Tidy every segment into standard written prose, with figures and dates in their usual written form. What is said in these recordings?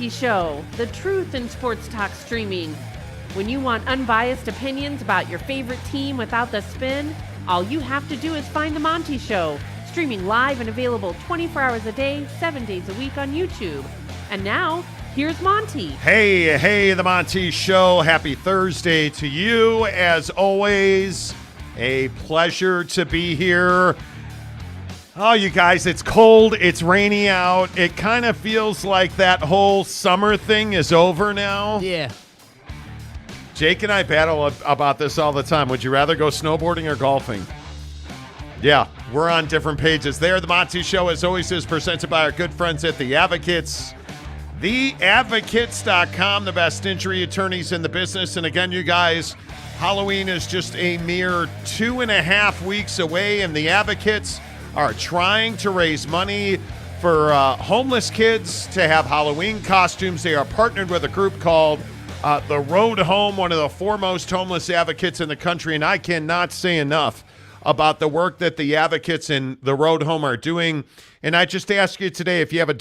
Monty Show, the truth in sports talk streaming. When you want unbiased opinions about your favorite team without the spin, all you have to do is find the Monty Show, streaming live and available 24 hours a day, 7 days a week on YouTube. And now, here's Monty. Hey, the Monty Show. Happy Thursday to you. As always, a pleasure to be here. Oh, you guys, it's cold. It's rainy out. It kind of feels like that whole summer thing is over now. Yeah. Jake and I battle about this all the time. Would you rather go snowboarding or golfing? Yeah, we're on different pages there. The Monty Show, as always, is presented by our good friends at The Advocates. TheAdvocates.com, the best injury attorneys in the business. And again, you guys, Halloween is just a mere 2.5 weeks away, and The Advocates are trying to raise money for homeless kids to have Halloween costumes. They are partnered with a group called The Road Home, one of the foremost homeless advocates in the country, and I cannot say enough about the work that the advocates in The Road Home are doing. And I just ask you today, if you have $1,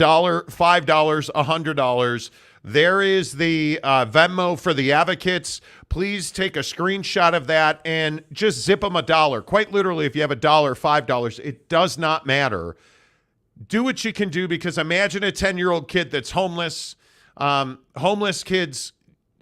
$5, $100, there is the Venmo for the advocates. Please take a screenshot of that and just zip them $1. Quite literally, if you have $1, $5, it does not matter. Do what you can do, because imagine a 10-year-old kid that's homeless. Homeless kids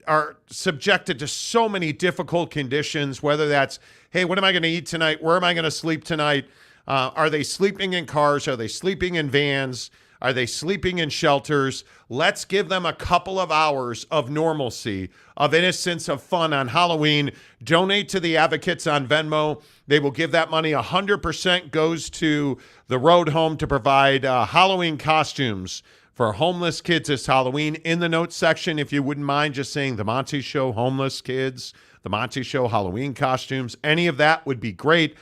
are subjected to so many difficult conditions, whether that's, hey, what am I going to eat tonight? Where am I going to sleep tonight? Are they sleeping in cars? Are they sleeping in vans? Are they sleeping in shelters? Let's give them a couple of hours of normalcy, of innocence, of fun on Halloween. Donate to the advocates on Venmo. They will give that money. 100% goes to The Road Home to provide Halloween costumes for homeless kids this Halloween. In the notes section, if you wouldn't mind just saying The Monty Show homeless kids, The Monty Show Halloween costumes, any of that would be great.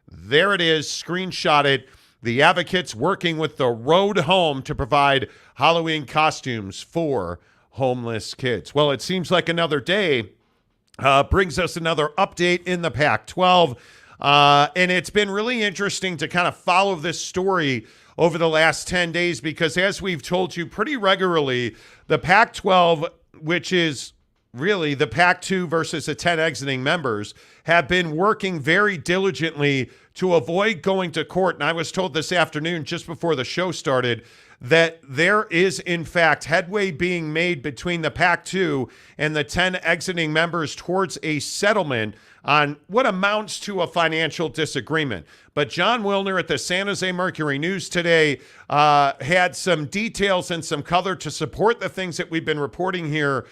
There it is. Screenshot it. The advocates working with The Road Home to provide Halloween costumes for homeless kids. Well, it seems like another day brings us another update in the Pac-12. And it's been really interesting to kind of follow this story over the last 10 days, because as we've told you pretty regularly, the Pac-12, which is really the Pac-2 versus the 10 exiting members, have been working very diligently to avoid going to court. And I was told this afternoon, just before the show started, that there is, in fact, headway being made between the Pac-2 and the 10 exiting members towards a settlement on what amounts to a financial disagreement. But John Wilner at the San Jose Mercury News today had some details and some color to support the things that we've been reporting here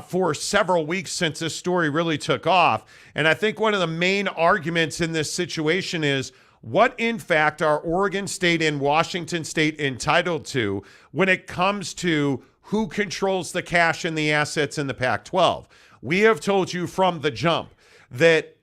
for several weeks since this story really took off. And I think one of the main arguments in this situation is, what in fact are Oregon State and Washington State entitled to when it comes to who controls the cash and the assets in the Pac-12? We have told you from the jump that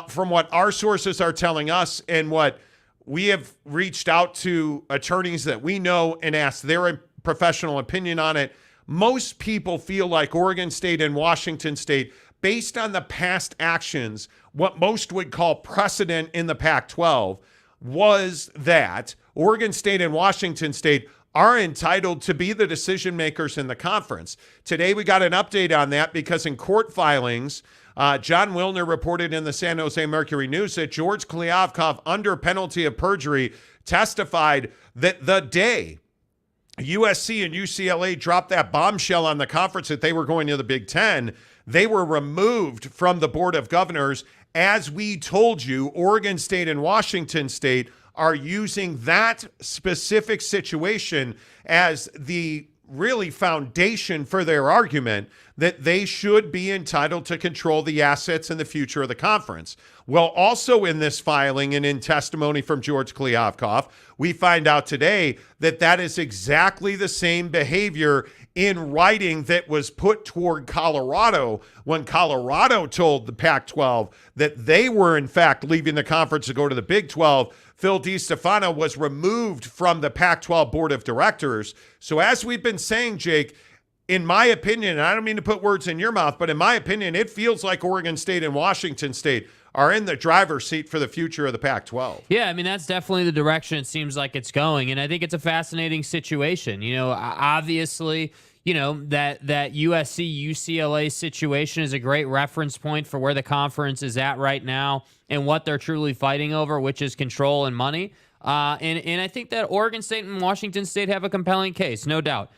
from what our sources are telling us and what we have reached out to attorneys that we know and asked their professional opinion on it, most people feel like Oregon State and Washington State, based on the past actions, what most would call precedent in the Pac-12, was that Oregon State and Washington State are entitled to be the decision makers in the conference. Today we got an update on that, because in court filings, John Wilner reported in the San Jose Mercury News that George Kliavkoff, under penalty of perjury, testified that the day USC and UCLA dropped that bombshell on the conference that they were going to the Big Ten, they were removed from the Board of Governors. As we told you, Oregon State and Washington State are using that specific situation as the really foundation for their argument that they should be entitled to control the assets and the future of the conference. Well, also in this filing and in testimony from George Kliavkoff, we find out today that that is exactly the same behavior in writing that was put toward Colorado when Colorado told the Pac-12 that they were in fact leaving the conference to go to the Big 12. Phil DiStefano was removed from the Pac-12 Board of Directors. So as we've been saying, Jake, in my opinion, and I don't mean to put words in your mouth, but in my opinion, it feels like Oregon State and Washington State are in the driver's seat for the future of the Pac-12. Yeah, I mean, that's definitely the direction it seems like it's going. And I think it's a fascinating situation. You know, obviously, that USC UCLA situation is a great reference point for where the conference is at right now and what they're truly fighting over, which is control and money. And I think that Oregon State and Washington State have a compelling case, no doubt.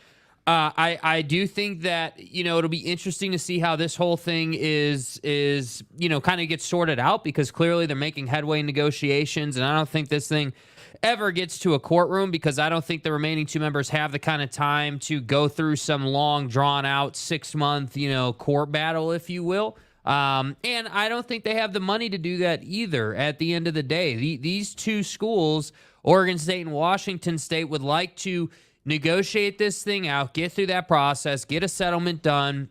I do think that, it'll be interesting to see how this whole thing is kind of gets sorted out, because clearly they're making headway in negotiations, and I don't think this thing ever gets to a courtroom, because I don't think the remaining two members have the kind of time to go through some long, drawn-out 6-month, court battle, if you will. And I don't think they have the money to do that either at the end of the day. These two schools, Oregon State and Washington State, would like to negotiate this thing out, get through that process, get a settlement done,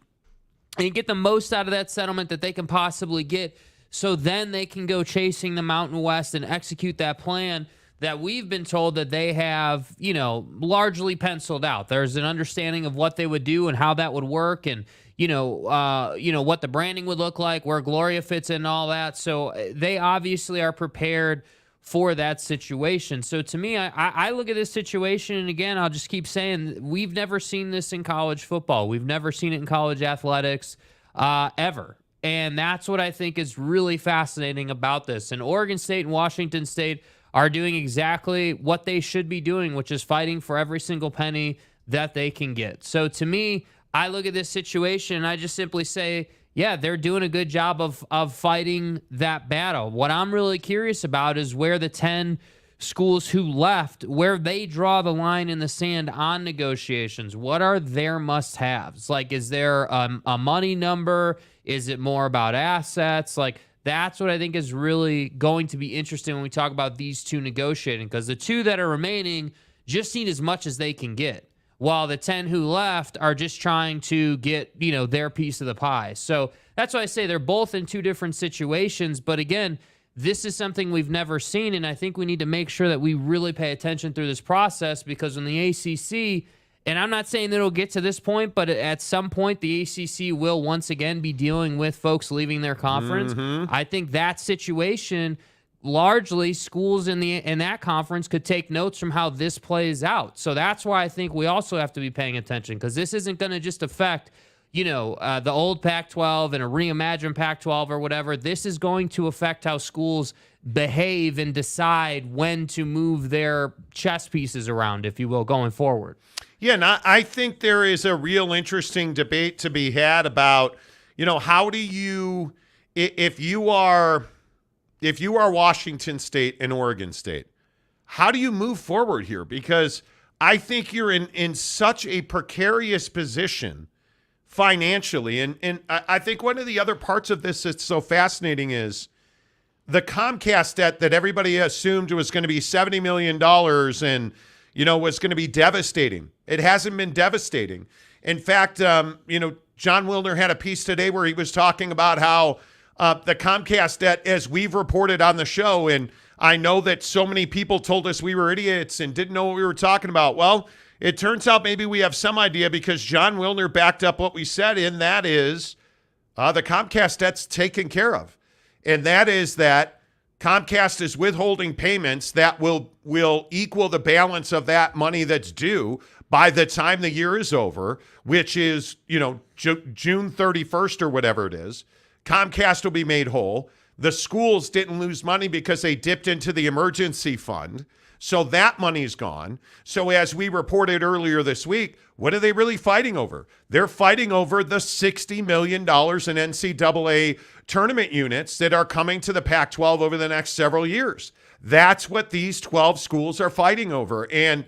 and get the most out of that settlement that they can possibly get, so then they can go chasing the Mountain West and execute that plan that we've been told that they have, largely penciled out. There's an understanding of what they would do and how that would work, and what the branding would look like, where Gloria fits in, and all that. So they obviously are prepared for that situation. So to me, I look at this situation, and again, I'll just keep saying, we've never seen this in college football. We've never seen it in college athletics ever. And that's what I think is really fascinating about this. And Oregon State and Washington State are doing exactly what they should be doing, which is fighting for every single penny that they can get. So to me, I look at this situation and I just simply say, yeah, they're doing a good job of fighting that battle. What I'm really curious about is where the 10 schools who left, where they draw the line in the sand on negotiations. What are their must-haves? Like, is there a money number? Is it more about assets? Like, that's what I think is really going to be interesting when we talk about these two negotiating, because the two that are remaining just need as much as they can get, while the 10 who left are just trying to get, their piece of the pie. So that's why I say they're both in two different situations. But again, this is something we've never seen, and I think we need to make sure that we really pay attention through this process, because when the ACC, and I'm not saying that it'll get to this point, but at some point the ACC will once again be dealing with folks leaving their conference. Mm-hmm. I think that situation, largely schools in that conference could take notes from how this plays out. So that's why I think we also have to be paying attention, because this isn't going to just affect, the old Pac-12 and a reimagined Pac-12 or whatever. This is going to affect how schools behave and decide when to move their chess pieces around, if you will, going forward. Yeah, and I think there is a real interesting debate to be had about, how do you, if you are Washington State and Oregon State, how do you move forward here? Because I think you're in such a precarious position financially. And I think one of the other parts of this that's so fascinating is the Comcast debt that everybody assumed was going to be $70 million and, was going to be devastating. It hasn't been devastating. In fact, John Wilner had a piece today where he was talking about how the Comcast debt, as we've reported on the show, and I know that so many people told us we were idiots and didn't know what we were talking about. Well, it turns out maybe we have some idea, because John Wilner backed up what we said, and that is the Comcast debt's taken care of. And that is that Comcast is withholding payments that will equal the balance of that money that's due by the time the year is over, which is, June 31st or whatever it is. Comcast will be made whole. The schools didn't lose money because they dipped into the emergency fund. So that money's gone. So as we reported earlier this week, what are they really fighting over? They're fighting over the $60 million in NCAA tournament units that are coming to the Pac-12 over the next several years. That's what these 12 schools are fighting over. And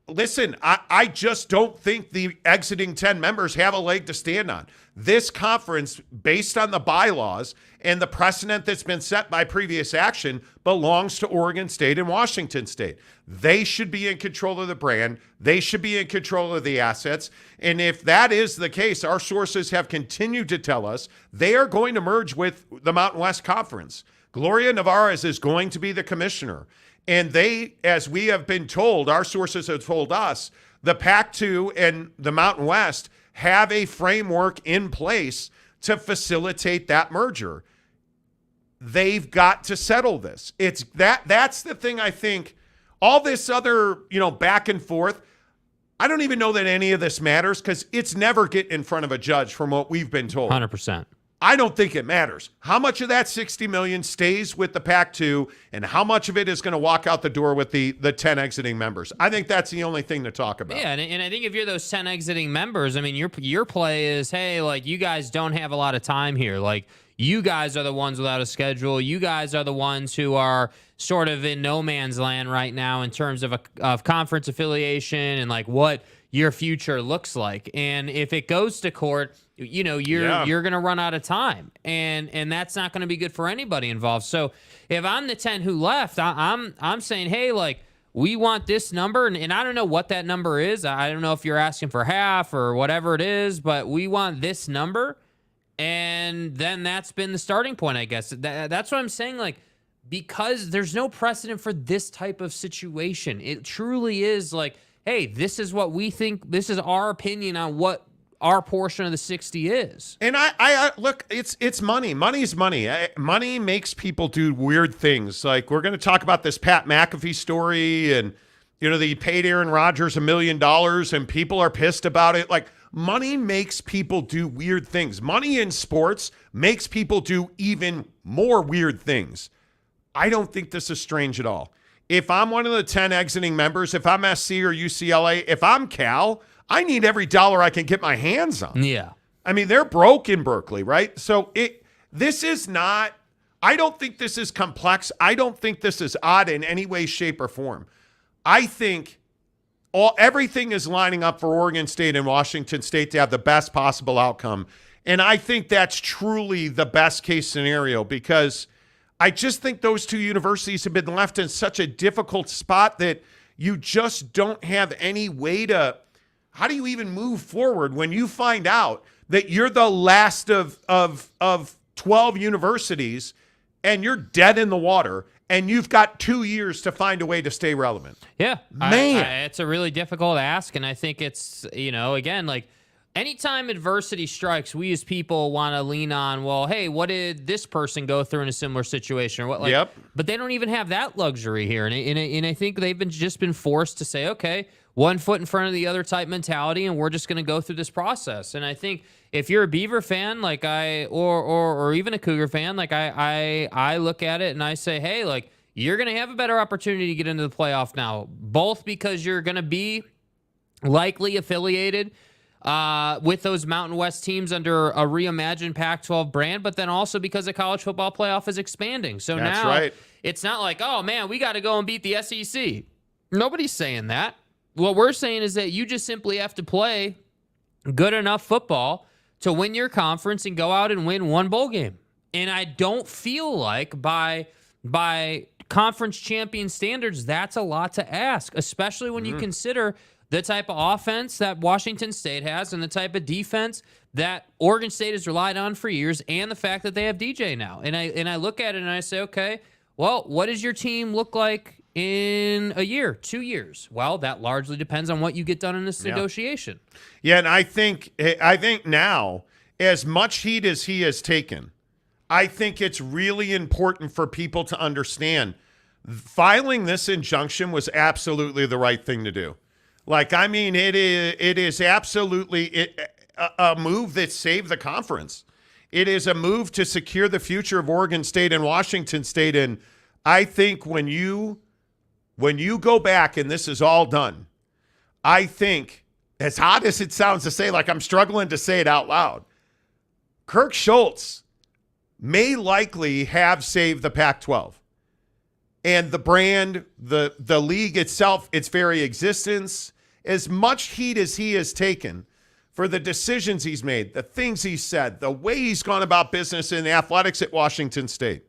listen, I just don't think the exiting 10 members have a leg to stand on. This conference, based on the bylaws and the precedent that's been set by previous action, belongs to Oregon State and Washington State. They should be in control of the brand. They should be in control of the assets. And if that is the case, our sources have continued to tell us they are going to merge with the Mountain West Conference. Gloria Nevarez is going to be the commissioner. And they, as we have been told, our sources have told us, the Pac-2 and the Mountain West have a framework in place to facilitate that merger. They've got to settle this. That's the thing. I think all this other, back and forth, I don't even know that any of this matters because it's never getting in front of a judge from what we've been told. 100%. I don't think it matters. How much of that $60 million stays with the PAC-2 and how much of it is going to walk out the door with the 10 exiting members? I think that's the only thing to talk about. Yeah, and I think if you're those 10 exiting members, I mean, your play is, hey, like, you guys don't have a lot of time here. Like, you guys are the ones without a schedule. You guys are the ones who are sort of in no man's land right now in terms of conference affiliation and, like, what your future looks like. And if it goes to court, you know, you're going to run out of time, and that's not going to be good for anybody involved. So if I'm the 10 who left, I'm saying, hey, like, we want this number, and I don't know what that number is. I don't know if you're asking for half or whatever it is, but we want this number, and then that's been the starting point, I guess. That's what I'm saying, like, because there's no precedent for this type of situation. It truly is like, hey, this is what we think, this is our opinion on what our portion of the 60 is. And I look, it's money. Money's money. Money makes people do weird things. Like, we're going to talk about this Pat McAfee story, and, you know, they paid Aaron Rodgers $1 million and people are pissed about it. Like, money makes people do weird things. Money in sports makes people do even more weird things. I don't think this is strange at all. If I'm one of the 10 exiting members, if I'm SC or UCLA, if I'm Cal, I need every dollar I can get my hands on. Yeah. I mean, they're broke in Berkeley, right? So this is not, I don't think this is complex. I don't think this is odd in any way, shape, or form. I think everything is lining up for Oregon State and Washington State to have the best possible outcome. And I think that's truly the best case scenario, because I just think those two universities have been left in such a difficult spot that you just don't have any way to, how do you even move forward when you find out that you're the last of 12 universities and you're dead in the water and you've got 2 years to find a way to stay relevant? Yeah. Man. It's a really difficult ask, and I think it's, you know, again, like, anytime adversity strikes, we as people want to lean on, well, hey, what did this person go through in a similar situation? Or what? Like, yep. But they don't even have that luxury here. And I think they've just been forced to say, okay, one foot in front of the other type mentality, and we're just going to go through this process. And I think if you're a Beaver fan, like or even a Cougar fan, like I look at it and I say, hey, like, you're going to have a better opportunity to get into the playoff now, both because you're going to be likely affiliated with those Mountain West teams under a reimagined Pac-12 brand, but then also because the college football playoff is expanding. So that's now right. It's not like, oh, man, we got to go and beat the SEC. Nobody's saying that. What we're saying is that you just simply have to play good enough football to win your conference and go out and win one bowl game. And I don't feel like by conference champion standards, that's a lot to ask, especially when you consider the type of offense that Washington State has and the type of defense that Oregon State has relied on for years, and the fact that they have DJ now. And I look at it and I say, okay, well, what does your team look like in a year, 2 years? Well, that largely depends on what you get done in this negotiation. Yeah, and I think now, as much heat as he has taken, I think it's really important for people to understand filing this injunction was absolutely the right thing to do. Like, I mean, it is absolutely a move that saved the conference. It is a move to secure the future of Oregon State and Washington State. And I think when you go back and this is all done, I think, as odd as it sounds to say, like, I'm struggling to say it out loud, Kirk Schultz may likely have saved the Pac-12. And the brand, the league itself, its very existence, as much heat as he has taken for the decisions he's made, the things he's said, the way he's gone about business in athletics at Washington State,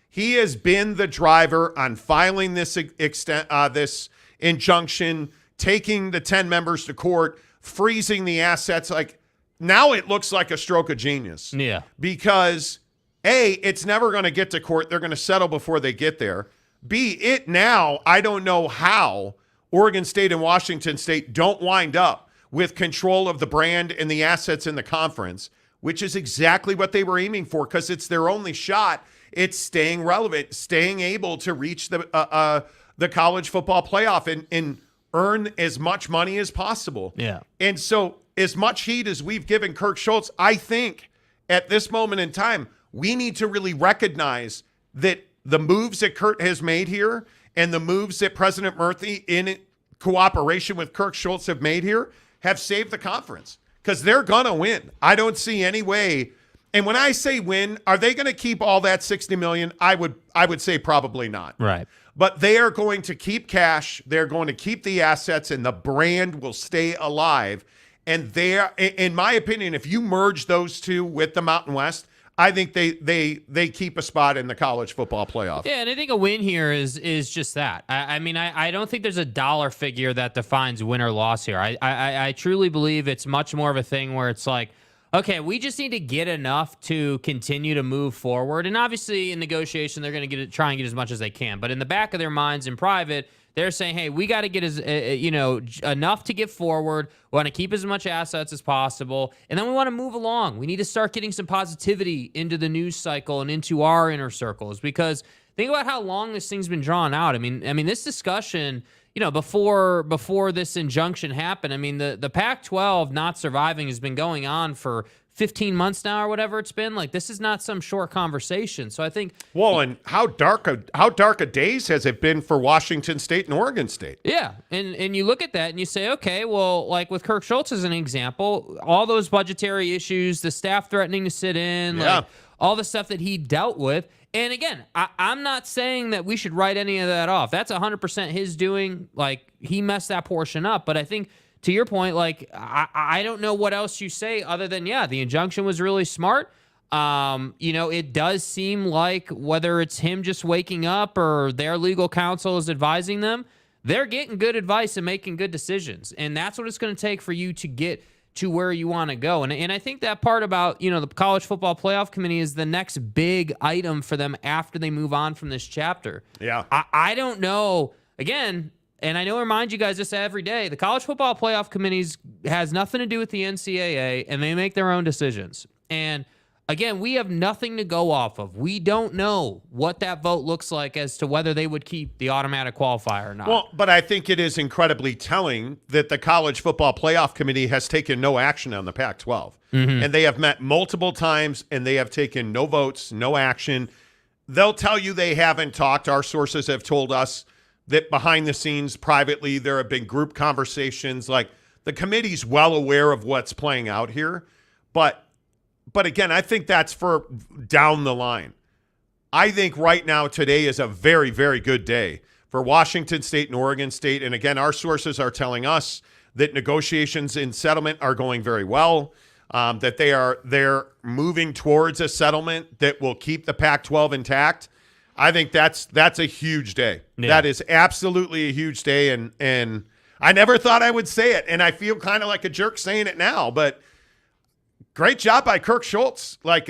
he has been the driver on filing this this injunction, taking the 10 members to court, freezing the assets. Like, now it looks like a stroke of genius. Yeah. Because A, it's never going to get to court. They're going to settle before they get there. B, I don't know how Oregon State and Washington State don't wind up with control of the brand and the assets in the conference, which is exactly what they were aiming for, because it's their only shot. It's staying relevant, staying able to reach the college football playoff and earn as much money as possible. Yeah. And so as much heat as we've given Kirk Schultz, I think at this moment in time, we need to really recognize that the moves that Kurt has made here and the moves that President Murphy in cooperation with Kirk Schultz have made here have saved the conference because they're going to win. I don't see any way. And when I say win, are they going to keep all that $60 million? I would say probably not. Right. But they are going to keep cash. They're going to keep the assets, and the brand will stay alive. And they're, in my opinion, if you merge those two with the Mountain West, I think they keep a spot in the college football playoff. Yeah, and I think a win here is just that. I mean, I don't think there's a dollar figure that defines win or loss here. I truly believe it's much more of a thing where it's like, okay, we just need to get enough to continue to move forward. And obviously in negotiation, they're going to try and get as much as they can. But in the back of their minds in private, they're saying, hey, we got to get enough to get forward. We want to keep as much assets as possible. And then we want to move along. We need to start getting some positivity into the news cycle and into our inner circles, because think about how long this thing's been drawn out. I mean, this discussion, before this injunction happened, I mean, the Pac-12 not surviving has been going on for 15 months now or whatever it's been. Like, this is not some short conversation. So I think, well, and how dark a days has it been for Washington State and Oregon State? Yeah, and you look at that and you say, okay, well, like with Kirk Schultz as an example, all those budgetary issues, the staff threatening to sit in, like all the stuff that he dealt with. And again, I'm not saying that we should write any of that off. That's 100% his doing. Like, he messed that portion up. But I think, to your point, like, I don't know what else you say other than, the injunction was really smart. It does seem like whether it's him just waking up or their legal counsel is advising them, they're getting good advice and making good decisions. And that's what it's going to take for you to get to where you want to go. And I think that part about, the College Football Playoff Committee is the next big item for them after they move on from this chapter. Yeah. I don't know. Again, and I know I remind you guys this every day, the College Football Playoff Committees has nothing to do with the NCAA, and they make their own decisions. And again, we have nothing to go off of. We don't know what that vote looks like as to whether they would keep the automatic qualifier or not. Well, but I think it is incredibly telling that the College Football Playoff Committee has taken no action on the Pac-12. Mm-hmm. And they have met multiple times, and they have taken no votes, no action. They'll tell you they haven't talked. Our sources have told us that behind the scenes, privately, there have been group conversations. Like, the committee's well aware of what's playing out here. But again, I think that's for down the line. I think right now, today is a very, very good day for Washington State and Oregon State. And again, our sources are telling us that negotiations in settlement are going very well, that they're moving towards a settlement that will keep the Pac-12 intact. I think that's a huge day. Yeah. That is absolutely a huge day. And I never thought I would say it. And I feel kind of like a jerk saying it now, but great job by Kirk Schultz. Like,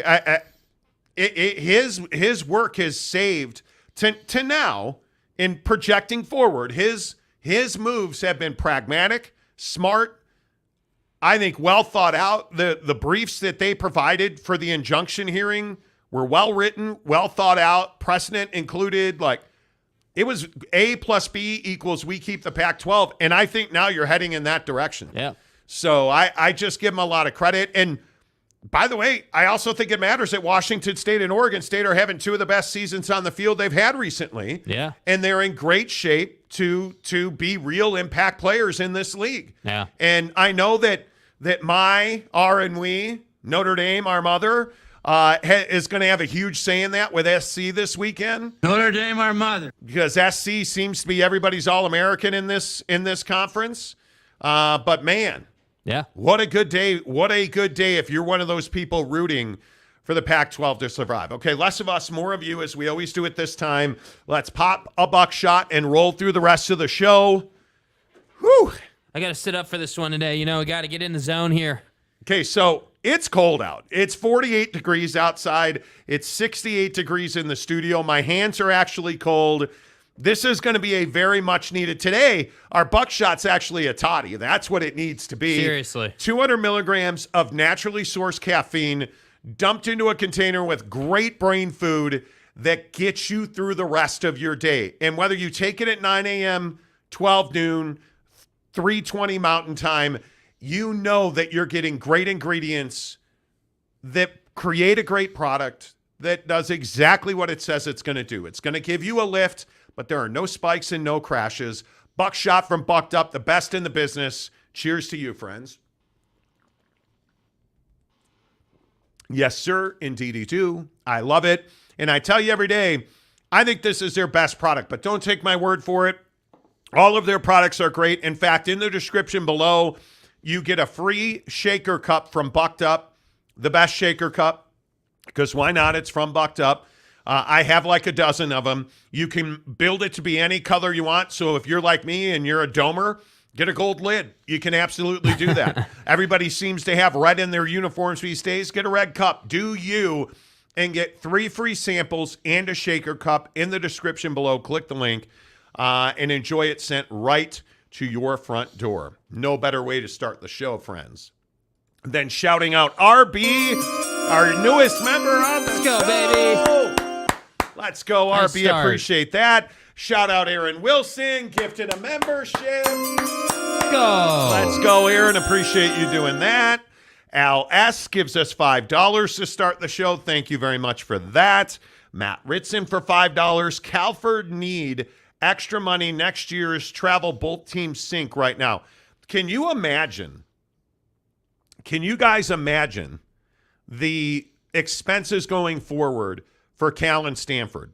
his work has saved to now in projecting forward. His moves have been pragmatic, smart, I think well thought out. The briefs that they provided for the injunction hearing were well written, well thought out, precedent included. Like, it was A plus B equals we keep the Pac-12. And I think now you're heading in that direction. Yeah. So I just give them a lot of credit. And by the way, I also think it matters that Washington State and Oregon State are having two of the best seasons on the field they've had recently. Yeah. And they're in great shape to be real impact players in this league. Yeah. And I know that we, Notre Dame, our mother, is going to have a huge say in that with SC this weekend. Notre Dame, our mother. Because SC seems to be everybody's All-American in this conference. But man, yeah, what a good day. What a good day if you're one of those people rooting for the Pac-12 to survive. Okay, less of us, more of you, as we always do at this time. Let's pop a buckshot and roll through the rest of the show. Whew. I got to sit up for this one today. We got to get in the zone here. Okay, so it's cold out. It's 48 degrees outside. It's 68 degrees in the studio. My hands are actually cold. This is going to be a very much needed. Today, our buckshot's actually a toddy. That's what it needs to be. Seriously. 200 milligrams of naturally sourced caffeine dumped into a container with great brain food that gets you through the rest of your day. And whether you take it at 9 a.m., 12 noon, 3:20 Mountain Time, you know that you're getting great ingredients that create a great product that does exactly what it says it's going to do. It's going to give you a lift, but there are no spikes and no crashes. Buckshot from Bucked Up, the best in the business. Cheers to you, friends. Yes, sir. Indeedy do. I love it. And I tell you every day, I think this is their best product, but don't take my word for it. All of their products are great. In fact, in the description below, you get a free shaker cup from Bucked Up, the best shaker cup, because why not? It's from Bucked Up. I have like a dozen of them. You can build it to be any color you want. So if you're like me and you're a domer, get a gold lid. You can absolutely do that. Everybody seems to have red in their uniforms these days. Get a red cup. Do you, and get 3 free samples and a shaker cup in the description below. Click the link and enjoy it sent right to your front door. No better way to start the show, friends, than shouting out RB, our newest member on the show. Let's go, baby. Let's go, Nice RB. start. Appreciate that. Shout out Aaron Wilson, gifted a membership. Go. Let's go, Aaron. Appreciate you doing that. Al S. gives us $5 to start the show. Thank you very much for that. Matt Ritson for $5. Calford need extra money next year's travel. Both teams sink right now. Can you imagine? Can you guys imagine the expenses going forward for Cal and Stanford?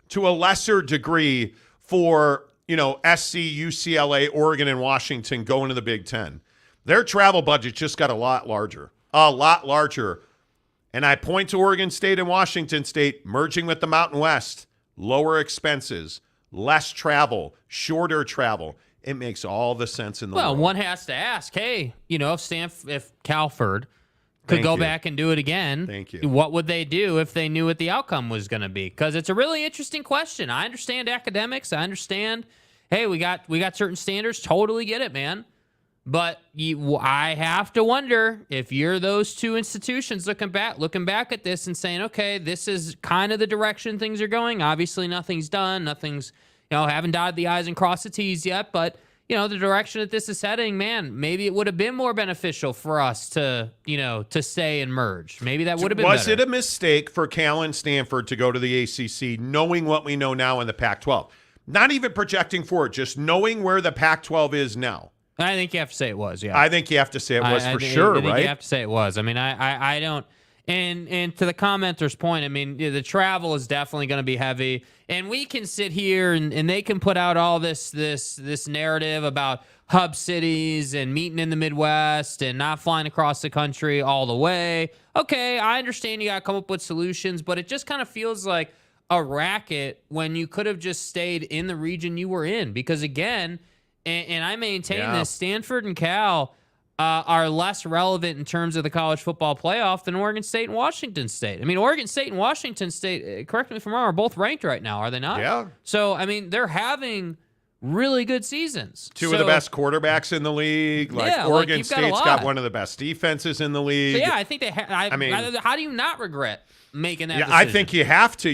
To a lesser degree for, SC, UCLA, Oregon, and Washington going to the Big Ten. Their travel budget just got a lot larger. And I point to Oregon State and Washington State merging with the Mountain West. Lower expenses, less travel, shorter travel. It makes all the sense in the world. Well, one has to ask, hey, if Calford could Thank go you. back and do it again, Thank you. what would they do if they knew what the outcome was going to be? Because it's a really interesting question. I understand academics. I understand, hey, we got certain standards. Totally get it, man. But I have to wonder if you're those two institutions looking back at this and saying, okay, this is kind of the direction things are going. Obviously, nothing's done. Nothing's, haven't dotted the I's and crossed the T's yet. But, the direction that this is heading, man, maybe it would have been more beneficial for us to stay and merge. Maybe that would have been Was better. it a mistake for Cal and Stanford to go to the ACC, knowing what we know now in the Pac-12? Not even projecting forward, just knowing where the Pac-12 is now. I think you have to say it was, yeah. I think you have to say it was for sure, I think right? you have to say it was. I mean, I don't. And to the commenter's point, I mean, the travel is definitely going to be heavy. And we can sit here and they can put out all this narrative about hub cities and meeting in the Midwest and not flying across the country all the way. Okay, I understand you got to come up with solutions, but it just kind of feels like a racket when you could have just stayed in the region you were in. Because again, and I maintain this, Stanford and Cal are less relevant in terms of the college football playoff than Oregon State and Washington State. I mean, Oregon State and Washington State, correct me if I'm wrong, are both ranked right now, are they not? Yeah. So, I mean, they're having really good seasons. Two of the best quarterbacks in the league. Oregon you've got a State's lot. got one of the best defenses in the league. So, yeah, I think they I mean, how do you not regret making that decision? I think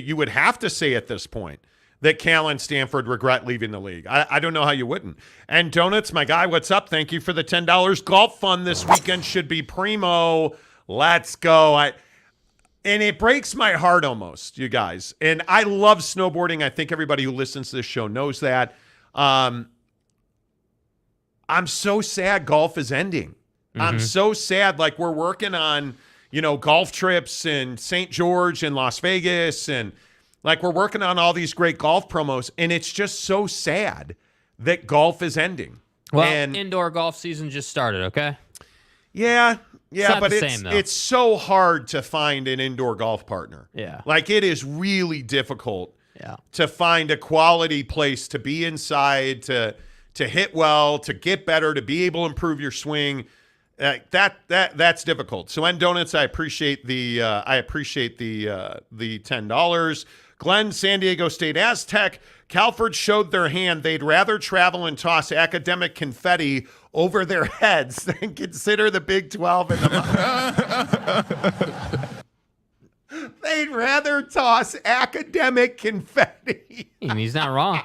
you would have to say at this point that Cal and Stanford regret leaving the league. I don't know how you wouldn't. And Donuts, my guy, what's up? Thank you for the $10. Golf fun this weekend should be primo. Let's go. And it breaks my heart almost, you guys. And I love snowboarding. I think everybody who listens to this show knows that. I'm so sad golf is ending. Mm-hmm. I'm so sad. Like, we're working on, golf trips in St. George and Las Vegas, and like, we're working on all these great golf promos, and it's just so sad that golf is ending. Well, and indoor golf season just started, okay? Yeah, not but the same, though. it's so hard to find an indoor golf partner. Yeah. Like, it is really difficult Yeah. to find a quality place to be inside, to hit well, to get better, to be able to improve your swing. That's difficult. So, N Donuts, I appreciate the $10. Glenn, San Diego State Aztec. Calford showed their hand. They'd rather travel and toss academic confetti over their heads than consider the Big 12 in the They'd rather toss academic confetti. And he's not wrong.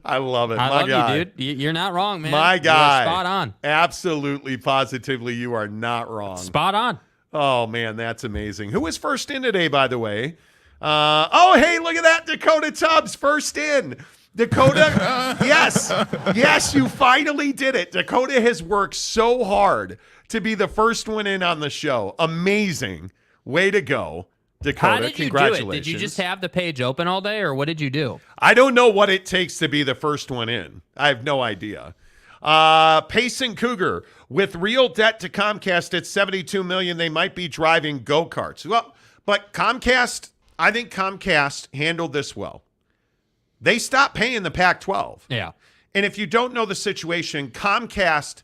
I love it. I My love guy. you, dude. You're not wrong, man. My You are guy. spot on. Absolutely, positively, you are not wrong. Spot on. Oh, man, that's amazing. Who was first in today, by the way? Hey, look at that. Dakota Tubbs, first in. Dakota, yes, you finally did it. Dakota has worked so hard to be the first one in on the show. Amazing. Way to go, Dakota. How did you Congratulations. do it? Did you just have the page open all day, or what did you do? I don't know what it takes to be the first one in. I have no idea. Payson Cougar, with real debt to Comcast at $72 million, they might be driving go-karts. Well, but Comcast, I think Comcast handled this well. They stopped paying the Pac-12. Yeah. And if you don't know the situation, Comcast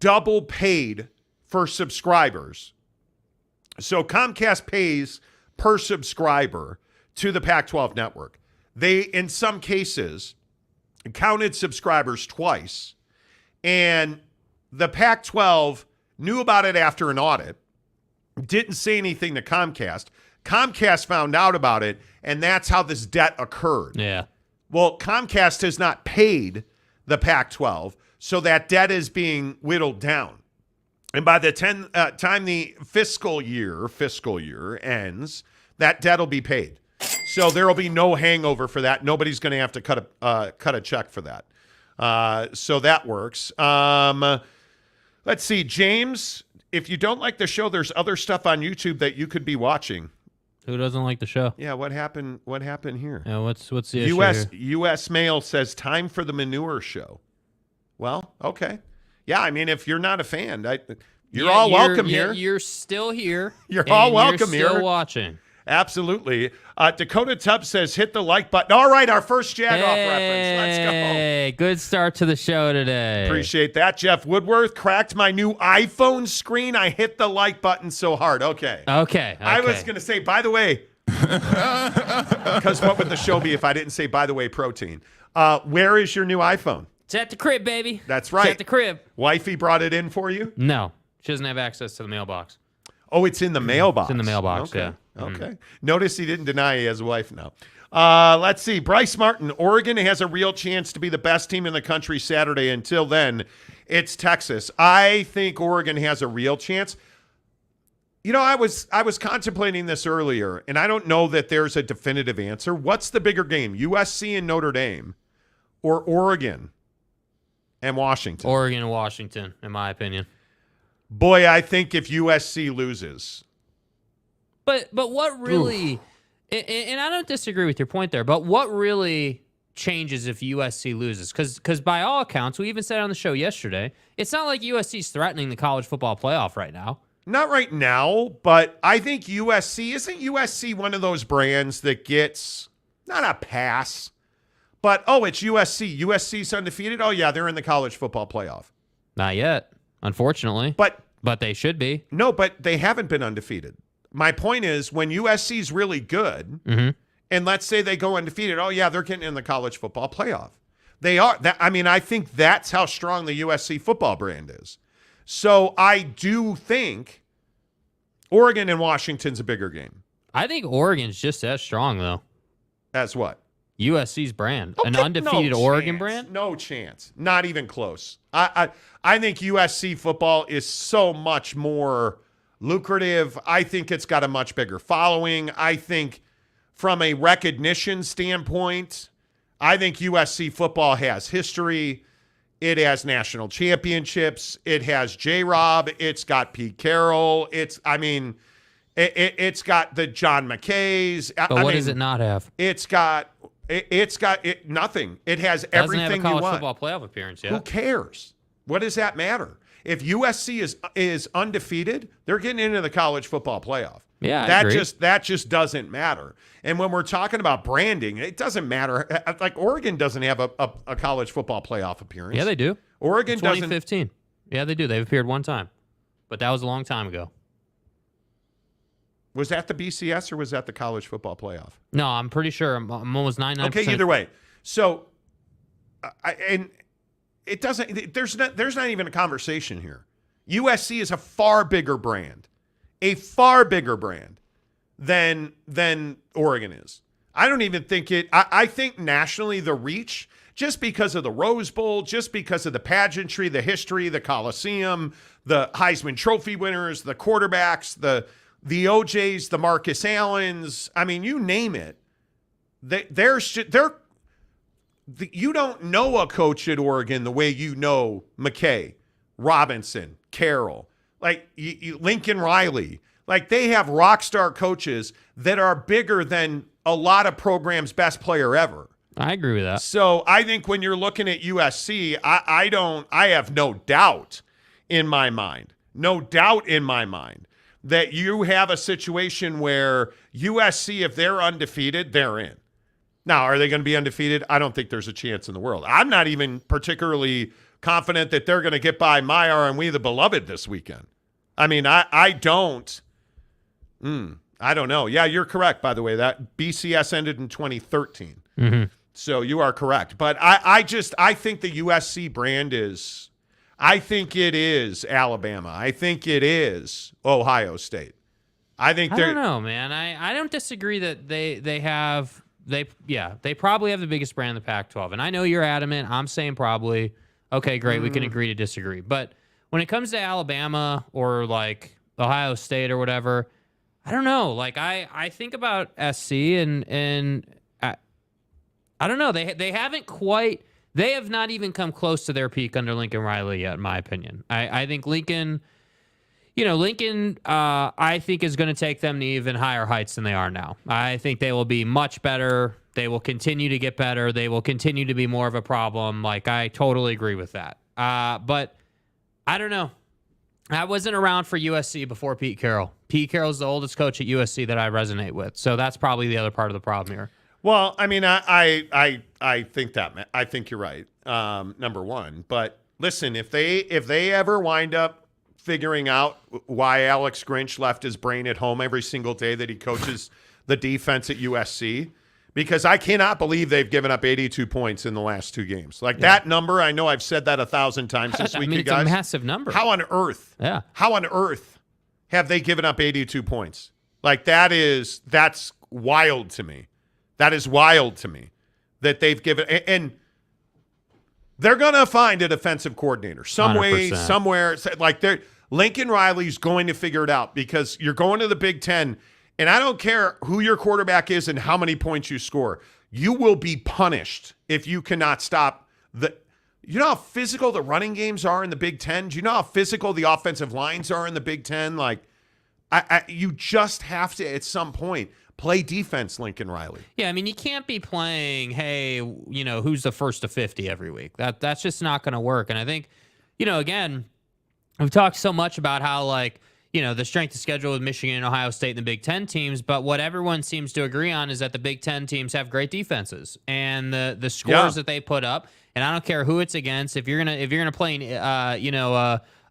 double paid for subscribers. So Comcast pays per subscriber to the Pac-12 network. They, in some cases, counted subscribers twice, and the Pac-12 knew about it after an audit, didn't say anything to Comcast. Comcast found out about it, and that's how this debt occurred. Yeah. Well, Comcast has not paid the Pac-12, so that debt is being whittled down. And by the time the fiscal year ends, that debt will be paid. So there will be no hangover for that. Nobody's going to have to cut a check for that. So that works. Let's see, James. If you don't like the show, there's other stuff on YouTube that you could be watching. Who doesn't like the show? Yeah, what happened? What happened here? Yeah, what's the issue here? U.S. Mail says time for the manure show. Well, okay. Yeah, I mean, if you're not a fan, you're all welcome here. You're still here. You're all welcome here. Still here. Watching. Absolutely. Dakota Tubbs says, hit the like button. All right, our first Jagoff reference. Let's go. Hey, good start to the show today. Appreciate that. Jeff Woodworth cracked my new iPhone screen. I hit the like button so hard. Okay. I was going to say, by the way, because what would the show be if I didn't say, by the way, protein? Where is your new iPhone? It's at the crib, baby. That's right. It's at the crib. Wifey brought it in for you? No. She doesn't have access to the mailbox. Oh, it's in the mailbox. It's in the mailbox, okay. yeah. Okay. Notice he didn't deny he has a wife now. Let's see. Bryce Martin, Oregon has a real chance to be the best team in the country Saturday. Until then, it's Texas. I think Oregon has a real chance. You know, I was contemplating this earlier, and I don't know that there's a definitive answer. What's the bigger game, USC and Notre Dame or Oregon and Washington? Oregon and Washington, in my opinion. Boy, I think if USC loses. But what really, and I don't disagree with your point there, but what really changes if USC loses? Because by all accounts, we even said on the show yesterday, it's not like USC's threatening the college football playoff right now. Not right now, but I think isn't USC one of those brands that gets, not a pass, but, it's USC. USC's undefeated? Oh, yeah, they're in the college football playoff. Not yet, unfortunately. But they should be. No, but they haven't been undefeated. My point is, when USC's really good, and let's say they go undefeated, oh, yeah, they're getting in the college football playoff. They are. I think that's how strong the USC football brand is. So I do think Oregon and Washington's a bigger game. I think Oregon's just as strong, though. As what? USC's brand. Okay, An undefeated Oregon brand? No chance. Not even close. I think USC football is so much more lucrative. I think it's got a much bigger following. I think from a recognition standpoint, I think USC football has history. It has national championships. It has J-Rob. It's got Pete Carroll. It's got the John McKays. But what does it not have? It's got nothing. It has everything you want. Doesn't have a college football playoff appearance yet. Who cares? What does that matter? If USC is undefeated, they're getting into the college football playoff. Yeah, I agree. That just doesn't matter. And when we're talking about branding, it doesn't matter. Like Oregon doesn't have a college football playoff appearance. Yeah, they do. Oregon 2015. Yeah, they do. They've appeared one time, but that was a long time ago. Was that the BCS or was that the college football playoff? No, I'm pretty sure. I'm almost 99%. Okay, either way. So, and it doesn't. There's not even a conversation here. USC is a far bigger brand than Oregon is. I don't even think it. I think nationally the reach, just because of the Rose Bowl, just because of the pageantry, the history, the Coliseum, the Heisman Trophy winners, the quarterbacks, the OJs, the Marcus Allens. I mean, you name it. You don't know a coach at Oregon the way you know McKay, Robinson, Carroll, like Lincoln Riley. Like, they have rock star coaches that are bigger than a lot of programs' best player ever. I agree with that. So I think when you're looking at USC, I have no doubt in my mind that you have a situation where USC, if they're undefeated, they're in. Now, are they going to be undefeated? I don't think there's a chance in the world. I'm not even particularly confident that they're going to get by Maiar and We the Beloved this weekend. I mean, I don't. I don't know. Yeah, you're correct, by the way. That BCS ended in 2013. Mm-hmm. So you are correct. But I think the USC brand is, I think it is Alabama. I think it is Ohio State. I don't know, man. I don't disagree that they probably have the biggest brand in the Pac-12. And I know you're adamant. I'm saying probably. Okay, great. We can agree to disagree. But when it comes to Alabama or like Ohio State or whatever, I don't know. Like, I think about SC and I don't know. They haven't quite. They have not even come close to their peak under Lincoln Riley yet, in my opinion. I think Lincoln. I think is going to take them to even higher heights than they are now. I think they will be much better. They will continue to get better. They will continue to be more of a problem. Like, I totally agree with that. But I don't know. I wasn't around for USC before Pete Carroll. Pete Carroll's the oldest coach at USC that I resonate with. So that's probably the other part of the problem here. Well, I mean, I think you're right. Number one, but listen, if they ever wind up figuring out why Alex Grinch left his brain at home every single day that he coaches the defense at USC, because I cannot believe they've given up 82 points in the last two games. Like, that number, I know I've said that 1,000 times this week, you guys. It's a massive number. How on earth have they given up 82 points? Like, that's wild to me. That is wild to me that they've given, and they're going to find a defensive coordinator some 100%. way, somewhere. Like, Lincoln Riley's going to figure it out, because you're going to the Big Ten, and I don't care who your quarterback is and how many points you score. You will be punished if you cannot stop you know how physical the running games are in the Big Ten? Do you know how physical the offensive lines are in the Big Ten? Like, you just have to, at some point, play defense, Lincoln Riley. Yeah, I mean, you can't be playing, hey, who's the first to 50 every week. That's just not going to work. And I think, again, we've talked so much about how, like, the strength of schedule with Michigan and Ohio State and the Big Ten teams, but what everyone seems to agree on is that the Big Ten teams have great defenses, and the scores that they put up. And I don't care who it's against. If you're gonna play,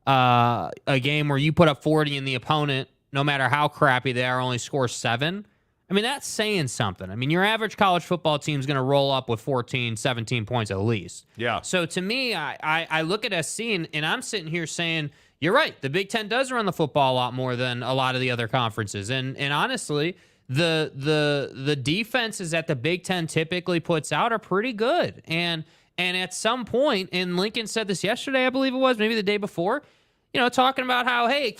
a game where you put up 40 and the opponent, no matter how crappy they are, only scores 7. I mean, that's saying something. I mean, your average college football team is going to roll up with 14, 17 points at least. Yeah. So to me, I look at SC and I'm sitting here saying, you're right. The Big Ten does run the football a lot more than a lot of the other conferences. And honestly, the defenses that the Big Ten typically puts out are pretty good. And at some point, and Lincoln said this yesterday, I believe it was, maybe the day before, talking about how, hey,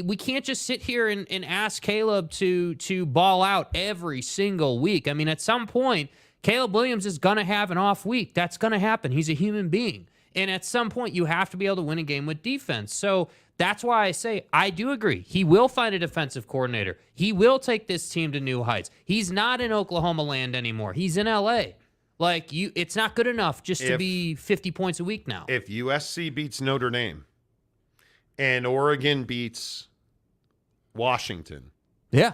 we can't just sit here and ask Caleb to ball out every single week. I mean, at some point, Caleb Williams is going to have an off week. That's going to happen. He's a human being. And at some point, you have to be able to win a game with defense. So that's why I say I do agree. He will find a defensive coordinator. He will take this team to new heights. He's not in Oklahoma land anymore. He's in L.A. Like, it's not good enough just to be 50 points a week now. If USC beats Notre Dame and Oregon beats Washington. Yeah.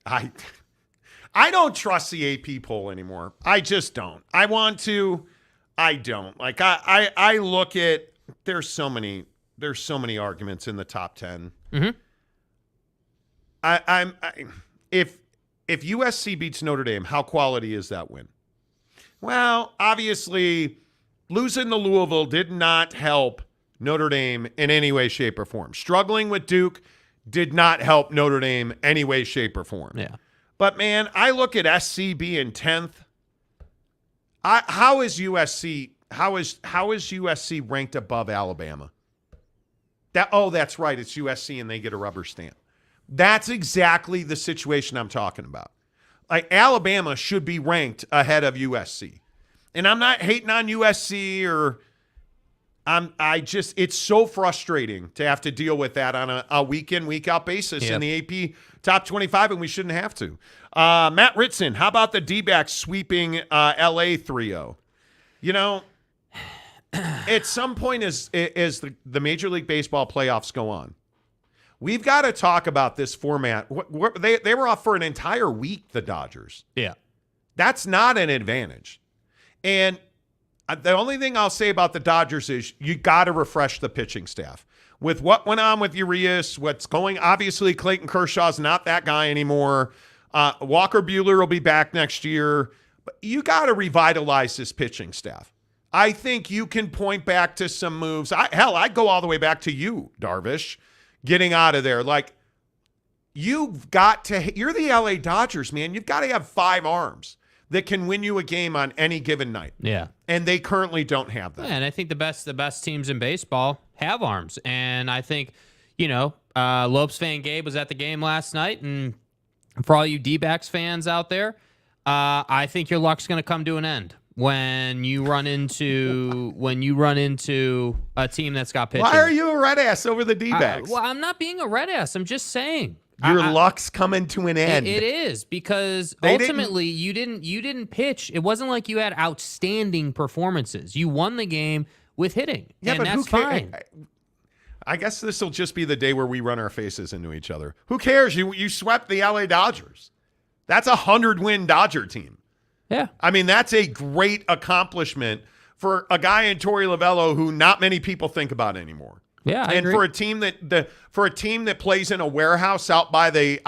I don't trust the AP poll anymore. I just don't. I want to. I don't. Like, I look at, there's so many arguments in the top 10. Mm-hmm. If USC beats Notre Dame, how quality is that win? Well, obviously, losing to Louisville did not help Notre Dame in any way, shape, or form. Struggling with Duke did not help Notre Dame any way, shape, or form. Yeah. But, man, I look at SC being 10th. How is USC ranked above Alabama? That's right. It's USC and they get a rubber stamp. That's exactly the situation I'm talking about. Like, Alabama should be ranked ahead of USC. And I'm not hating on USC it's so frustrating to have to deal with that on a week in, week out basis in the AP top 25, and we shouldn't have to. Matt Ritson, how about the D-backs sweeping LA 3-0? You know, at some point as the Major League Baseball playoffs go on, we've got to talk about this format. They were off for an entire week, the Dodgers. Yeah. That's not an advantage. And the only thing I'll say about the Dodgers is you got to refresh the pitching staff. With what went on with Urias, obviously Clayton Kershaw's not that guy anymore. Walker Buehler will be back next year. But you got to revitalize this pitching staff. I think you can point back to some moves. I'd go all the way back to you, Darvish, getting out of there. Like, you're the LA Dodgers, man. You've got to have 5 arms that can win you a game on any given night. Yeah. And they currently don't have that. Yeah, and I think the best teams in baseball have arms. And I think, Lopes fan Gabe was at the game last night, and for all you D-backs fans out there, I think your luck's going to come to an end when you run into a team that's got pitching. Why are you a red ass over the D-backs? Well, I'm not being a red ass. I'm just saying. Your luck's coming to an end. It is, because ultimately you didn't pitch. It wasn't like you had outstanding performances. You won the game with hitting, and that's fine. I guess this will just be the day where we run our faces into each other. Who cares? You swept the LA Dodgers. That's a 100-win Dodger team. Yeah. I mean, that's a great accomplishment for a guy in Torey Lovello who not many people think about anymore. Yeah, I agree. For a team that plays in a warehouse out by the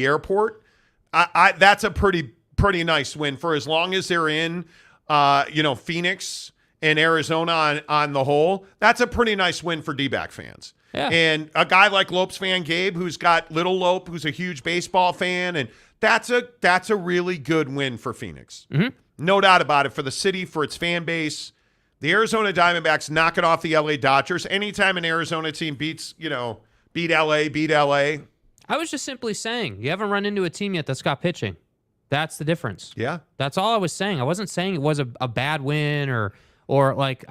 airport, that's a pretty nice win for as long as they're in Phoenix and Arizona on the whole. That's a pretty nice win for D-back fans. Yeah. And a guy like Lopes fan Gabe, who's got Little Lope, who's a huge baseball fan, and that's a really good win for Phoenix. Mm-hmm. No doubt about it, for the city, for its fan base. The Arizona Diamondbacks knocking off the LA Dodgers. Anytime an Arizona team beat LA. I was just simply saying, you haven't run into a team yet that's got pitching. That's the difference. Yeah. That's all I was saying. I wasn't saying it was a bad win or like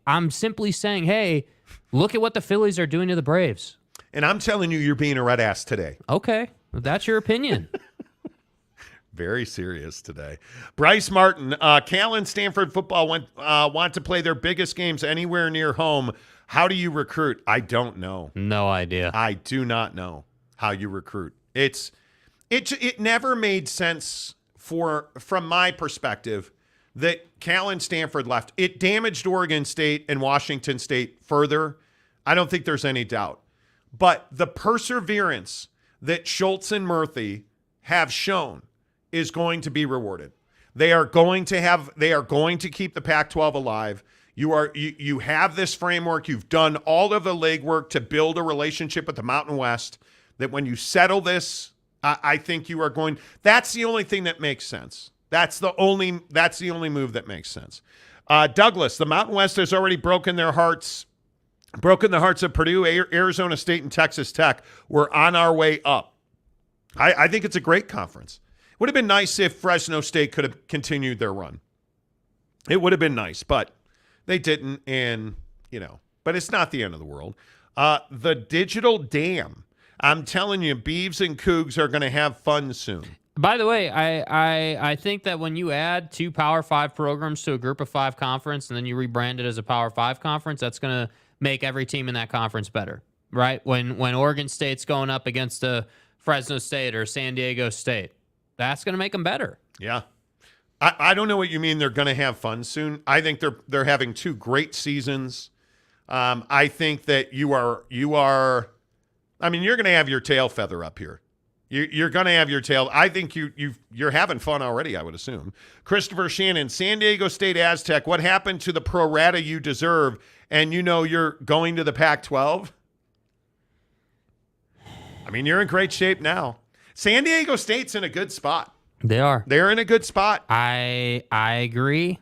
I'm simply saying, hey, look at what the Phillies are doing to the Braves. And I'm telling you, you're being a red ass today. Okay. That's your opinion. Very serious today. Bryce Martin, Cal and Stanford football want to play their biggest games anywhere near home. How do you recruit? I don't know. No idea. I do not know how you recruit. It never made sense from my perspective that Cal and Stanford left. It damaged Oregon State and Washington State further. I don't think there's any doubt. But the perseverance that Schultz and Murphy have shown is going to be rewarded. They are going to keep the Pac-12 alive. You have this framework. You've done all of the legwork to build a relationship with the Mountain West, that when you settle this, I think you are going. That's the only thing that makes sense. That's the only move that makes sense. Douglas, the Mountain West has already broken the hearts of Purdue, Arizona State, and Texas Tech. We're on our way up. I think it's a great conference. Would have been nice if Fresno State could have continued their run. It would have been nice, but they didn't, and, but it's not the end of the world. The digital dam. I'm telling you, Beavs and Cougs are going to have fun soon. By the way, I think that when you add 2 Power 5 programs to a Group of 5 conference and then you rebrand it as a Power 5 conference, that's going to make every team in that conference better, right? When Oregon State's going up against a Fresno State or San Diego State, that's going to make them better. Yeah. I don't know what you mean they're going to have fun soon. I think they're having 2 great seasons. I think that you're going to have your tail feather up here. You're going to have your tail. I think you're having fun already, I would assume. Christopher Shannon, San Diego State Aztec, what happened to the pro rata you deserve? And you're going to the Pac-12? I mean, you're in great shape now. San Diego State's in a good spot. They are. They're in a good spot. I agree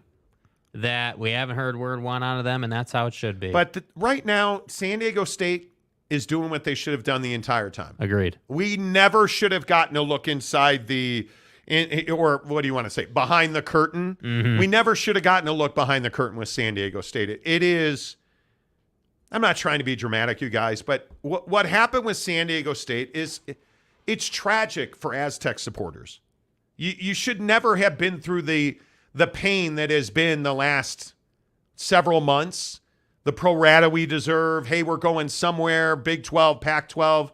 that we haven't heard word one out of them, and that's how it should be. But right now, San Diego State is doing what they should have done the entire time. Agreed. We never should have gotten a look inside or what do you want to say, behind the curtain. Mm-hmm. We never should have gotten a look behind the curtain with San Diego State. It is, I'm not trying to be dramatic, you guys, but what happened with San Diego State is it's tragic for Aztec supporters. You should never have been through the pain that has been the last several months. The pro rata we deserve. Hey, we're going somewhere. Big 12, Pac-12.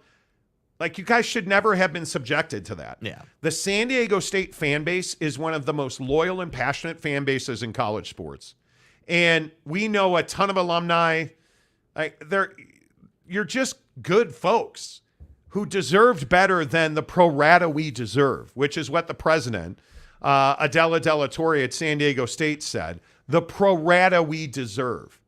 Like, you guys should never have been subjected to that. Yeah. The San Diego State fan base is one of the most loyal and passionate fan bases in college sports. And we know a ton of alumni. You're just good folks who deserved better than the pro rata we deserve, which is what the president, Adela Della Torre at San Diego State, said. The pro rata we deserve.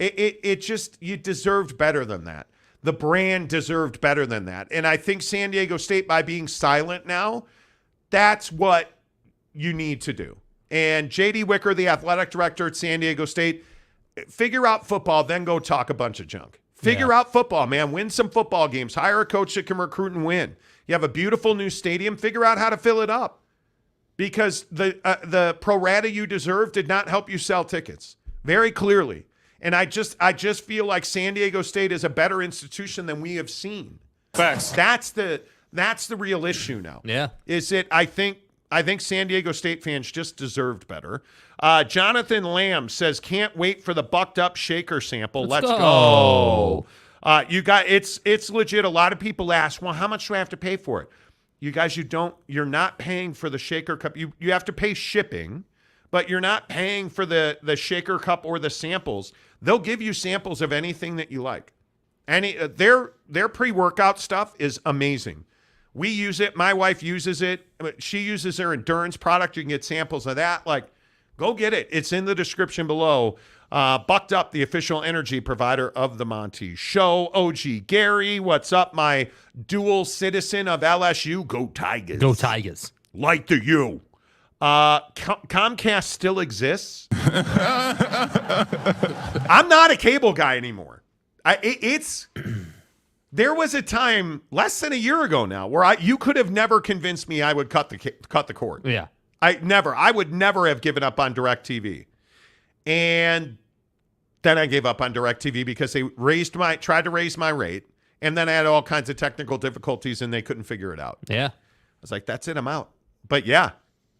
It just, you deserved better than that. The brand deserved better than that. And I think San Diego State, by being silent now, that's what you need to do. And J.D. Wicker, the athletic director at San Diego State, figure out football, then go talk a bunch of junk. Figure out football, man. Win some football games. Hire a coach that can recruit and win. You have a beautiful new stadium. Figure out how to fill it up. Because the pro rata you deserve did not help you sell tickets. Very clearly. And I just feel like San Diego State is a better institution than we have seen. Facts. That's the real issue now. Yeah. Is it? I think San Diego State fans just deserved better. Jonathan Lamb says, can't wait for the bucked up shaker sample. Let's go. You got it's legit. A lot of people ask, well, how much do I have to pay for it? You guys, you're not paying for the shaker cup. You have to pay shipping, but you're not paying for the shaker cup or the samples. They'll give you samples of anything that you like. Their pre-workout stuff is amazing. We use it. My wife uses it. She uses their endurance product. You can get samples of that. Like, go get it. It's in the description below. Bucked Up, the official energy provider of the Monty Show. OG Gary, what's up, my dual citizen of LSU? Go Tigers. Go Tigers. Like the U. Comcast still exists. I'm not a cable guy anymore. There was a time less than a year ago now where you could have never convinced me I would cut the cord. Yeah. I would never have given up on DirecTV. And then I gave up on DirecTV because they tried to raise my rate, and then I had all kinds of technical difficulties and they couldn't figure it out. Yeah. I was like, that's it, I'm out. But yeah,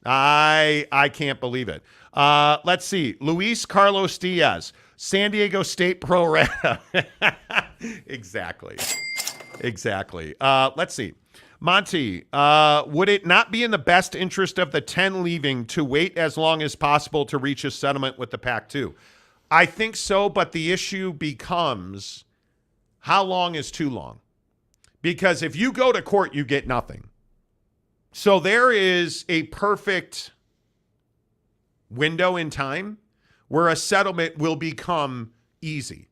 I can't believe it. Let's see. Luis Carlos Diaz, San Diego State pro rata. Exactly. Let's see. Monty, would it not be in the best interest of the 10 leaving to wait as long as possible to reach a settlement with the Pac-2? I think so, but the issue becomes how long is too long? Because if you go to court, you get nothing. So there is a perfect window in time where a settlement will become easy.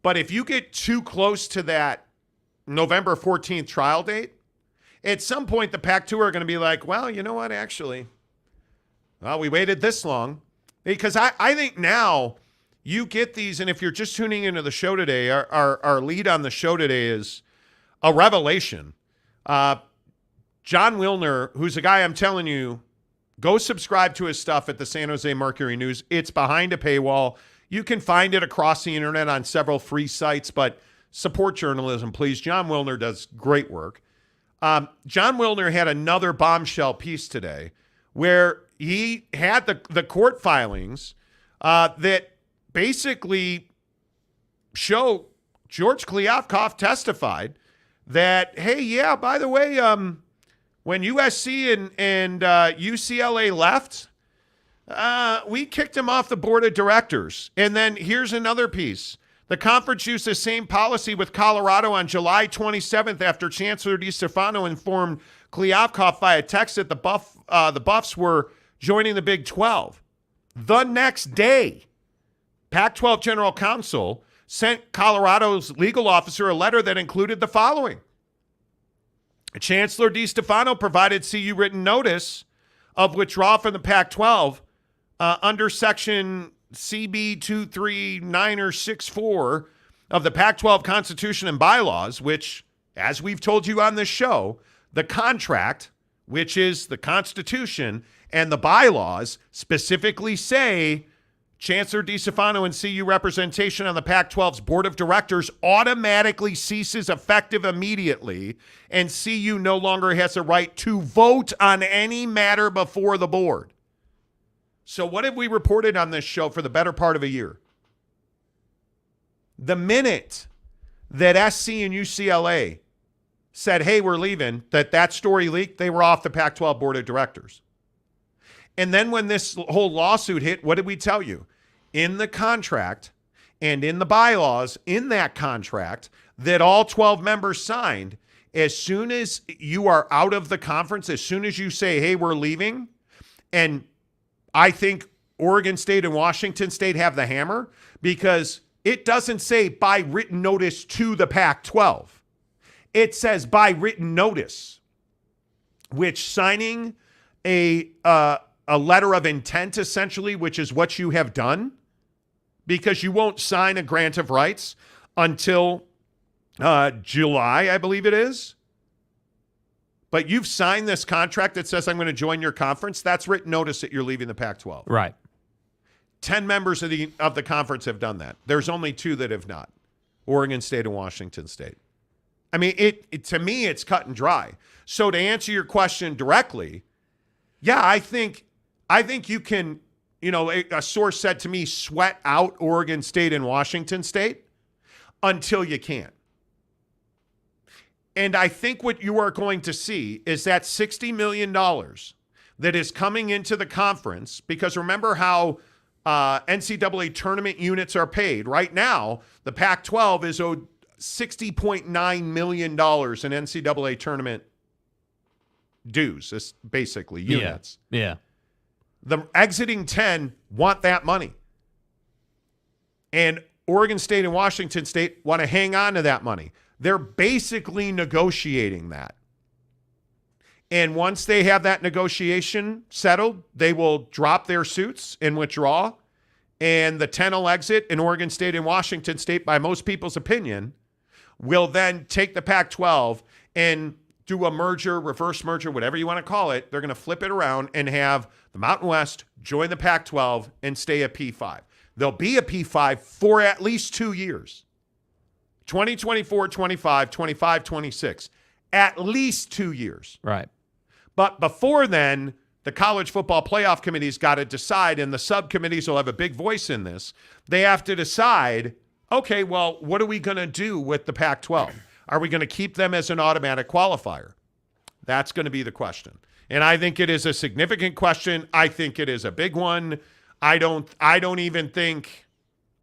But if you get too close to that November 14th trial date, at some point the Pac-2 are going to be like, well, you know what, actually, well, we waited this long. Because I think now you get these, and if you're just tuning into the show today, our lead on the show today is a revelation. John Wilner, who's a guy I'm telling you, go subscribe to his stuff at the San Jose Mercury News. It's behind a paywall. You can find it across the internet on several free sites, but support journalism, please. John Wilner does great work. John Wilner had another bombshell piece today where he had the court filings that basically show George Kliavkoff testified that, hey, yeah, by the way, when USC and UCLA left, we kicked him off the board of directors. And then here's another piece. The conference used the same policy with Colorado on July 27th after Chancellor DeStefano informed Kliavkoff via text that the Buffs were joining the Big 12. The next day, Pac-12 General Counsel sent Colorado's legal officer a letter that included the following. Chancellor DeStefano provided CU written notice of withdrawal from the Pac-12 under Section CB 239 or 64 of the Pac-12 Constitution and bylaws, which, as we've told you on this show, the contract, which is the Constitution, and the bylaws specifically say Chancellor DeStefano and CU representation on the Pac-12's board of directors automatically ceases effective immediately, and CU no longer has a right to vote on any matter before the board. So what have we reported on this show for the better part of a year? The minute that SC and UCLA said, hey, we're leaving, that story leaked, they were off the Pac-12 board of directors. And then when this whole lawsuit hit, what did we tell you? In the contract and in the bylaws, in that contract that all 12 members signed, as soon as you are out of the conference, as soon as you say, hey, we're leaving, and I think Oregon State and Washington State have the hammer, because it doesn't say by written notice to the Pac-12. It says by written notice, which signing a letter of intent, essentially, which is what you have done, because you won't sign a grant of rights until July, I believe it is. But you've signed this contract that says I'm going to join your conference. That's written notice that you're leaving the Pac-12. Right. 10 members of the conference have done that. There's only 2 that have not. Oregon State and Washington State. I mean, it to me, it's cut and dry. So to answer your question directly, yeah, I think you can, a source said to me, sweat out Oregon State and Washington State until you can't. And I think what you are going to see is that $60 million that is coming into the conference, because remember how NCAA tournament units are paid. Right now, the Pac-12 is owed $60.9 million in NCAA tournament dues, it's basically units. Yeah. The exiting 10 want that money. And Oregon State and Washington State want to hang on to that money. They're basically negotiating that. And once they have that negotiation settled, they will drop their suits and withdraw. And the 10 will exit, and Oregon State and Washington State, by most people's opinion, will then take the Pac-12 and do a merger, reverse merger, whatever you want to call it. They're going to flip it around and have the Mountain West join the Pac-12 and stay at P5. They'll be a P5 for at least 2 years. 2024, 25, 25, 26. At least 2 years. Right. But before then, the College Football Playoff Committee's got to decide, and the subcommittees will have a big voice in this. They have to decide, okay, well, what are we going to do with the Pac-12? Are we going to keep them as an automatic qualifier? That's going to be the question. And I think it is a significant question. I think it is a big one. I don't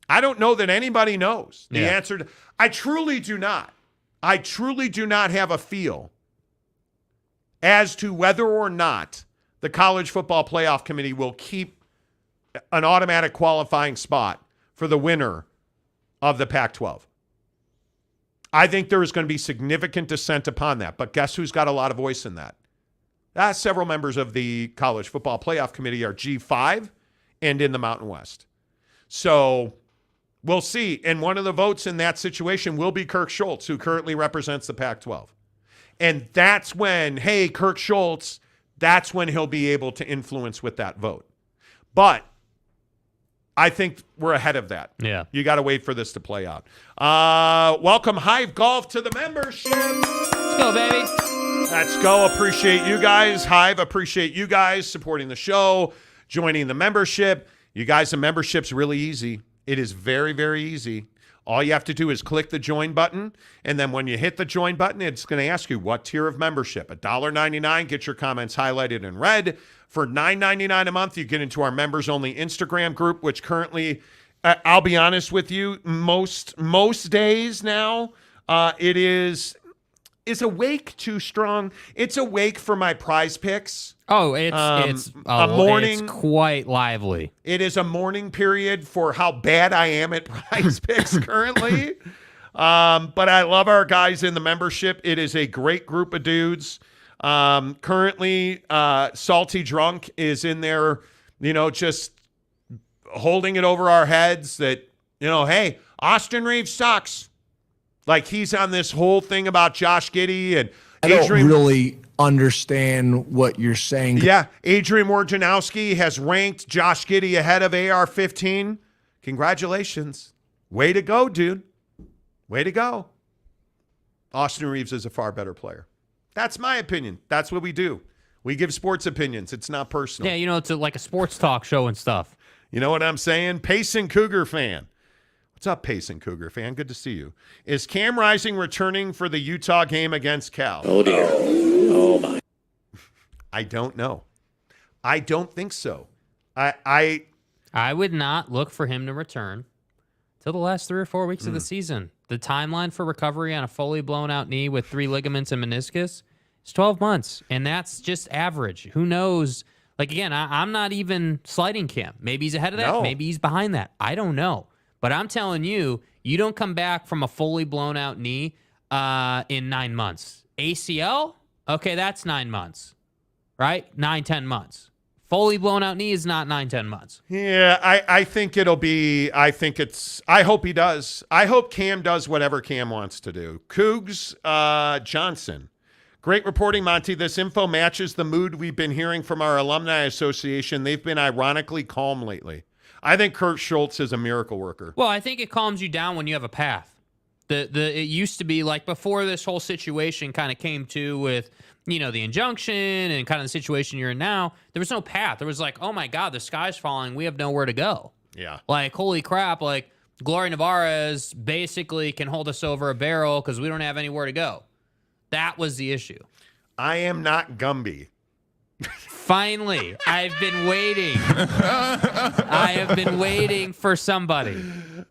know that anybody knows the answer. I truly do not. I truly do not have a feel as to whether or not the College Football Playoff Committee will keep an automatic qualifying spot for the winner of the Pac-12. I think there is going to be significant dissent upon that. But guess who's got a lot of voice in that? Several members of the College Football Playoff Committee are G5 and in the Mountain West. So we'll see. And one of the votes in that situation will be Kirk Schultz, who currently represents the Pac-12. And that's when, hey, Kirk Schultz, that's when he'll be able to influence with that vote. But I think we're ahead of that. Yeah. You got to wait for this to play out. Welcome Hive Golf to the membership. Let's go, baby. Let's go. Appreciate you guys. Hive, appreciate you guys supporting the show, joining the membership. You guys, the membership's really easy. It is very, very easy. All you have to do is click the join button, and then when you hit the join button, it's going to ask you what tier of membership. $1.99, get your comments highlighted in red. For $9.99 a month, you get into our members-only Instagram group, which currently, I'll be honest with you, most days now, it is awake too strong. It's awake for my prize picks. Oh, it's quite lively. It is a mourning period for how bad I am at prize picks currently. But I love our guys in the membership. It is a great group of dudes. Currently, Salty Drunk is in there, just holding it over our heads that, hey, Austin Reeves sucks. Like he's on this whole thing about Josh Giddey and I don't really understand what you're saying. Yeah, Adrian Wojnarowski has ranked Josh Giddey ahead of AR-15. Congratulations. Way to go, dude. Way to go. Austin Reeves is a far better player. That's my opinion. That's what we do. We give sports opinions. It's not personal. Yeah, it's like a sports talk show and stuff. You know what I'm saying? Payson Cougar fan. What's up, Payson Cougar fan? Good to see you. Is Cam Rising returning for the Utah game against Cal? Oh, dear. Oh, my. I don't know. I don't think so. I would not look for him to return till the last 3 or 4 weeks of the season. The timeline for recovery on a fully blown out knee with 3 ligaments and meniscus is 12 months, and that's just average. Who knows? Like, again, I'm not even slighting Cam. Maybe he's ahead of that. No. Maybe he's behind that. I don't know. But I'm telling you, you don't come back from a fully blown out knee in 9 months. ACL? Okay, that's 9 months, right? 9-10 months. Fully blown out knee is not 9-10 months. Yeah, I think it'll be, I hope he does. I hope Cam does whatever Cam wants to do. Cougs Johnson. Great reporting, Monty. This info matches the mood we've been hearing from our alumni association. They've been ironically calm lately. I think Kirk Schultz is a miracle worker. Well, I think it calms you down when you have a path. It used to be like before this whole situation kind of came to with, the injunction and kind of the situation you're in now, there was no path. There was like, oh my God, the sky's falling. We have nowhere to go. Yeah. Like, holy crap. Like, Gloria Nevarez basically can hold us over a barrel because we don't have anywhere to go. That was the issue. I am not Gumby. Finally, I've been waiting. I have been waiting for somebody.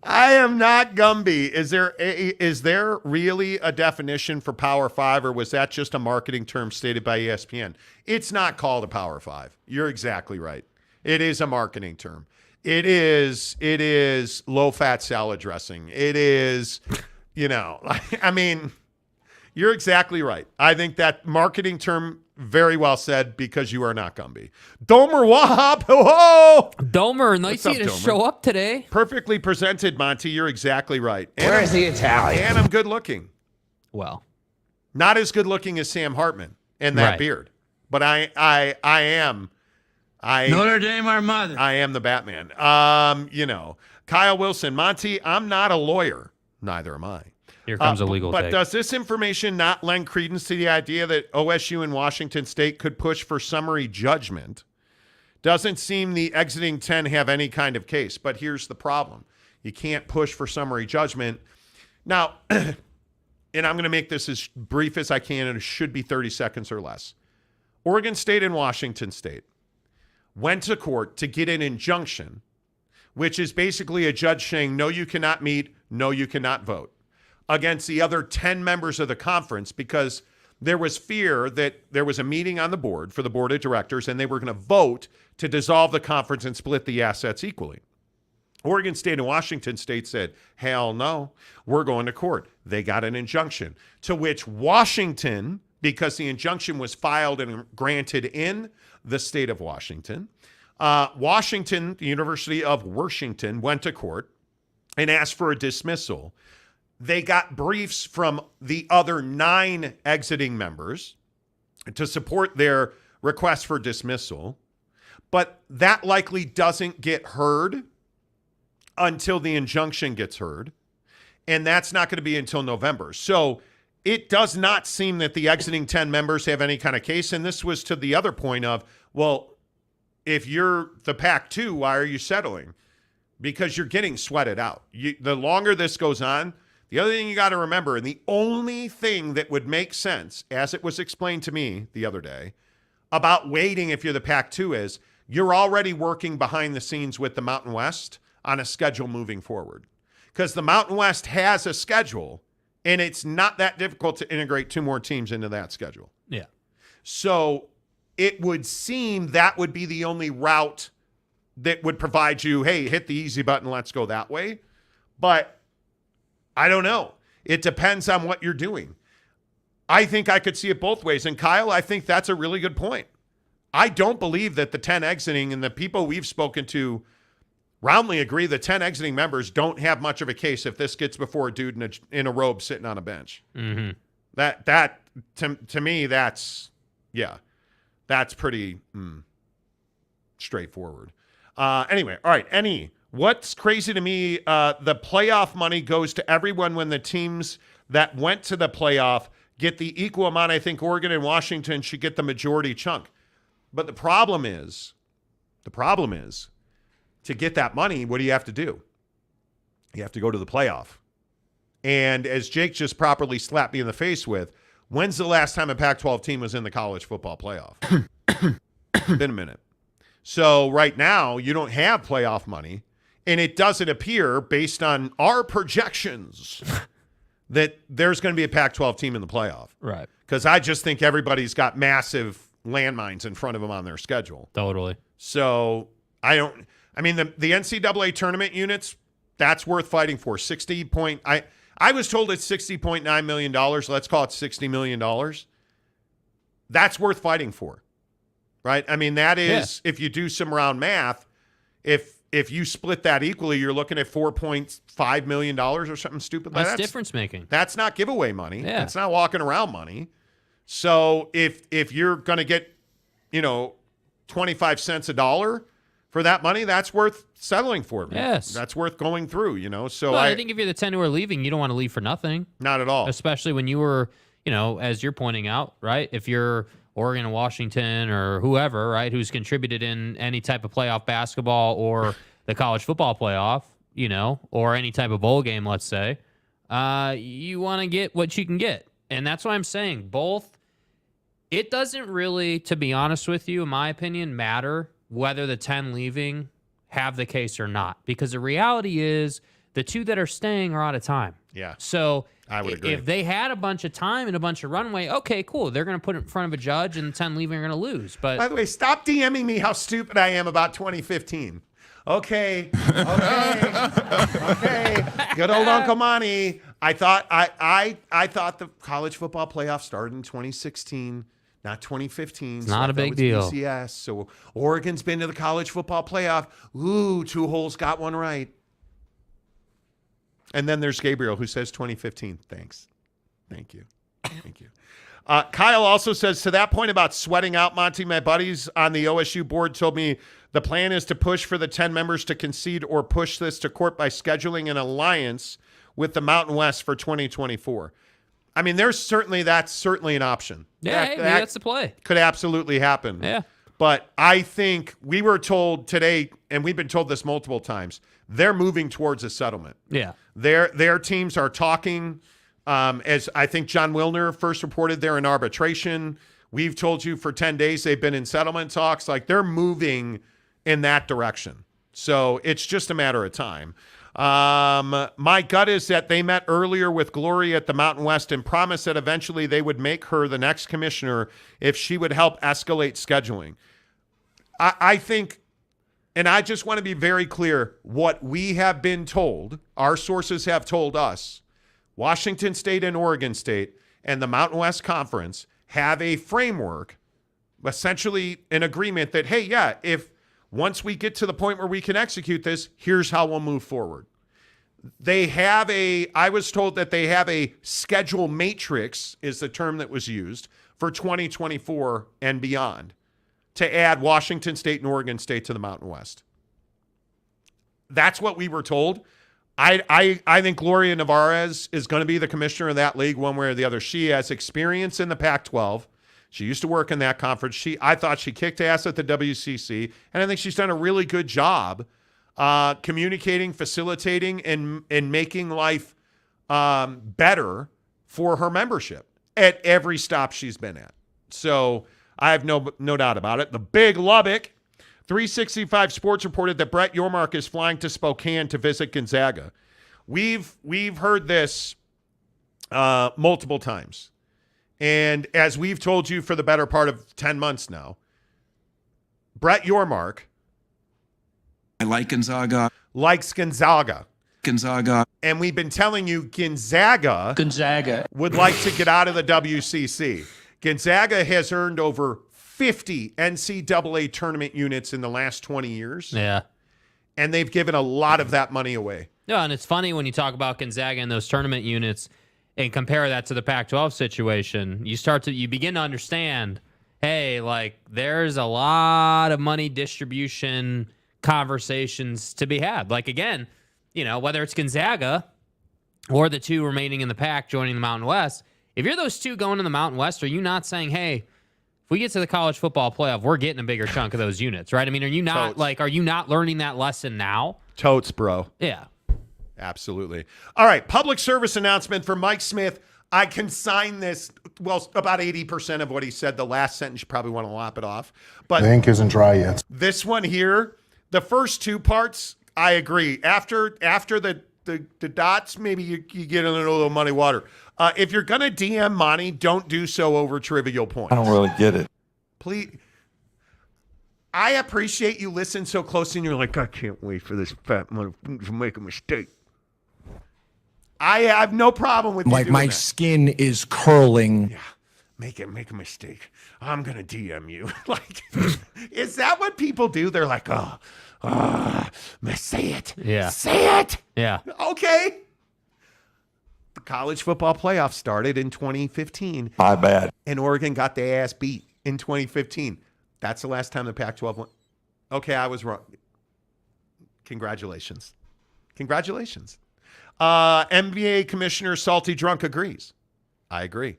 I am not Gumby. Is there really a definition for Power 5, or was that just a marketing term stated by ESPN? It's not called a Power 5. You're exactly right. It is a marketing term. It is low-fat salad dressing. It is, I mean, you're exactly right. I think that marketing term, very well said, because you are not Gumby. Domer Wahab, ho! Domer, nice of you to show up today. Perfectly presented, Monty. You're exactly right. Where is the Italian? And I'm good looking. Well, not as good looking as Sam Hartman and that beard, but I am. Notre Dame, our mother. I am the Batman. Kyle Wilson, Monty. I'm not a lawyer. Neither am I. Here comes a legal But take. does this information not lend credence to the idea that OSU and Washington State could push for summary judgment? Doesn't seem the exiting 10 have any kind of case. But here's the problem. You can't push for summary judgment. Now, and I'm going to make this as brief as I can, and it should be 30 seconds or less. Oregon State and Washington State went to court to get an injunction, which is basically a judge saying, no, you cannot meet, no, you cannot vote, against the other 10 members of the conference, because there was fear that there was a meeting on the board for the board of directors and they were going to vote to dissolve the conference and split the assets equally. Oregon State and Washington State said, hell no, we're going to court. They got an injunction, to which Washington, because the injunction was filed and granted in the state of Washington, Washington, the University of Washington, went to court and asked for a dismissal. They got briefs from the other 9 exiting members to support their request for dismissal, but that likely doesn't get heard until the injunction gets heard, and that's not going to be until November. So it does not seem that the exiting 10 members have any kind of case, and this was to the other point of, well, if you're the PAC-2, why are you settling? Because you're getting sweated out. The longer this goes on, the other thing you got to remember, and the only thing that would make sense, as it was explained to me the other day, about waiting if you're the PAC-2 is you're already working behind the scenes with the Mountain West on a schedule moving forward. Because the Mountain West has a schedule, and it's not that difficult to integrate 2 more teams into that schedule. Yeah. So it would seem that would be the only route that would provide you, hey, hit the easy button, let's go that way. But I don't know. It depends on what you're doing. I think I could see it both ways. And Kyle, I think that's a really good point. I don't believe that the 10 exiting, and the people we've spoken to roundly agree, the 10 exiting members don't have much of a case if this gets before a dude in a robe sitting on a bench. Mm-hmm. That to me, that's pretty straightforward. Anyway, all right, what's crazy to me, the playoff money goes to everyone when the teams that went to the playoff get the equal amount. I think Oregon and Washington should get the majority chunk. But the problem is, to get that money, what do you have to do? You have to go to the playoff. And as Jake just properly slapped me in the face with, when's the last time a Pac-12 team was in the college football playoff? Been a minute. So right now, you don't have playoff money, and it doesn't appear, based on our projections, that there's going to be a Pac-12 team in the playoff. Right. Because I just think everybody's got massive landmines in front of them on their schedule. Totally. So the NCAA tournament units, that's worth fighting for. I was told it's $60.9 million. Let's call it $60 million. That's worth fighting for, right? I mean, that is, if you do some round math, if you split that equally, you're looking at $4.5 million or something stupid like that. That's difference making. That's not giveaway money. Yeah. That's not walking around money. So if you're going to get, 25 cents a dollar for that money, that's worth settling for. Yes. That's worth going through, So well, I think if you're the 10 who are leaving, you don't want to leave for nothing. Not at all. Especially when you were, as you're pointing out, right? If you're Oregon and Washington or whoever, right, who's contributed in any type of playoff basketball or the college football playoff, or any type of bowl game, let's say, you want to get what you can get. And that's why I'm saying both. It doesn't really, to be honest with you, in my opinion, matter whether the 10 leaving have the case or not. Because the reality is the 2 that are staying are out of time. Yeah. So I would agree. If they had a bunch of time and a bunch of runway, okay, cool. They're going to put it in front of a judge and the 10 leaving are going to lose. But by the way, stop DMing me how stupid I am about 2015. Okay. Good old Uncle Monty. I thought the college football playoff started in 2016. Not 2015. It's not a big deal. BCS. So Oregon's been to the college football playoff. Ooh, 2 holes got one right. And then there's Gabriel who says 2015. Thanks. Thank you. Kyle also says, to that point about sweating out, Monty, my buddies on the OSU board told me the plan is to push for the 10 members to concede or push this to court by scheduling an alliance with the Mountain West for 2024. I mean, that's certainly an option. Yeah, that's the play. Could absolutely happen. Yeah. But I think we were told today, and we've been told this multiple times, they're moving towards a settlement. Yeah. Their teams are talking. As I think John Wilner first reported, they're in arbitration. We've told you for 10 days they've been in settlement talks. Like, they're moving in that direction. So it's just a matter of time. My gut is that they met earlier with Glory at the Mountain West and promised that eventually they would make her the next commissioner if she would help escalate scheduling. I think, and I just want to be very clear, what we have been told, our sources have told us, Washington State and Oregon State and the Mountain West Conference have a framework, essentially an agreement that, hey, yeah, if once we get to the point where we can execute this, here's how we'll move forward. I was told that they have a schedule matrix, is the term that was used, for 2024 and beyond, to add Washington State and Oregon State to the Mountain West. That's what we were told. I think Gloria Navarez is going to be the commissioner of that league one way or the other. She has experience in the Pac-12. She used to work in that conference. I thought she kicked ass at the WCC, and I think she's done a really good job communicating, facilitating, and making life better for her membership at every stop she's been at. So I have no doubt about it. The Big Lubbock 365 Sports reported that Brett Yormark is flying to Spokane to visit Gonzaga. We've heard this multiple times. And as we've told you for the better part of 10 months now, Brett Yormark I like Gonzaga. likes Gonzaga. Gonzaga. And we've been telling you Gonzaga would like to get out of the WCC. Gonzaga has earned over 50 NCAA tournament units in the last 20 years. Yeah. And they've given a lot of that money away. Yeah, and it's funny when you talk about Gonzaga and those tournament units and compare that to the Pac-12 situation, you begin to understand, hey, like there's a lot of money distribution conversations to be had. Like again, whether it's Gonzaga or the two remaining in the Pac joining the Mountain West, if you're those two going in the Mountain West, are you not saying, hey, if we get to the college football playoff, we're getting a bigger chunk of those units, right? I mean, are you not learning that lesson now? Totes, bro. Yeah. Absolutely. All right, public service announcement for Mike Smith. I can sign this. Well, about 80% of what he said. The last sentence, you probably want to lop it off. But the ink isn't dry yet. This one here, the first two parts, I agree. After the dots, maybe you get in a little muddy water. If you're going to DM Monty, don't do so over trivial points. I don't really get it. Please. I appreciate you listen so closely and you're like, I can't wait for this fat motherfucker to make a mistake. I have no problem with you Like doing my that. skin is curling. Yeah, make a mistake. I'm gonna DM you. Like, is that what people do? They're like, say it. Yeah. Say it. Yeah. Okay. The college football playoff started in 2015. My bad. And Oregon got their ass beat in 2015. That's the last time the Pac-12 won. Okay, I was wrong. Congratulations. NBA Commissioner Salty Drunk agrees. I agree.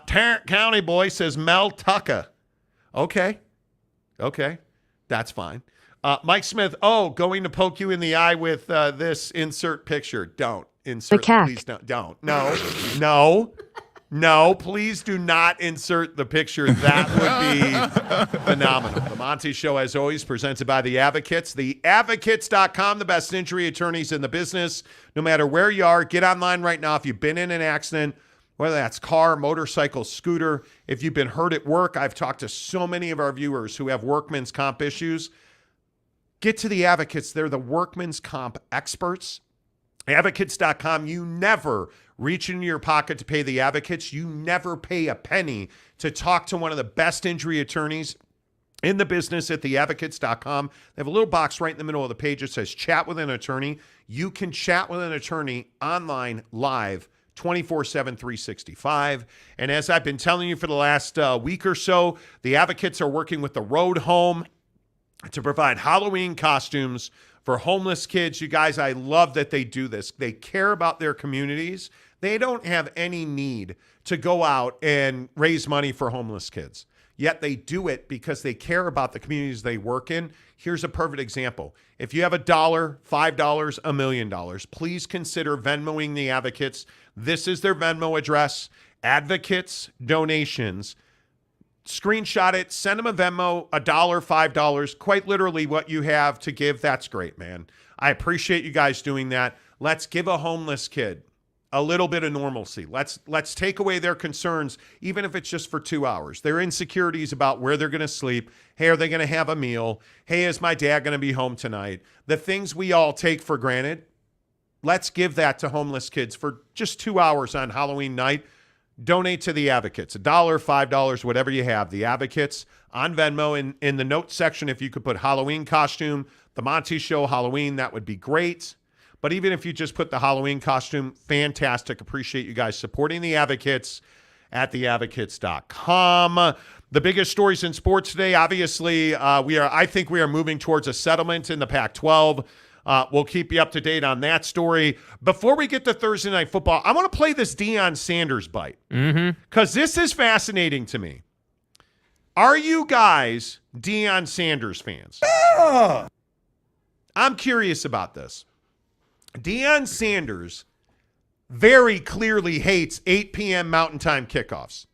Tarrant County boy says Mel Tucker. Okay. That's fine. Mike Smith, going to poke you in the eye with this insert picture. Don't. Insert. Please don't. No, please do not insert the picture. That would be phenomenal. The Monty Show, as always, presented by The Advocates. TheAdvocates.com, the best injury attorneys in the business. No matter where you are, get online right now. If you've been in an accident, whether that's car, motorcycle, scooter, if you've been hurt at work, I've talked to so many of our viewers who have workman's comp issues. Get to The Advocates. They're the workman's comp experts. Advocates.com, you never reach into your pocket to pay the Advocates. You never pay a penny to talk to one of the best injury attorneys in the business at theadvocates.com. They have a little box right in the middle of the page that says chat with an attorney. You can chat with an attorney online, live, 24/7, 365. And as I've been telling you for the last week or so, the Advocates are working with the Road Home to provide Halloween costumes for homeless kids. You guys, I love that they do this. They care about their communities. They don't have any need to go out and raise money for homeless kids. Yet they do it because they care about the communities they work in. Here's a perfect example. If you have $1, $5, $1 million, please consider Venmoing the Advocates. This is their Venmo address, Advocates Donations. Screenshot it, send them a Venmo, $1, $5, quite literally what you have to give. That's great, man. I appreciate you guys doing that. Let's give a homeless kid a little bit of normalcy. Let's take away their concerns, even if it's just for 2 hours. Their insecurities about where they're going to sleep. Hey, are they going to have a meal? Hey, is my dad going to be home tonight? The things we all take for granted. Let's give that to homeless kids for just 2 hours on Halloween night. Donate to the Advocates, $1, $5, whatever you have. The Advocates on Venmo. In the notes section, if you could put Halloween costume, the Monty Show Halloween, that would be great. But even if you just put the Halloween costume, fantastic. Appreciate you guys supporting the Advocates at theadvocates.com. The biggest stories in sports today, obviously, I think we are moving towards a settlement in the Pac-12. We'll keep you up to date on that story. Before we get to Thursday Night Football, I want to play this Deion Sanders bite because this is fascinating to me. Are you guys Deion Sanders fans? Yeah. I'm curious about this. Deion Sanders very clearly hates 8 p.m. Mountain Time kickoffs.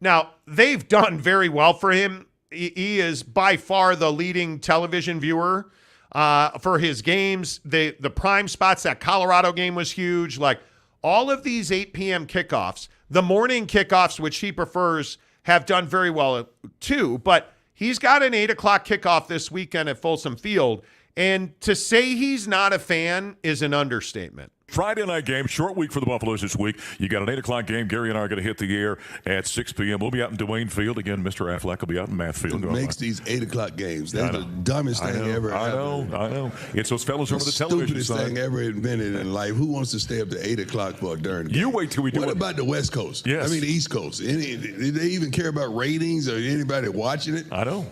Now, they've done very well for him. He is by far the leading television viewer for his games. The prime spots, that Colorado game was huge. Like all of these 8 p.m. kickoffs, the morning kickoffs, which he prefers, have done very well too. But he's got an 8 o'clock kickoff this weekend at Folsom Field. And to say he's not a fan is an understatement. Friday night game, short week for the Buffaloes this week. You got an 8 o'clock game. Gary and I are going to hit the air at 6 p.m. We'll be out in Dwayne Field. Again, Mr. Affleck will be out in Math Field. It makes these 8 o'clock games. That's the dumbest thing ever. I know. It's those fellows over the television stupidest side. thing ever invented in life. Who wants to stay up to 8 o'clock for a darn game? You wait till we do it. What about the West Coast? Yes. I mean, the East Coast. Do they even care about ratings or anybody watching it? I know.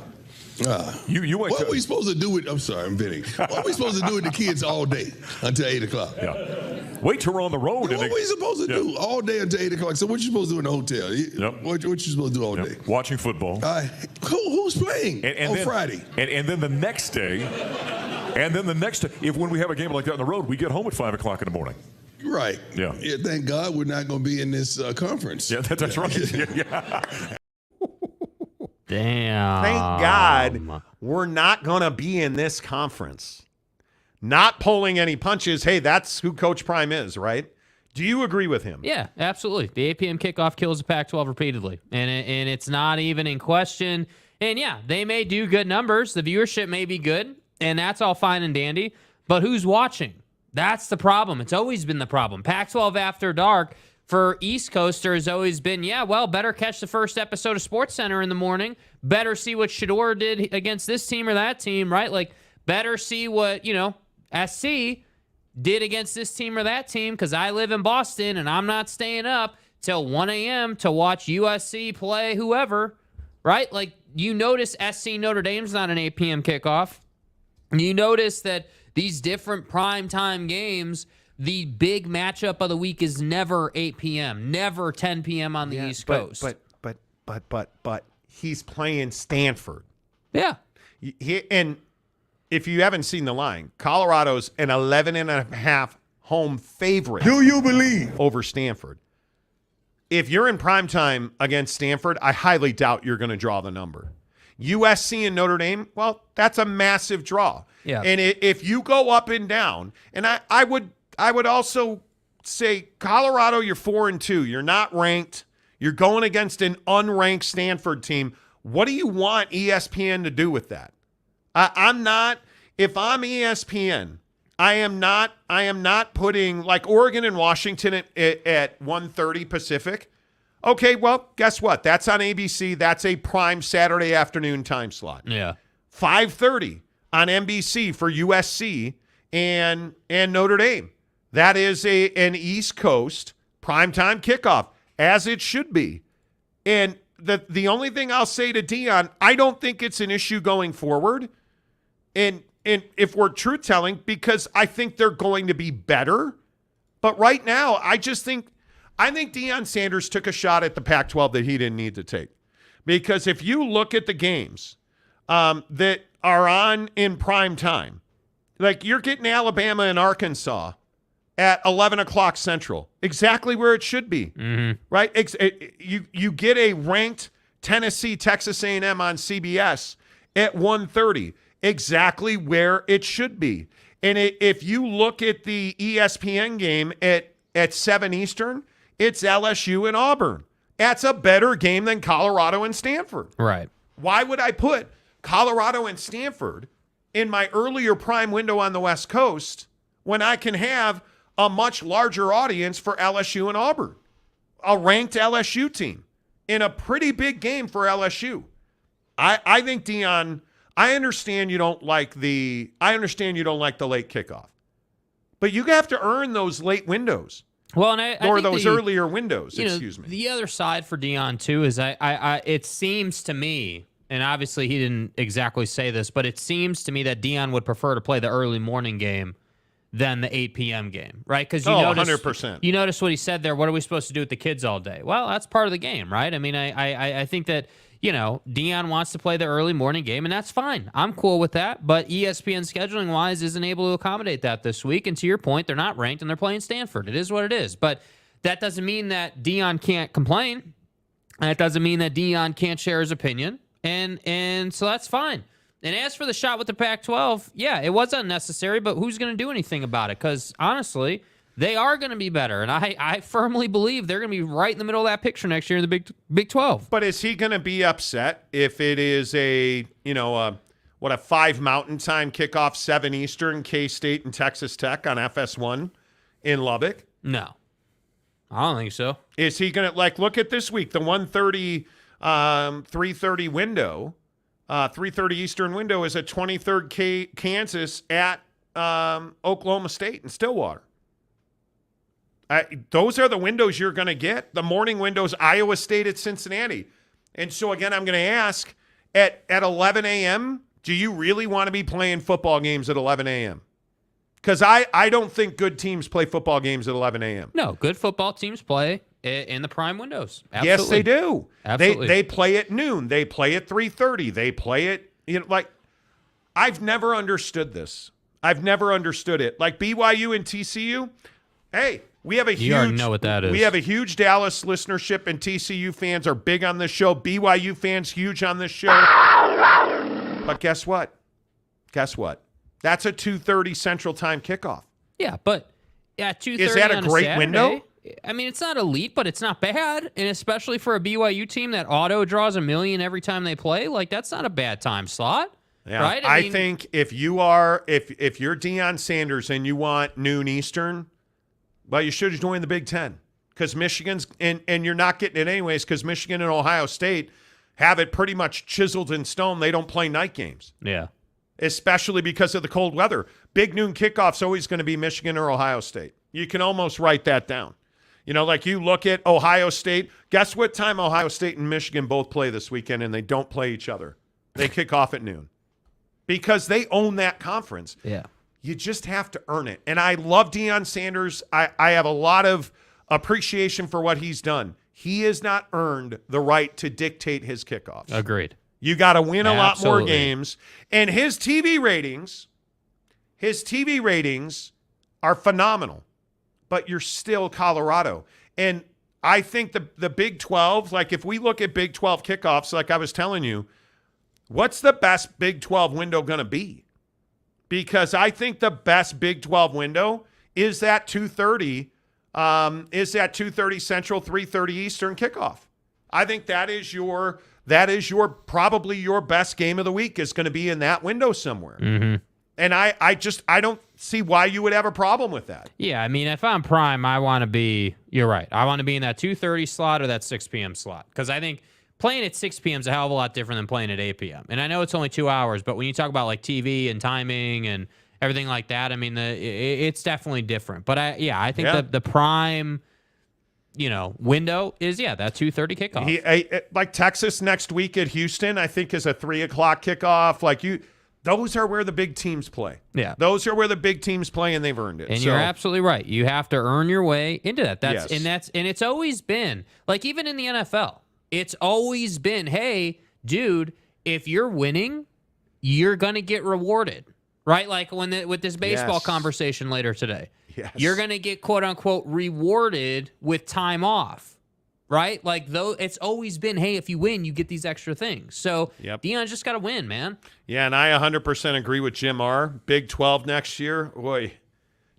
You wait. What are we supposed to do with? I'm sorry, I'm venting. What are we supposed to do with the kids all day until 8 o'clock? Yeah. Wait till we're on the road. What are we supposed to do all day until 8 o'clock? So what you supposed to do in the hotel? Yep. What you supposed to do all day? Watching football. Who's playing on Friday? And then the next day, if when we have a game like that on the road, we get home at 5 o'clock in the morning. Right. Yeah. Thank God we're not going to be in this conference. Yeah, that's right. Yeah. Damn. Thank God we're not going to be in this conference. Not pulling any punches. Hey, that's who Coach Prime is, right? Do you agree with him? Yeah, absolutely. The 8 p.m. kickoff kills the Pac-12 repeatedly, and it's not even in question. And, yeah, they may do good numbers. The viewership may be good, and that's all fine and dandy. But who's watching? That's the problem. It's always been the problem. Pac-12 After Dark for East Coaster has always been, better catch the first episode of SportsCenter in the morning. Better see what Shedeur did against this team or that team, right? Like, better see what, SC did against this team or that team, because I live in Boston and I'm not staying up till 1 a.m. to watch USC play whoever, right? Like, you notice SC Notre Dame's not an 8 p.m. kickoff. You notice that these different primetime games, the big matchup of the week is never 8 p.m., never 10 p.m. on the East Coast. But he's playing Stanford. Yeah. And if you haven't seen the line, Colorado's an 11.5 home favorite. Do you believe? Over Stanford. If you're in primetime against Stanford, I highly doubt you're going to draw the number. USC and Notre Dame, well, that's a massive draw. Yeah. And if you go up and down, and I would also say Colorado, you're 4-2. You're not ranked. You're going against an unranked Stanford team. What do you want ESPN to do with that? I'm not. If I'm ESPN, I am not putting like Oregon and Washington at 1:30 Pacific. Okay, well, guess what? That's on ABC. That's a prime Saturday afternoon time slot. Yeah. 5:30 on NBC for USC and Notre Dame. That is an East Coast primetime kickoff, as it should be. And the only thing I'll say to Deion, I don't think it's an issue going forward. And if we're truth-telling, because I think they're going to be better. But right now, I think Deion Sanders took a shot at the Pac-12 that he didn't need to take. Because if you look at the games that are on in prime time, like you're getting Alabama and Arkansas at 11 o'clock Central, exactly where it should be, right? You get a ranked Tennessee, Texas A&M on CBS at 1:30, exactly where it should be. And if you look at the ESPN game at 7 Eastern, it's LSU and Auburn. That's a better game than Colorado and Stanford. Right. Why would I put Colorado and Stanford in my earlier prime window on the West Coast when I can have a much larger audience for LSU and Auburn? A ranked LSU team in a pretty big game for LSU. I think Deion, I understand you don't like the late kickoff. But you have to earn those late windows. Well, and or those earlier windows, excuse me. The other side for Deion, too, is it seems to me, and obviously he didn't exactly say this, but it seems to me that Deion would prefer to play the early morning game than the 8 p.m. game, right? Because 100%. You notice what he said there. What are we supposed to do with the kids all day? Well, that's part of the game, right? I mean, I think that, Deion wants to play the early morning game, and that's fine. I'm cool with that, but ESPN scheduling-wise isn't able to accommodate that this week, and to your point, they're not ranked, and they're playing Stanford. It is what it is, but that doesn't mean that Deion can't complain, and it doesn't mean that Deion can't share his opinion, and so that's fine. And as for the shot with the Pac-12, yeah, it was unnecessary, but who's going to do anything about it? Because, honestly, they are going to be better, and I firmly believe they're going to be right in the middle of that picture next year in the Big 12. But is he going to be upset if it is a 5 Mountain Time kickoff, 7 Eastern, K-State and Texas Tech on FS1 in Lubbock? No. I don't think so. Is he going to, like, look at this week, the 1:30, 3:30 window, 3:30 Eastern window is at 23rd Kansas at Oklahoma State and Stillwater. Those are the windows you're going to get. The morning windows, Iowa State at Cincinnati. And so, again, I'm going to ask, at 11 a.m., do you really want to be playing football games at 11 a.m.? Because I don't think good teams play football games at 11 a.m. No, good football teams play in the prime windows. Absolutely. Yes, they do. Absolutely. They play at noon. They play at 3:30. They play at, like, I've never understood this. I've never understood it. Like BYU and TCU, hey, we have a you already know what that is. We have a huge Dallas listenership, and TCU fans are big on this show. BYU fans huge on this show. But guess what? That's a 2:30 Central Time kickoff. Yeah, but 2:30 is that a great Saturday, window? I mean, it's not elite, but it's not bad, and especially for a BYU team that auto draws $1 million every time they play, like that's not a bad time slot. Yeah, right? I think if you're Deion Sanders and you want noon Eastern, well, you should join the Big Ten because Michigan's and you're not getting it anyways because Michigan and Ohio State have it pretty much chiseled in stone. They don't play night games. Yeah. Especially because of the cold weather. Big noon kickoff's always going to be Michigan or Ohio State. You can almost write that down. Like you look at Ohio State. Guess what time Ohio State and Michigan both play this weekend, and they don't play each other. They kick off at noon because they own that conference. Yeah. You just have to earn it. And I love Deion Sanders. I have a lot of appreciation for what he's done. He has not earned the right to dictate his kickoffs. Agreed. You got to win a lot more Absolutely. games. And his TV ratings are phenomenal. But you're still Colorado. And I think the Big 12, like if we look at Big 12 kickoffs, like I was telling you, what's the best Big 12 window going to be? Because I think the best Big 12 window is that 2:30 Central, 3:30 Eastern kickoff. I think that is your probably your best game of the week is going to be in that window somewhere. Mm-hmm. And I don't see why you would have a problem with that. Yeah, I mean, if I'm prime, I want to be, you're right, I want to be in that 2:30 slot or that 6 p.m. slot. Because I think playing at 6 p.m. is a hell of a lot different than playing at 8 p.m. And I know it's only 2 hours, but when you talk about like TV and timing and everything like that, I mean, it's definitely different. But I think that the prime, window is, that 2:30 kickoff. Like Texas next week at Houston, I think is a 3 o'clock kickoff. Those are where the big teams play. Yeah. Those are where the big teams play, and they've earned it. And you're absolutely right. You have to earn your way into that. Yes. And it's always been, like even in the NFL, it's always been, hey, dude, if you're winning, you're going to get rewarded. Right? Like with this baseball conversation later today. Yes. You're going to get, quote unquote, rewarded with time off. Right? Like, though, it's always been, hey, if you win, you get these extra things. So, Deion just got to win, man. Yeah, and I 100% agree with Jim R. Big 12 next year, boy,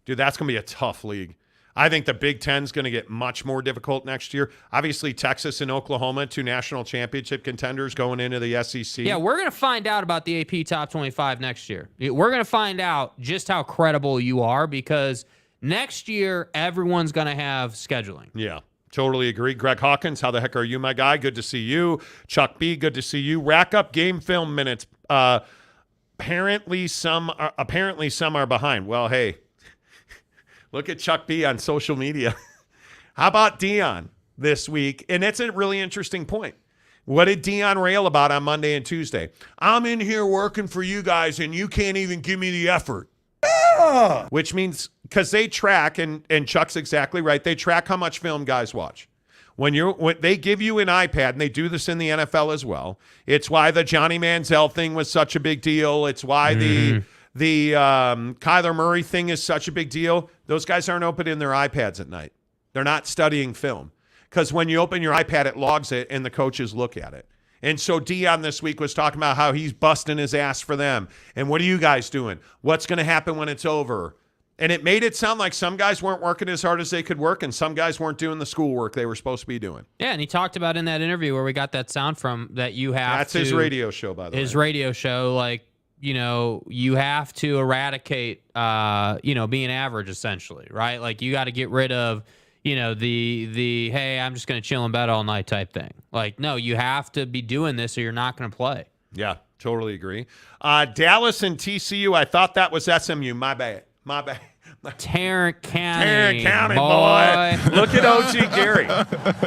dude, that's going to be a tough league. I think the Big 10 is going to get much more difficult next year. Obviously, Texas and Oklahoma, 2 national championship contenders going into the SEC. Yeah, we're going to find out about the AP Top 25 next year. We're going to find out just how credible you are because next year, everyone's going to have scheduling. Yeah. Totally agree. Greg Hawkins, how the heck are you, my guy? Good to see you. Chuck B, good to see you. Rack up game film minutes. Apparently some are behind. Well, hey, look at Chuck B on social media. How about Deion this week? And that's a really interesting point. What did Deion rail about on Monday and Tuesday? I'm in here working for you guys, and you can't even give me the effort. Which means, because they track, and Chuck's exactly right, they track how much film guys watch. When they give you an iPad, and they do this in the NFL as well, it's why the Johnny Manziel thing was such a big deal. It's why the Kyler Murray thing is such a big deal. Those guys aren't opening their iPads at night. They're not studying film. Because when you open your iPad, it logs it, and the coaches look at it. And so Deion this week was talking about how he's busting his ass for them. And what are you guys doing? What's going to happen when it's over? And it made it sound like some guys weren't working as hard as they could work, and some guys weren't doing the schoolwork they were supposed to be doing. Yeah, and he talked about in that interview where we got that sound from that you have That's his radio show, by the way. His radio show, like, you have to eradicate, being average essentially, right? Like you got to get rid of, the hey, I'm just going to chill in bed all night type thing. Like, no, you have to be doing this or you're not going to play. Yeah, totally agree. Dallas and TCU, I thought that was SMU. My bad. Tarrant County, boy. Look at OG Gary.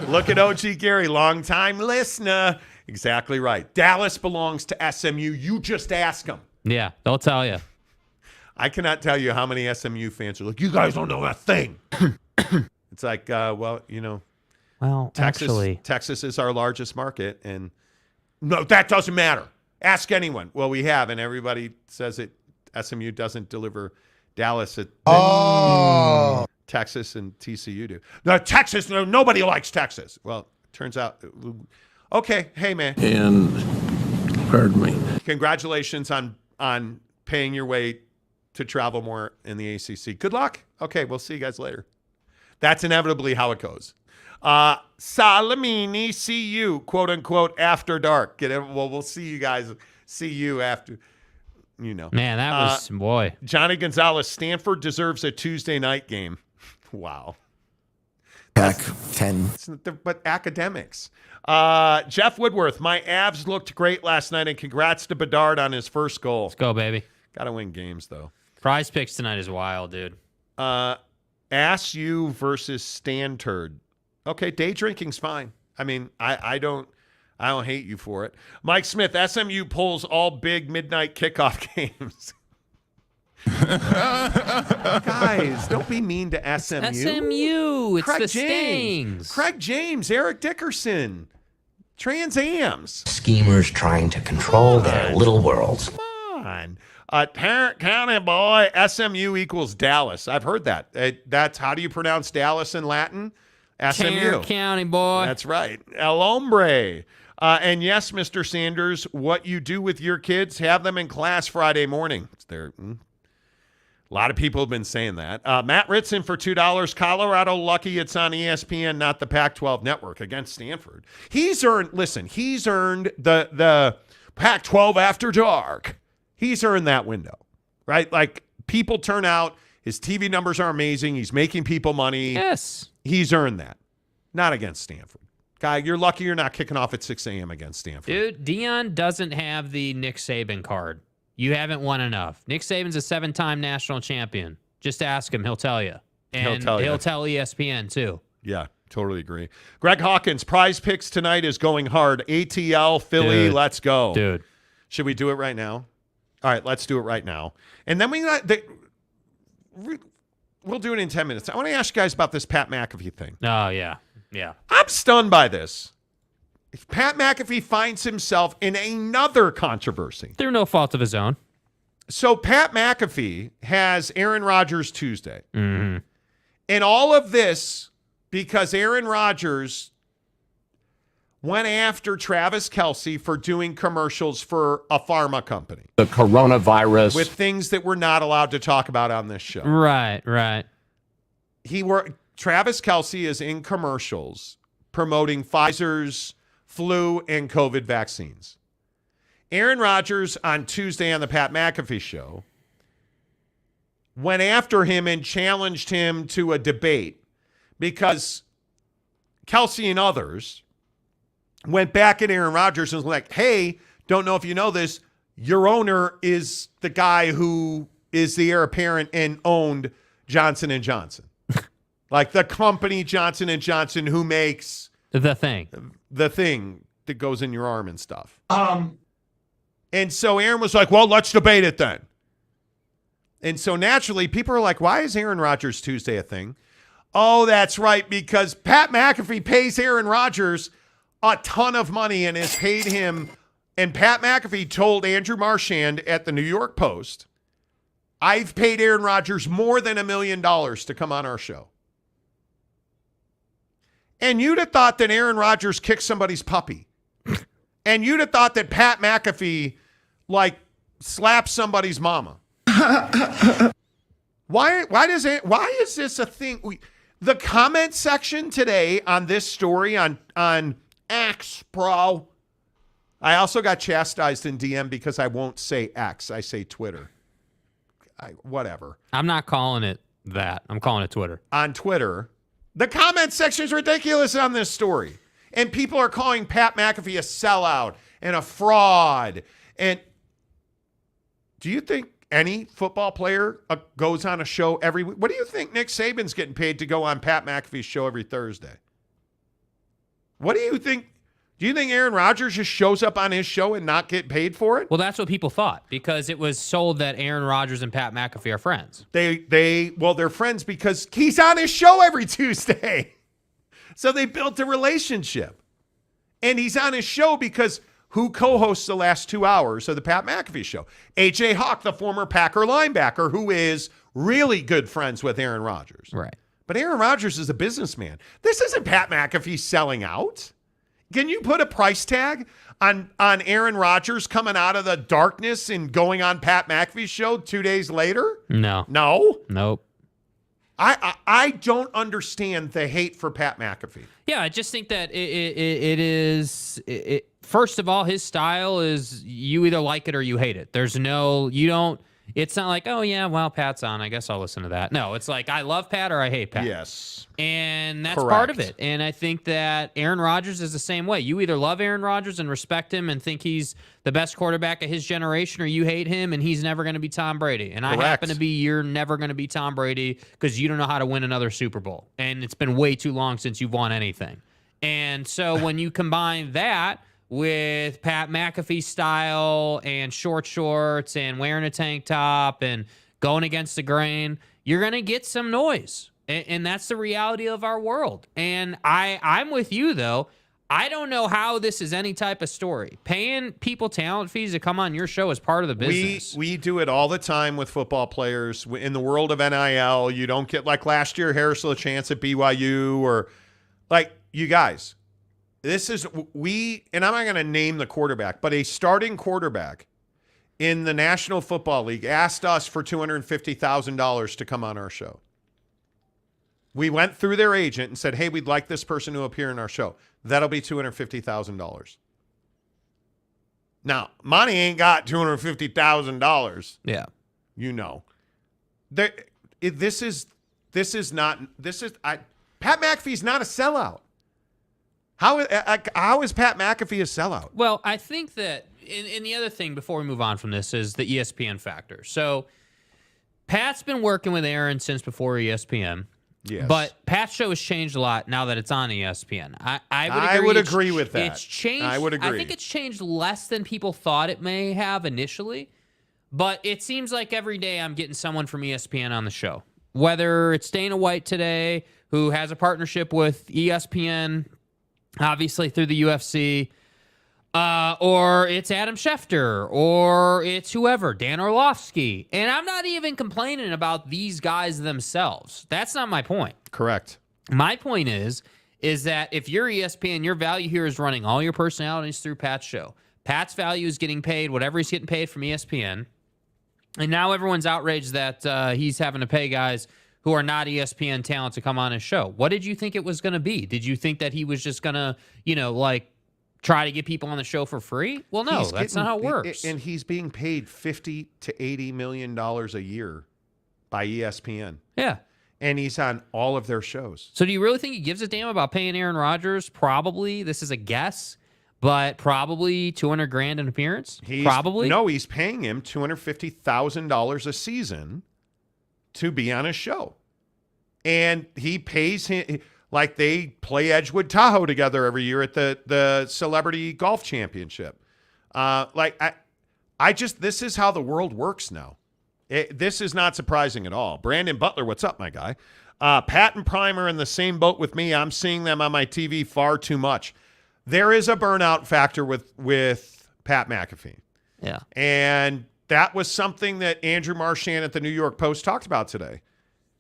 Look at OG Gary, longtime listener. Exactly right. Dallas belongs to SMU. You just ask them. Yeah, they'll tell you. I cannot tell you how many SMU fans are like, you guys don't know a thing. It's like, well, Texas is our largest market, and no, that doesn't matter. Ask anyone. Well, we have, and everybody says it. SMU doesn't deliver Dallas at Texas and TCU do. No, Texas, nobody likes Texas. Well, turns out, okay, hey, man. And pardon me. Congratulations on paying your way to travel more in the ACC. Good luck. Okay, we'll see you guys later. That's inevitably how it goes. Salamini, see you, quote unquote, after dark. Get it? Well, we'll see you guys. See you after, Man, that was, boy. Johnny Gonzalez, Stanford deserves a Tuesday night game. Wow. PAC 10. But academics. Jeff Woodworth, my Avs looked great last night, and congrats to Bedard on his first goal. Let's go, baby. Got to win games, though. Prize picks tonight is wild, dude. Ass you versus Stanford. Okay, day drinking's fine. I mean, I don't hate you for it. Mike Smith, SMU pulls all big midnight kickoff games. Guys, don't be mean to SMU. SMU, it's Craig the James. Stings. Craig James, Eric Dickerson, Trans Ams. Schemers trying to control their little worlds. Come on. Tarrant County, boy, SMU equals Dallas. I've heard that. That's how do you pronounce Dallas in Latin? SMU. Tarrant County, boy. That's right. El Hombre. And yes, Mr. Sanders, what you do with your kids, have them in class Friday morning. It's there. A lot of people have been saying that. Matt Ritson for $2. Colorado lucky it's on ESPN, not the Pac-12 network against Stanford. He's earned the Pac-12 after dark. He's earned that window, right? Like, people turn out. His TV numbers are amazing. He's making people money. Yes. He's earned that. Not against Stanford. Guy, you're lucky you're not kicking off at 6 a.m. against Stanford. Dude, Deion doesn't have the Nick Saban card. You haven't won enough. Nick Saban's a 7-time national champion. Just ask him. He'll tell you. And he'll tell ESPN, too. Yeah, totally agree. Greg Hawkins, prize picks tonight is going hard. ATL, Philly, Dude. Let's go. Dude. Should we do it right now? All right, let's do it right now. And then we'll do it in 10 minutes. I want to ask you guys about this Pat McAfee thing. Oh, yeah. Yeah. I'm stunned by this. If Pat McAfee finds himself in another controversy. Through no fault of his own. So Pat McAfee has Aaron Rodgers Tuesday. Mm-hmm. And all of this because Aaron Rodgers went after Travis Kelce for doing commercials for a pharma company. The coronavirus. With things that we're not allowed to talk about on this show. Right. Travis Kelce is in commercials promoting Pfizer's flu and COVID vaccines. Aaron Rodgers on Tuesday on the Pat McAfee show went after him and challenged him to a debate because Kelce and others went back at Aaron Rodgers and was like, hey, don't know if you know this, your owner is the guy who is the heir apparent and owned Johnson & Johnson. Like the company Johnson & Johnson who makes the thing that goes in your arm and stuff. And so Aaron was like, well, let's debate it then. And so naturally, people are like, why is Aaron Rodgers Tuesday a thing? Oh, that's right, because Pat McAfee pays Aaron Rodgers a ton of money and has paid him. And Pat McAfee told Andrew Marchand at the New York Post, I've paid Aaron Rodgers more than $1 million to come on our show. And you'd have thought that Aaron Rodgers kicked somebody's puppy. And you'd have thought that Pat McAfee, slapped somebody's mama. Why is this a thing? The comment section today on this story on X, bro, I also got chastised in DM because I won't say X. I say Twitter. Whatever. I'm not calling it that. I'm calling it Twitter. On Twitter, the comment section is ridiculous on this story. And people are calling Pat McAfee a sellout and a fraud. And do you think any football player goes on a show every week? What do you think Nick Saban's getting paid to go on Pat McAfee's show every Thursday? What do you think? Do you think Aaron Rodgers just shows up on his show and not get paid for it? Well, that's what people thought because it was sold that Aaron Rodgers and Pat McAfee are friends. They're friends because he's on his show every Tuesday. So they built a relationship. And he's on his show because who co-hosts the last 2 hours of the Pat McAfee show? A.J. Hawk, the former Packer linebacker, who is really good friends with Aaron Rodgers. Right. But Aaron Rodgers is a businessman. This isn't Pat McAfee selling out. Can you put a price tag on Aaron Rodgers coming out of the darkness and going on Pat McAfee's show 2 days later? No. Nope. I don't understand the hate for Pat McAfee. Yeah, I just think that it is. First of all, his style is you either like it or you hate it. It's not like, oh, yeah, well, Pat's on. I guess I'll listen to that. No, it's like I love Pat or I hate Pat. Yes. And that's Correct. part of it. And I think that Aaron Rodgers is the same way. You either love Aaron Rodgers and respect him and think he's the best quarterback of his generation, or you hate him and he's never going to be Tom Brady. And Correct. I happen to be you're never going to be Tom Brady because you don't know how to win another Super Bowl. And it's been way too long since you've won anything. And so when you combine that with Pat McAfee style and short shorts and wearing a tank top and going against the grain, you're going to get some noise. And that's the reality of our world. And I'm with you, though. I don't know how this is any type of story. Paying people talent fees to come on your show is part of the business. We do it all the time with football players. In the world of NIL, you don't get, like last year, Harris LaChance at BYU, or like, you guys, this is, and I'm not going to name the quarterback, but a starting quarterback in the National Football League asked us for $250,000 to come on our show. We went through their agent and said, hey, we'd like this person to appear in our show. That'll be $250,000. Now, Monty ain't got $250,000. Yeah. You know. Pat McAfee's not a sellout. How is Pat McAfee a sellout? Well, I think that, and the other thing before we move on from this is the ESPN factor. So Pat's been working with Aaron since before ESPN. Yes. But Pat's show has changed a lot now that it's on ESPN. I would agree with that. It's changed. I would agree. I think it's changed less than people thought it may have initially. But it seems like every day I'm getting someone from ESPN on the show. Whether it's Dana White today, who has a partnership with ESPN, obviously through the UFC, or it's Adam Schefter, or it's whoever, Dan Orlovsky. And I'm not even complaining about these guys themselves. That's not my point. Correct. My point is that if you're ESPN, your value here is running all your personalities through Pat's show. Pat's value is getting paid whatever he's getting paid from ESPN. And now everyone's outraged that he's having to pay guys who are not ESPN talent to come on his show. What did you think it was going to be? Did you think that he was just going to, try to get people on the show for free? Well, no, that's not how it works. And he's being paid $50 to $80 million a year by ESPN. Yeah. And he's on all of their shows. So do you really think he gives a damn about paying Aaron Rodgers? Probably. This is a guess, but probably $200,000 an appearance? Probably. No, he's paying him $250,000 a season to be on his show. And he pays him, like they play Edgewood Tahoe together every year at the Celebrity Golf Championship. This is how the world works now. This is not surprising at all. Brandon Butler, what's up, my guy? Pat and Prime are in the same boat with me. I'm seeing them on my TV far too much. There is a burnout factor with Pat McAfee. Yeah. And that was something that Andrew Marchand at the New York Post talked about today.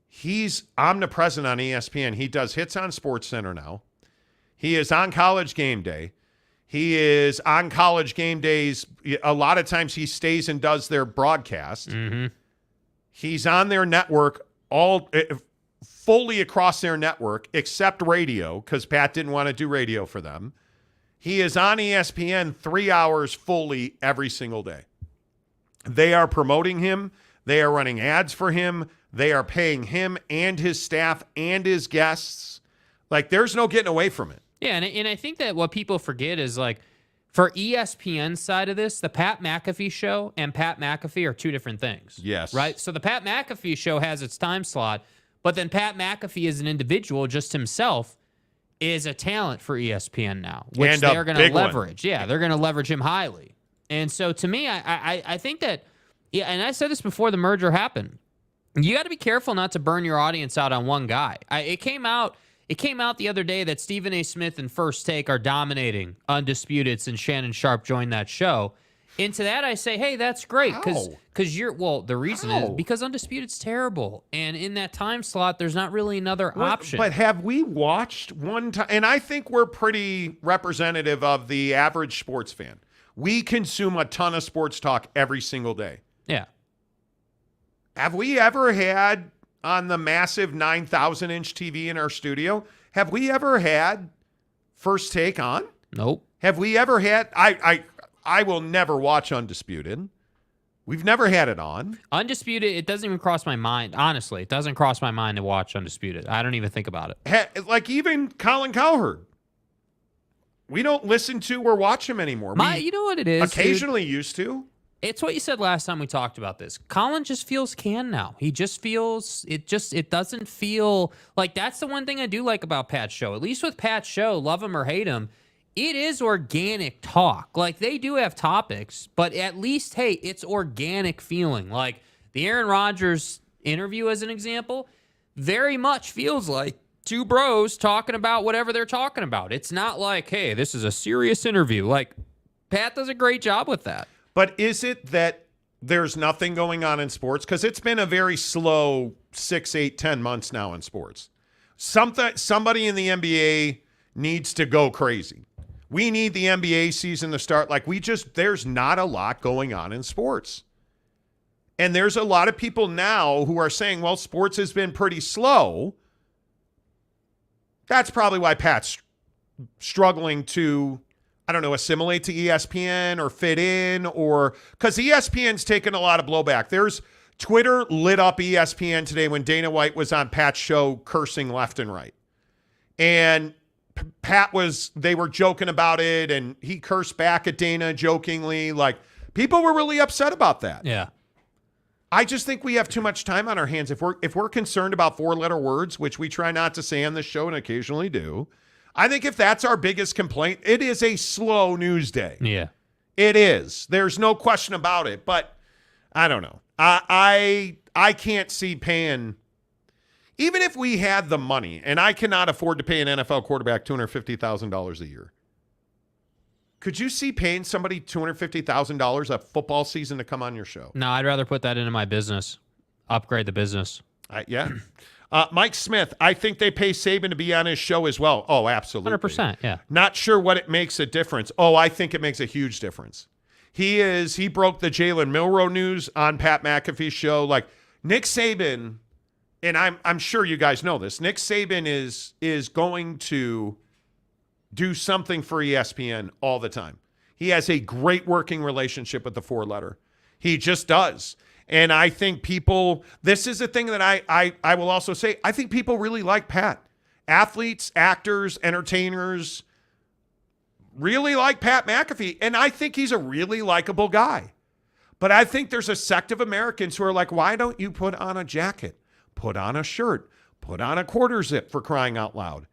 He's omnipresent on ESPN. He does hits on SportsCenter now. He is on College Game Day. He is on College Game Days. A lot of times he stays and does their broadcast. Mm-hmm. He's on their network fully across their network, except radio, because Pat didn't want to do radio for them. He is on ESPN 3 hours fully every single day. They are promoting him. They are running ads for him. They are paying him and his staff and his guests. Like, there's no getting away from it. Yeah, and I think that what people forget is, like, for ESPN's side of this, the Pat McAfee show and Pat McAfee are two different things. Yes. Right? So the Pat McAfee show has its time slot, but then Pat McAfee as an individual, just himself, is a talent for ESPN now, which And they're going to One. leverage. Yeah, they're going to leverage him highly. And so to me, I think that, yeah, and I said this before the merger happened, you got to be careful not to burn your audience out on one guy. It came out the other day that Stephen A. Smith and First Take are dominating Undisputed since Shannon Sharp joined that show. And to that I say, hey, that's great. Because the reason is because Undisputed's terrible. And in that time slot, there's not really another option. But have we watched one time? And I think we're pretty representative of the average sports fan. We consume a ton of sports talk every single day. Yeah. Have we ever had on the massive 9,000-inch TV in our studio, have we ever had First Take on? Nope. Have we ever had I will never watch Undisputed. We've never had it on. Undisputed, it doesn't even cross my mind. Honestly, it doesn't cross my mind to watch Undisputed. I don't even think about it. Like even Colin Cowherd. We don't listen to or watch him anymore. You know what it is? Occasionally used to. It's what you said last time we talked about this. Colin just feels canned now. He just feels, it doesn't feel like, that's the one thing I do like about Pat's show. At least with Pat's show, love him or hate him, it is organic talk. Like, they do have topics, but at least, hey, it's organic feeling. Like the Aaron Rodgers interview, as an example, very much feels like two bros talking about whatever they're talking about. It's not like, hey, this is a serious interview. Like, Pat does a great job with that. But is it that there's nothing going on in sports? Because it's been a very slow 6, 8, 10 months now in sports. Somebody in the NBA needs to go crazy. We need the NBA season to start. Like, there's not a lot going on in sports. And there's a lot of people now who are saying, well, sports has been pretty slow. That's probably why Pat's struggling to, I don't know, assimilate to ESPN or fit in, or because ESPN's taken a lot of blowback. Twitter lit up ESPN today when Dana White was on Pat's show cursing left and right. And they were joking about it, and he cursed back at Dana jokingly. Like, people were really upset about that. Yeah. I just think we have too much time on our hands. If we're concerned about 4-letter words, which we try not to say on this show and occasionally do, I think if that's our biggest complaint, it is a slow news day. Yeah. It is. There's no question about it. But I don't know. I can't see paying, even if we had the money, and I cannot afford to pay an NFL quarterback $250,000 a year. Could you see paying somebody $250,000 a football season to come on your show? No, I'd rather put that into my business. Upgrade the business. Yeah. Mike Smith, I think they pay Saban to be on his show as well. Oh, absolutely. 100%, yeah. Not sure what it makes a difference. Oh, I think it makes a huge difference. He broke the Jalen Milroe news on Pat McAfee's show. Like, Nick Saban, and I'm sure you guys know this, Nick Saban is going to do something for ESPN all the time. He has a great working relationship with the 4-letter. He just does. And I think people, this is a thing that I will also say, I think people really like Pat. Athletes, actors, entertainers really like Pat McAfee. And I think he's a really likable guy. But I think there's a sect of Americans who are like, why don't you put on a jacket, put on a shirt, put on a quarter zip, for crying out loud?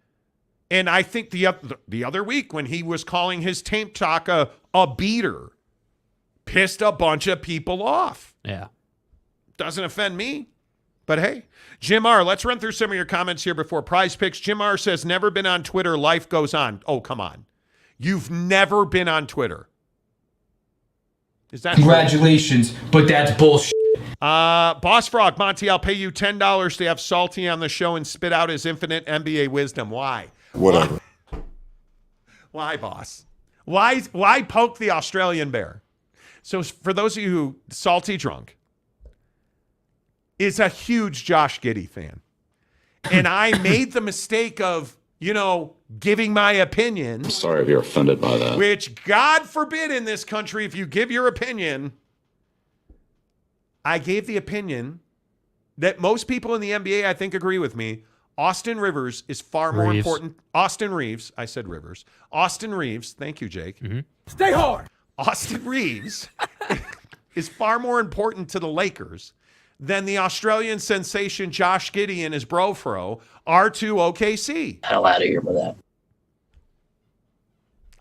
And I think the other week when he was calling his tape talk a beater, pissed a bunch of people off. Yeah. Doesn't offend me. But hey, Jim R., let's run through some of your comments here before Prize Picks. Jim R. says, never been on Twitter. Life goes on. Oh, come on. You've never been on Twitter. Is that Congratulations, true? But that's bullshit. Boss Frog, Monty, I'll pay you $10 to have Salty on the show and spit out his infinite NBA wisdom. Why? Whatever. Why, boss? Why poke the Australian bear? So for those of you who, Salty Drunk is a huge Josh Giddey fan. And I made the mistake of, giving my opinion. Sorry if you're offended by that. Which, God forbid in this country, if you give your opinion, I gave the opinion that most people in the NBA, I think, agree with me. Austin Rivers is far more important. Austin Reeves. I said Rivers. Austin Reeves. Thank you, Jake. Mm-hmm. Stay hard. Austin Reeves is far more important to the Lakers than the Australian sensation Josh Giddey and his bro-fro are to OKC. Hell out of here with that.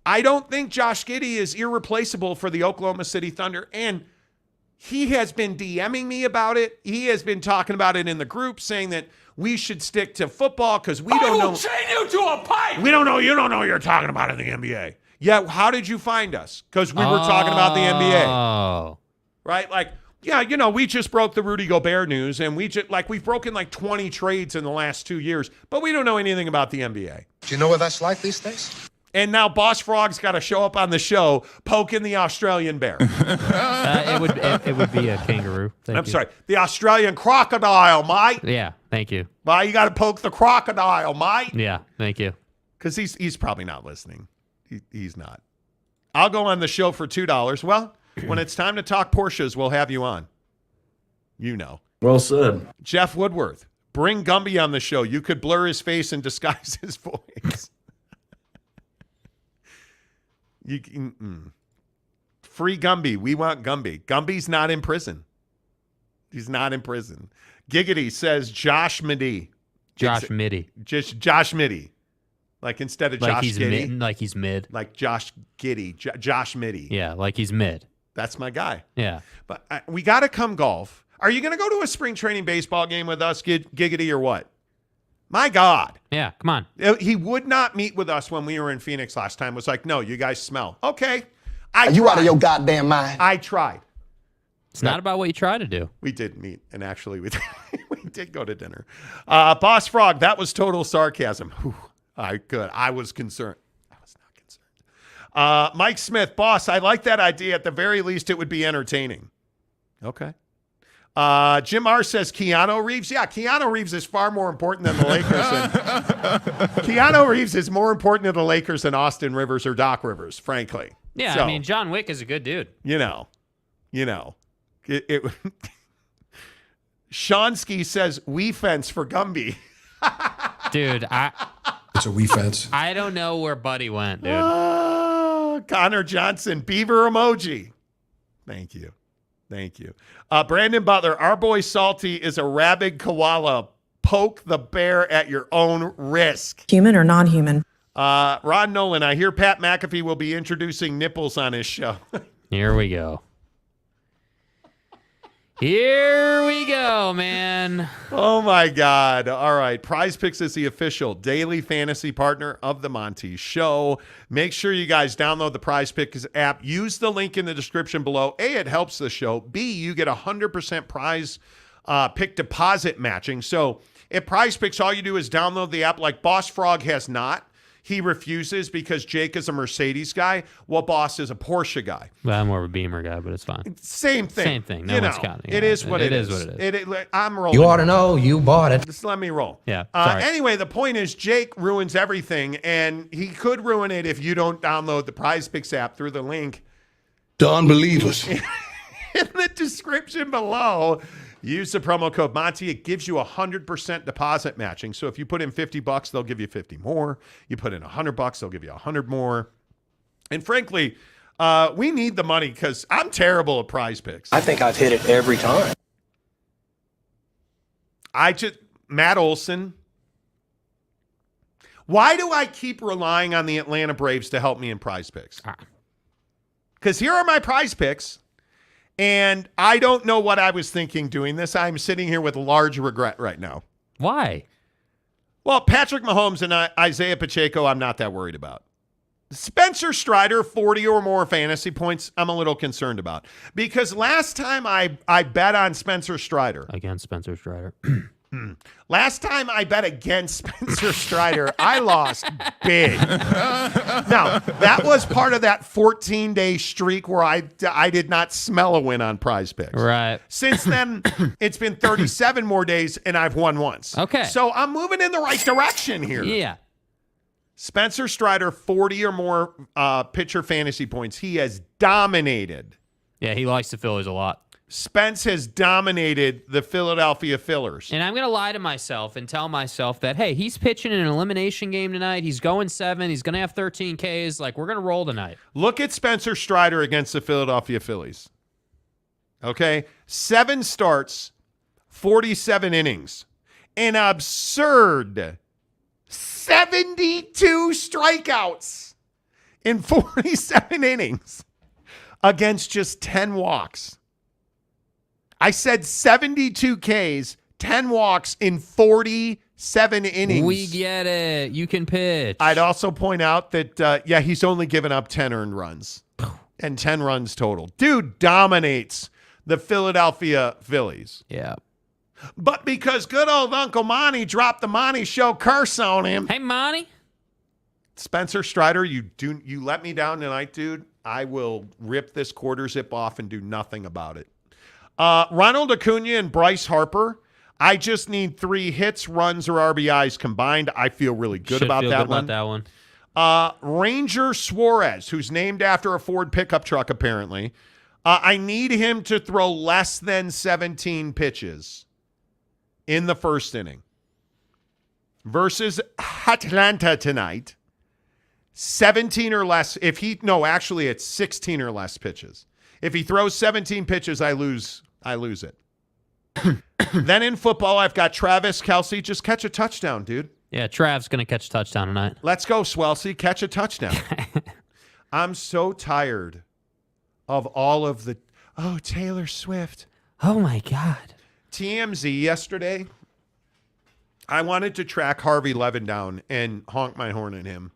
I don't think Josh Giddey is irreplaceable for the Oklahoma City Thunder, and he has been DMing me about it. He has been talking about it in the group, saying that we should stick to football because we don't know. I will chain you to a pipe. We don't know. You don't know what you're talking about in the NBA. Yeah, how did you find us? Because we were talking about the NBA. Oh. Right? Like, yeah, we just broke the Rudy Gobert news, and we've broken 20 trades in the last 2 years, but we don't know anything about the NBA. Do you know what that's like these days? And now Boss Frog's got to show up on the show poking the Australian bear. It would be a kangaroo. I'm sorry. The Australian crocodile, mate. Yeah, thank you. Well, you got to poke the crocodile, mate. Yeah, thank you. Because he's probably not listening. He's not. I'll go on the show for $2. Well, when it's time to talk Porsches, we'll have you on. Well said. Jeff Woodworth, bring Gumby on the show. You could blur his face and disguise his voice. Free Gumby. We want Gumby. Gumby's not in prison. He's not in prison. Giggity says Josh Middy. Josh Middy. Just Josh Middy. Like instead of Josh Giddey. Like he's mid. Like Josh Giddey. Josh Middy. Yeah, like he's mid. That's my guy. Yeah. But we got to come golf. Are you going to go to a spring training baseball game with us, Giggity, or what? My God. Yeah, come on. He would not meet with us when we were in Phoenix last time. It was like, no, you guys smell. Okay. Are you out of your goddamn mind? I tried. It's not about what you try to do. We did meet, and actually we did go to dinner. Boss Frog, that was total sarcasm. Whew. I was concerned. I was not concerned. Mike Smith, boss, I like that idea. At the very least, it would be entertaining. Okay. Jim R says Keanu Reeves. Yeah, Keanu Reeves is far more important than the Lakers. Keanu Reeves is more important to the Lakers than Austin Rivers or Doc Rivers, frankly. Yeah, so, I mean, John Wick is a good dude. Shonsky says we fence for Gumby. Dude, It's a we fence. I don't know where Buddy went, dude. Connor Johnson, beaver emoji. Thank you. Brandon Butler, our boy Salty is a rabid koala. Poke the bear at your own risk. Human or non-human? Rod Nolan, I hear Pat McAfee will be introducing nipples on his show. Here we go. Here we go, man. Oh, my God. All right. Prize Picks is the official daily fantasy partner of the Monty Show. Make sure you guys download the Prize Picks app. Use the link in the description below. A, it helps the show. B, you get 100% prize pick deposit matching. So at Prize Picks, all you do is download the app like Boss Frog has not. He refuses because Jake is a Mercedes guy, while Boss is a Porsche guy. Well, I'm more of a Beamer guy, but it's fine. Same thing. Same thing. No one's counting. It is what it is. What it is. I'm rolling. You ought to know. You bought it. Just let me roll. Yeah. Sorry. Anyway, the point is Jake ruins everything, and he could ruin it if you don't download the Prize Picks app through the link. The unbelievers. In the description below, use the promo code Monty. It gives you 100% deposit matching. So if you put in $50, they'll give you 50 more. You put in $100, they'll give you 100 more. And frankly, we need the money because I'm terrible at Prize Picks. I think I've hit it every time. Matt Olson. Why do I keep relying on the Atlanta Braves to help me in Prize Picks? Because here are my Prize Picks. And I don't know what I was thinking doing this. I'm sitting here with large regret right now. Why? Well, Patrick Mahomes and Isaiah Pacheco, I'm not that worried about. Spencer Strider, 40 or more fantasy points, I'm a little concerned about. Because last time I bet on Spencer Strider. Against Spencer Strider. Last time I bet against Spencer Strider, I lost big. Now, that was part of that 14-day streak where I did not smell a win on Prize Picks. Right. Since then, it's been 37 more days, and I've won once. Okay. So I'm moving in the right direction here. Yeah. Spencer Strider, 40 or more pitcher fantasy points. He has dominated. Yeah, he likes the Phillies a lot. Spence has dominated the Philadelphia Phillers. And I'm going to lie to myself and tell myself that, hey, he's pitching in an elimination game tonight. He's going 7. He's going to have 13 Ks. Like, we're going to roll tonight. Look at Spencer Strider against the Philadelphia Phillies. Okay? 7 starts, 47 innings. An absurd 72 strikeouts in 47 innings against just 10 walks. I said 72 Ks, 10 walks in 47 innings. We get it. You can pitch. I'd also point out that, he's only given up 10 earned runs and 10 runs total. Dude dominates the Philadelphia Phillies. Yeah. But because good old Uncle Monty dropped the Monty Show curse on him. Hey, Monty. Spencer Strider, you let me down tonight, dude. I will rip this quarter zip off and do nothing about it. Ronald Acuna and Bryce Harper. I just need 3 hits, runs, or RBIs combined. I feel really good about that one. Ranger Suarez, who's named after a Ford pickup truck, apparently. I need him to throw less than 17 pitches in the first inning. Versus Atlanta tonight. 17 or less. Actually, it's 16 or less pitches. If he throws 17 pitches, I lose it. Then in football, I've got Travis Kelce. Just catch a touchdown, dude. Yeah, Trav's going to catch a touchdown tonight. Let's go, Swelsey. Catch a touchdown. I'm so tired of all of the, Taylor Swift. Oh, my God. TMZ yesterday, I wanted to track Harvey Levin down and honk my horn at him.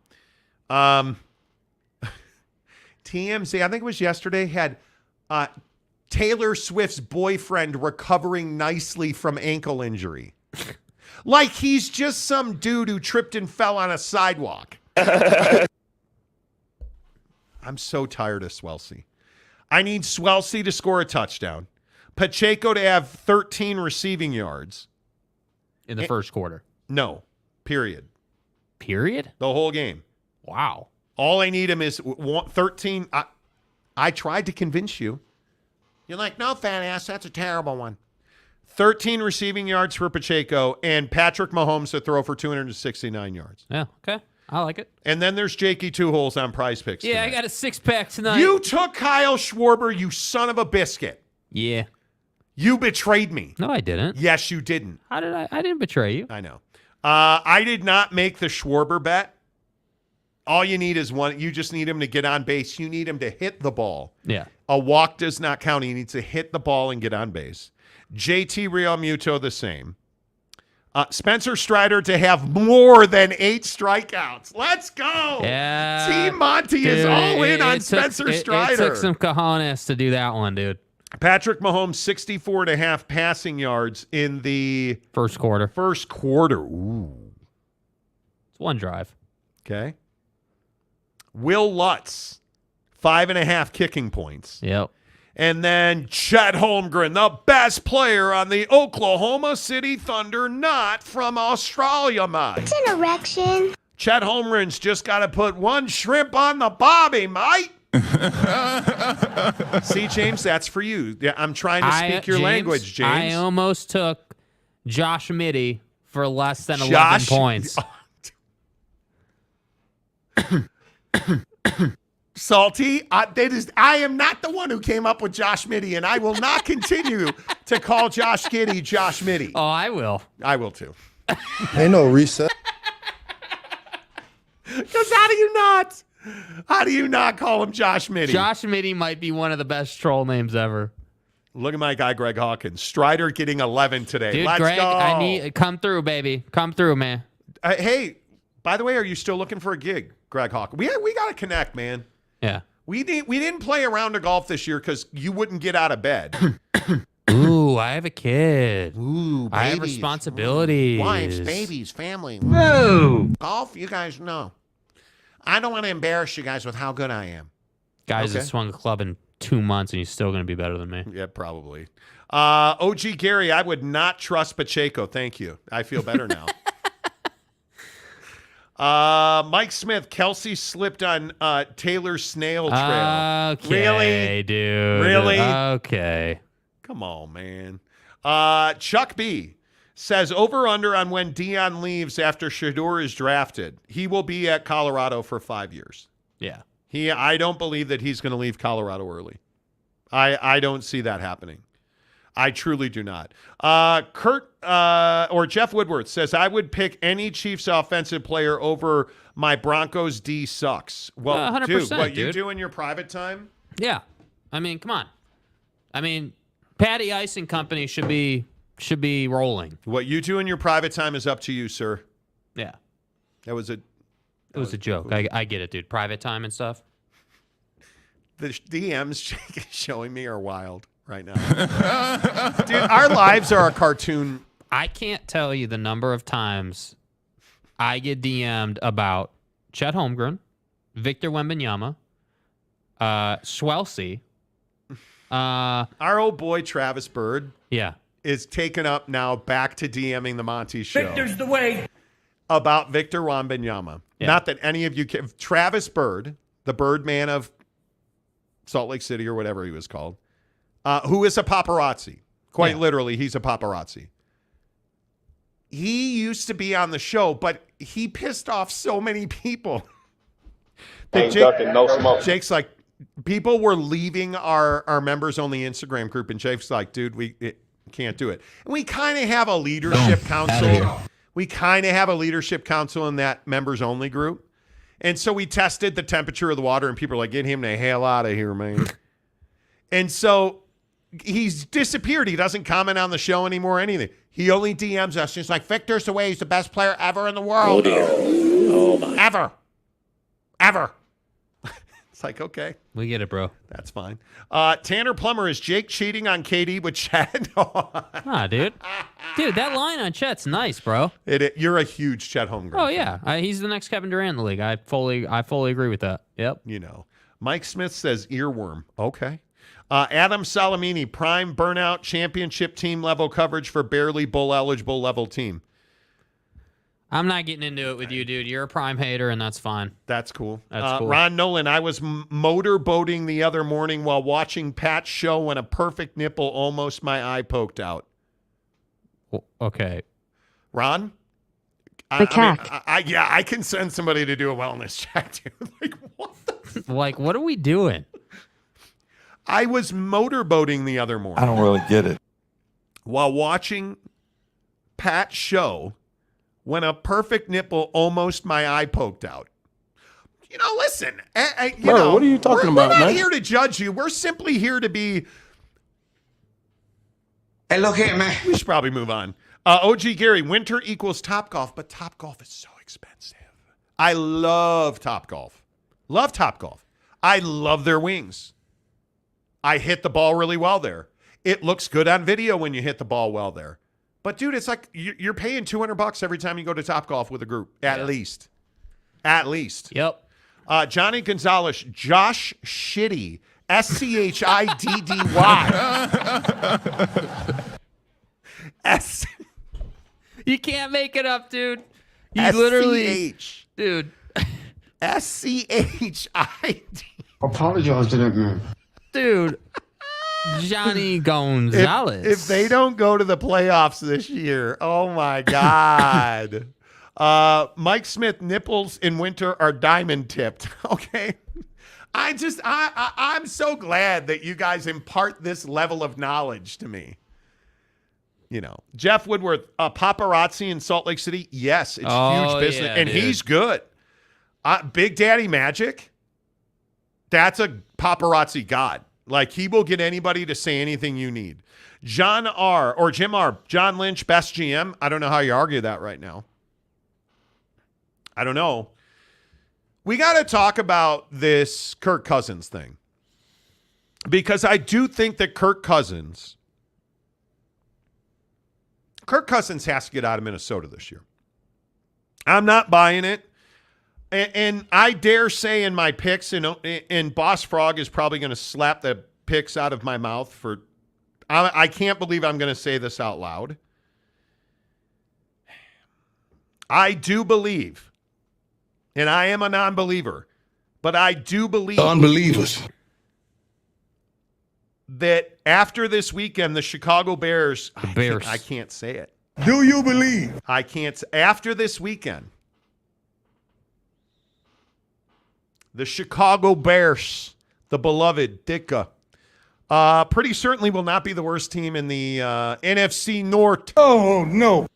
TMZ, I think it was yesterday, had Taylor Swift's boyfriend recovering nicely from ankle injury. Like he's just some dude who tripped and fell on a sidewalk. I'm so tired of Swelsey. I need Swelsey to score a touchdown. Pacheco to have 13 receiving yards. In the first quarter? No, period. Period? The whole game. Wow. All I need him is 13. I tried to convince you. You're like, no, fat ass, that's a terrible one. 13 receiving yards for Pacheco and Patrick Mahomes to throw for 269 yards. Yeah, okay. I like it. And then there's Jakey Two Holes on Prize Picks. Yeah, tonight. I got a 6-pack tonight. You took Kyle Schwarber, you son of a biscuit. Yeah. You betrayed me. No, I didn't. Yes, you didn't. How did I didn't betray you. I know. I did not make the Schwarber bet. All you need is one. You just need him to get on base. You need him to hit the ball. Yeah. A walk does not count. He needs to hit the ball and get on base. JT Realmuto the same. Spencer Strider to have more than 8 strikeouts. Let's go. Yeah. Team Monty is all in on Spencer Strider. It took some cojones to do that one, dude. Patrick Mahomes, 64.5 passing yards in the first quarter. Ooh. It's one drive. Okay. Will Lutz, 5.5 kicking points. Yep. And then Chet Holmgren, the best player on the Oklahoma City Thunder, not from Australia, mate. It's an erection. Chet Holmgren's just got to put 1 shrimp on the bobby, mate. See, James, that's for you. Yeah, I'm trying to speak your language, James. I almost took Josh Middy for less than 11 points. Salty, I am not the one who came up with Josh Middy, and I will not continue to call Josh Giddey Josh Middy. Oh, I will. I will too. Ain't no reset. Because how do you not call him Josh Middy? Josh Middy might be one of the best troll names ever. Look at my guy, Greg Hawkins. Strider getting 11 today. Dude, Let's Greg, go. I need come through, baby. Come through, man. Hey, by the way, are you still looking for a gig, Greg Hawkins? We got to connect, man. Yeah. We didn't play a round of golf this year because you wouldn't get out of bed. Ooh, I have a kid. Ooh, babies. I have responsibilities. Wives, babies, family. No. Golf, you guys know. I don't want to embarrass you guys with how good I am. Guys that swung a club in 2 months and he's still going to be better than me. Yeah, probably. OG Gary, I would not trust Pacheco. Thank you. I feel better now. Mike Smith, Kelce slipped on Taylor's snail trail. Okay, really, dude. Really? Okay. Come on, man. Chuck B says over/under on when Deion leaves after Shedeur is drafted. He will be at Colorado for 5 years. Yeah. I don't believe that he's going to leave Colorado early. I don't see that happening. I truly do not. Jeff Woodward says, I would pick any Chiefs offensive player over my Broncos D sucks. Well, 100%, dude, what you dude. do in your private time? Yeah. I mean, come on. I mean, Patty Ice and company should be rolling. What you do in your private time is up to you, sir. Yeah. It was a joke. I get it, dude. Private time and stuff. The DMs showing me are wild right now. Dude, our lives are a cartoon. I can't tell you the number of times I get DM'd about Chet Holmgren, Victor Wembanyama, Swelsey. Our old boy Travis Bird is taken up now back to DMing the Monty Show. Victor's the way. About Victor Wembanyama. Yeah. Not that any of you can. Travis Bird, the Birdman of Salt Lake City or whatever he was called, who is a paparazzi. Quite literally, he's a paparazzi. He used to be on the show, but he pissed off so many people. That Jake's like, people were leaving our members-only Instagram group, and Jake's like, dude, we can't do it. And we kind of have a leadership council. We kind of have a leadership council in that members-only group. And so we tested the temperature of the water, and people are like, get him the hell out of here, man. And so he's disappeared. He doesn't comment on the show anymore or anything. He only DMs us. He's like, Victor's the way. He's the best player ever in the world. Oh, dear. Oh, my. Ever. It's like, okay. We get it, bro. That's fine. Tanner Plummer, is Jake cheating on KD with Chet? Nah, dude. Dude, that line on Chet's nice, bro. You're a huge Chet Holmgren Oh, fan. yeah. He's the next Kevin Durant in the league. I fully agree with that. Yep. You know. Mike Smith says earworm. Okay. Adam Salamini, prime burnout championship team level coverage for barely bowl eligible level team. I'm not getting into it with you, dude. You're a prime hater, and that's fine. That's cool. That's cool. Ron Nolan, I was motorboating the other morning while watching Pat's show when a perfect nipple almost my eye poked out. Okay. Ron? The cat. I can send somebody to do a wellness check, dude. Like, what the Like, what are we doing? I was motorboating the other morning. I don't really get it. While watching Pat's show when a perfect nipple almost my eye poked out. You know, listen. Bro, what are you talking about, We're not man? here to judge you. We're simply here to be... Hey, look here, man. We should probably move on. OG Gary, winter equals Topgolf, but Topgolf is so expensive. I love Topgolf. Love Topgolf. I love their wings. I hit the ball really well there. It looks good on video when you hit the ball well there. But, dude, it's like you're paying $200 every time you go to Topgolf with a group, at least. At least. Yep. Johnny Gonzalez, Josh Shitty, SCHIDDY. You can't make it up, dude. You S-C-H. literally, dude. SCHID. Apologize to that man. Dude. Johnny Gonzalez. If they don't go to the playoffs this year, oh my God. Mike Smith, nipples in winter are diamond tipped. Okay. I'm so glad that you guys impart this level of knowledge to me. You know, Jeff Woodworth, paparazzi in Salt Lake City. Yes, it's huge business. Yeah, and dude. he's good. Big Daddy Magic, that's a paparazzi god. Like, he will get anybody to say anything you need. Jim R., John Lynch, best GM. I don't know how you argue that right now. I don't know. We got to talk about this Kirk Cousins thing. Because I do think that Kirk Cousins has to get out of Minnesota this year. I'm not buying it. And I dare say in my picks, and Boss Frog is probably going to slap the picks out of my mouth for, I can't believe I'm going to say this out loud. I do believe and I am a non-believer, but I do believe unbelievers that after this weekend, the Chicago Bears, I can't say it. Do you believe? I can't. After this weekend, the Chicago Bears, the beloved Ditka, pretty certainly will not be the worst team in the NFC North. Oh, no.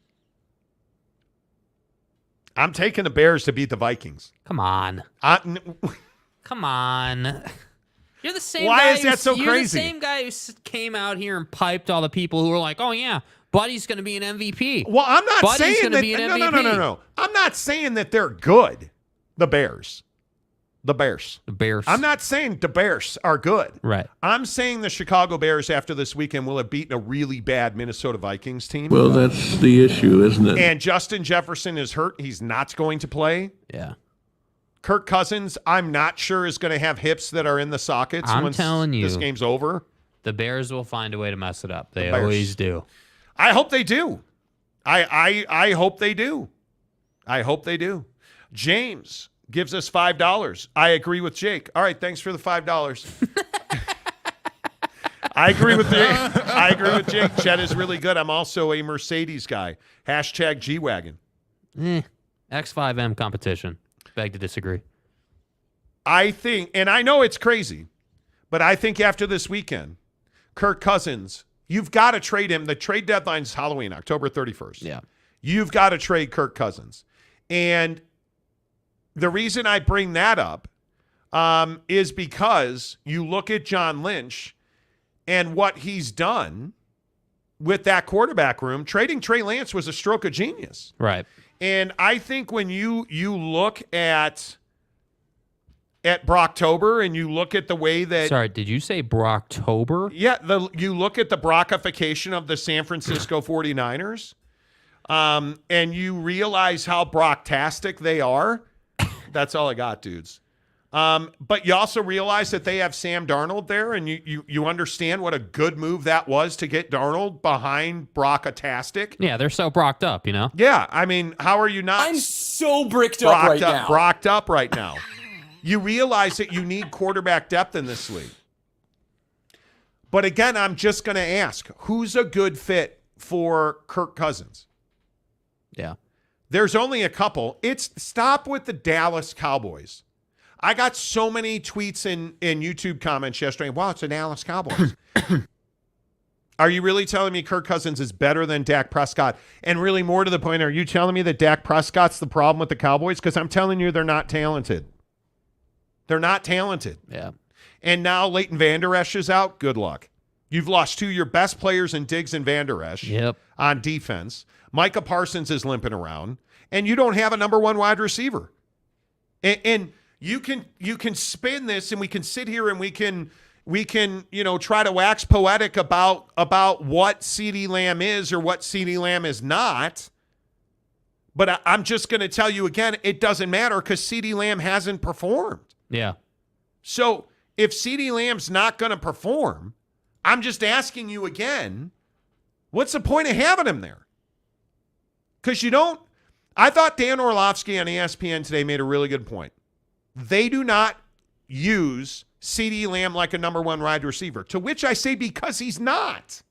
I'm taking the Bears to beat the Vikings. Come on. Come on. You're the same Why guy is that so you're crazy? The same guy who came out here and piped all the people who were like, oh, yeah, Buddy's going to be an MVP. Well, I'm not Buddy's saying that. Be an No. MVP. I'm not saying that they're good. The Bears. I'm not saying the Bears are good. Right. I'm saying the Chicago Bears after this weekend will have beaten a really bad Minnesota Vikings team. Well, that's the issue, isn't it? And Justin Jefferson is hurt. He's not going to play. Yeah. Kirk Cousins, I'm not sure is going to have hips that are in the sockets I'm once telling you, this game's over. The Bears will find a way to mess it up. They always do. I hope they do. I hope they do. I hope they do. James gives us $5. I agree with Jake. All right, thanks for the $5. I agree with Jake. Chet is really good. I'm also a Mercedes guy. Hashtag G-Wagon. X5M competition. Beg to disagree. I think, and I know it's crazy, but I think after this weekend, Kirk Cousins, you've got to trade him. The trade deadline's Halloween, October 31st. Yeah. You've got to trade Kirk Cousins. And the reason I bring that up is because you look at John Lynch and what he's done with that quarterback room. Trading Trey Lance was a stroke of genius. Right. And I think when you look at Brocktober and you look at the way that... Sorry, did you say Brocktober? Yeah, you look at the Brockification of the San Francisco 49ers, and you realize how Brocktastic they are. That's all I got, dudes. But you also realize that they have Sam Darnold there, and you understand what a good move that was to get Darnold behind Brockatastic. Yeah, they're so brocked up, you know? Yeah, I mean, how are you not... I'm so bricked up right now. Brocked up right now. You realize that you need quarterback depth in this league. But again, I'm just going to ask, who's a good fit for Kirk Cousins? Yeah. There's only a couple. Stop with the Dallas Cowboys. I got so many tweets in YouTube comments yesterday. Wow, it's the Dallas Cowboys. Are you really telling me Kirk Cousins is better than Dak Prescott? And really more to the point, are you telling me that Dak Prescott's the problem with the Cowboys? Because I'm telling you they're not talented. They're not talented. Yeah. And now Leighton Vander Esch is out. Good luck. You've lost two of your best players in Diggs and Vander Esch on defense. Micah Parsons is limping around. And you don't have a number one wide receiver. And you can spin this, and we can sit here and we can try to wax poetic about what CeeDee Lamb is or what CeeDee Lamb is not. But I'm just going to tell you again, it doesn't matter because CeeDee Lamb hasn't performed. Yeah. So if CeeDee Lamb's not going to perform, I'm just asking you again, what's the point of having him there? Because I thought Dan Orlovsky on ESPN today made a really good point. They do not use CeeDee Lamb like a number one wide receiver, to which I say because he's not.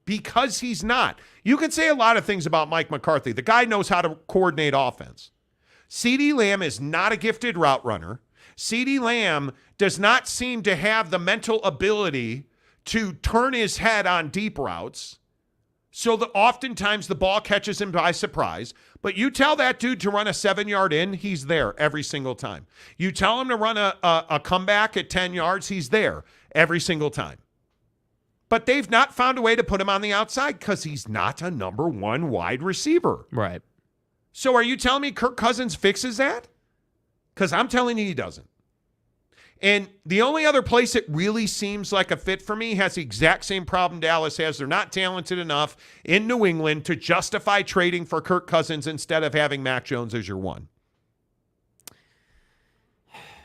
Because he's not. You can say a lot of things about Mike McCarthy. The guy knows how to coordinate offense. CeeDee Lamb is not a gifted route runner. CeeDee Lamb does not seem to have the mental ability to turn his head on deep routes. So oftentimes the ball catches him by surprise. But you tell that dude to run a 7-yard in, he's there every single time. You tell him to run a comeback at 10 yards, he's there every single time. But they've not found a way to put him on the outside because he's not a number one wide receiver. Right. So are you telling me Kirk Cousins fixes that? Because I'm telling you he doesn't. And the only other place it really seems like a fit for me has the exact same problem Dallas has. They're not talented enough in New England to justify trading for Kirk Cousins instead of having Mac Jones as your one.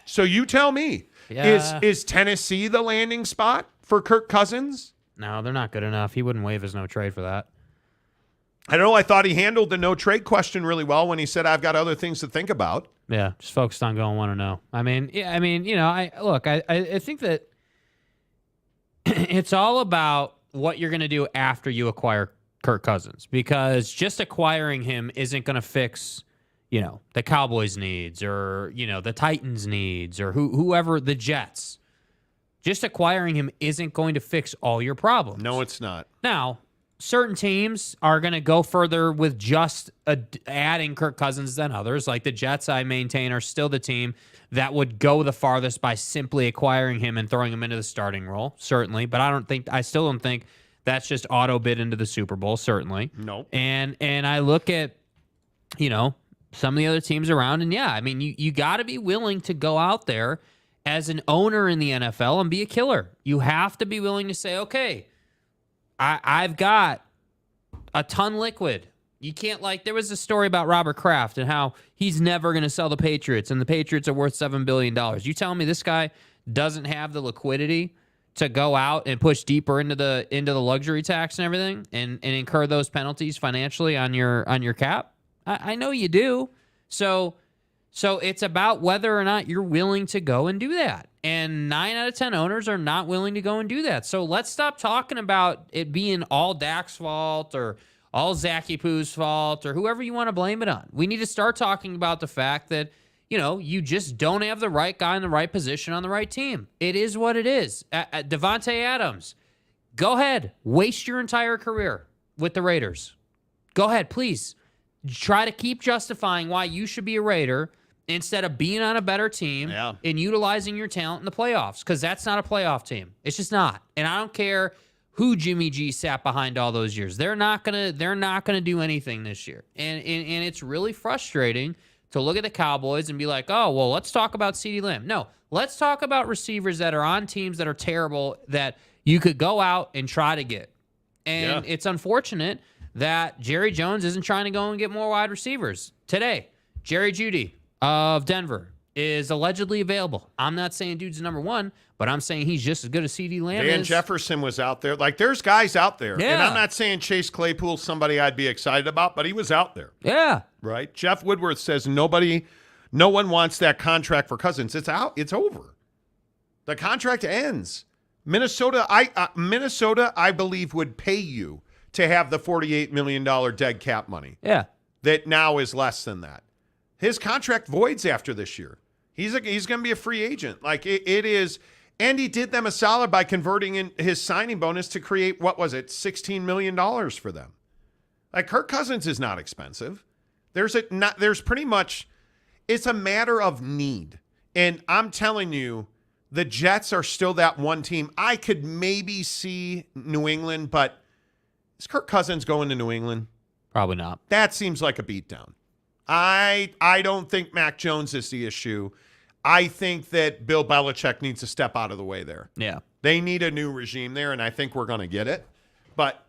So you tell me, is Tennessee the landing spot for Kirk Cousins? No, they're not good enough. He wouldn't waive his no trade for that. I don't know. I thought he handled the no trade question really well when he said, I've got other things to think about. Yeah, just focused on going 1-0. I think that it's all about what you're going to do after you acquire Kirk Cousins, because just acquiring him isn't going to fix, the Cowboys' needs or, the Titans' needs or whoever, the Jets. Just acquiring him isn't going to fix all your problems. No, it's not. Now, certain teams are going to go further with just adding Kirk Cousins than others. Like the Jets, I maintain, are still the team that would go the farthest by simply acquiring him and throwing him into the starting role, certainly. But I still don't think that's just auto bid into the Super Bowl, certainly. No. And I look at, some of the other teams around, and you got to be willing to go out there as an owner in the NFL and be a killer. You have to be willing to say, okay, I've got a ton liquid. You can't, there was a story about Robert Kraft and how he's never going to sell the Patriots, and the Patriots are worth $7 billion. You telling me this guy doesn't have the liquidity to go out and push deeper into the luxury tax and everything and incur those penalties financially on your cap? I know you do. So it's about whether or not you're willing to go and do that. And 9 out of 10 owners are not willing to go and do that. So let's stop talking about it being all Dak's fault or all Zachy Poo's fault or whoever you want to blame it on. We need to start talking about the fact that, you just don't have the right guy in the right position on the right team. It is what it is. Devontae Adams, go ahead. Waste your entire career with the Raiders. Go ahead, please. Try to keep justifying why you should be a Raider instead of being on a better team and utilizing your talent in the playoffs, because that's not a playoff team. It's just not. And I don't care who Jimmy G sat behind all those years. They're not gonna do anything this year. And it's really frustrating to look at the Cowboys and be like, oh, well, let's talk about CeeDee Lamb. No, let's talk about receivers that are on teams that are terrible that you could go out and try to get. And it's unfortunate that Jerry Jones isn't trying to go and get more wide receivers. Today, Jerry Jeudy of Denver is allegedly available. I'm not saying dude's number one, but I'm saying he's just as good as CeeDee Lamb Dan Jefferson was out there. There's guys out there. Yeah. And I'm not saying Chase Claypool's somebody I'd be excited about, but he was out there. Yeah. Right? Jeff Woodworth says no one wants that contract for Cousins. It's out. It's over. The contract ends. Minnesota, I believe, would pay you to have the $48 million dead cap money. Yeah. That now is less than that. His contract voids after this year. He's going to be a free agent. It is, and he did them a solid by converting in his signing bonus to create, what was it, $16 million for them. Kirk Cousins is not expensive. There's pretty much, it's a matter of need. And I'm telling you, the Jets are still that one team. I could maybe see New England, but is Kirk Cousins going to New England? Probably not. That seems like a beatdown. I don't think Mac Jones is the issue. I think that Bill Belichick needs to step out of the way there. Yeah. They need a new regime there, and I think we're going to get it. But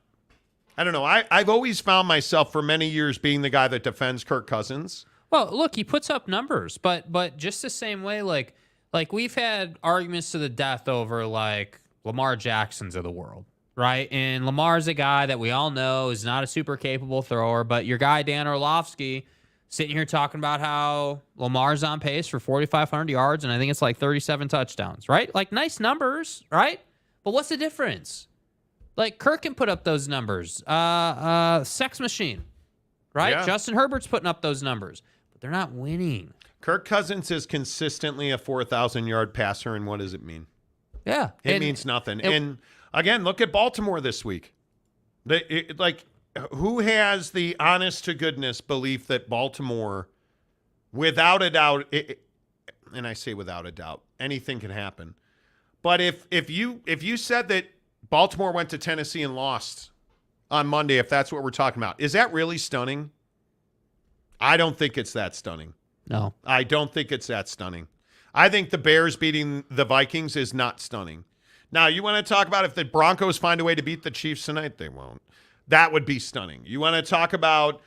I don't know. I've always found myself for many years being the guy that defends Kirk Cousins. Well, look, he puts up numbers, but just the same way, like we've had arguments to the death over Lamar Jacksons of the world. Right, and Lamar's a guy that we all know is not a super capable thrower, but your guy Dan Orlovsky sitting here talking about how Lamar's on pace for 4,500 yards, and I think it's 37 touchdowns, right? Nice numbers, right? But what's the difference? Kirk can put up those numbers. Sex machine, right? Yeah. Justin Herbert's putting up those numbers, but they're not winning. Kirk Cousins is consistently a 4,000-yard passer, and what does it mean? Yeah. It means nothing. And again, look at Baltimore this week. Who has the honest-to-goodness belief that Baltimore, without a doubt, and I say without a doubt, anything can happen. But if you said that Baltimore went to Tennessee and lost on Monday, if that's what we're talking about, is that really stunning? I don't think it's that stunning. No. I don't think it's that stunning. I think the Bears beating the Vikings is not stunning. Now, you want to talk about if the Broncos find a way to beat the Chiefs tonight? They won't. That would be stunning. You want to talk about